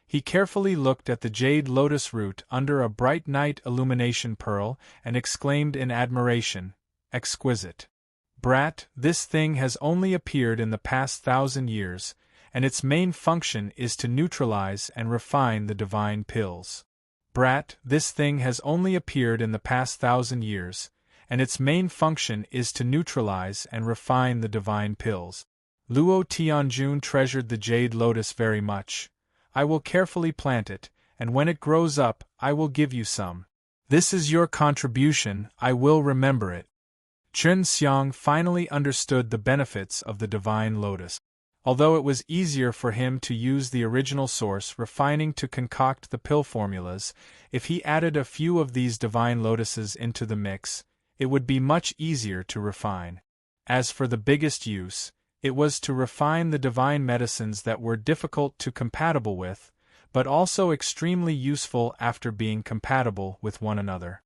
He carefully looked at the jade lotus root under a bright night illumination pearl and exclaimed in admiration, "Exquisite! Brat, this thing has only appeared in the past 1,000 years, and its main function is to neutralize and refine the divine pills. Brat, this thing has only appeared in the past 1,000 years, and its main function is to neutralize and refine the divine pills." Luo Tianjun treasured the jade lotus very much. "I will carefully plant it, and when it grows up, I will give you some. This is your contribution, I will remember it." Chen Xiang finally understood the benefits of the divine lotus. Although it was easier for him to use the original source refining to concoct the pill formulas, if he added a few of these divine lotuses into the mix, it would be much easier to refine. As for the biggest use, it was to refine the divine medicines that were difficult to compatible with, but also extremely useful after being compatible with one another.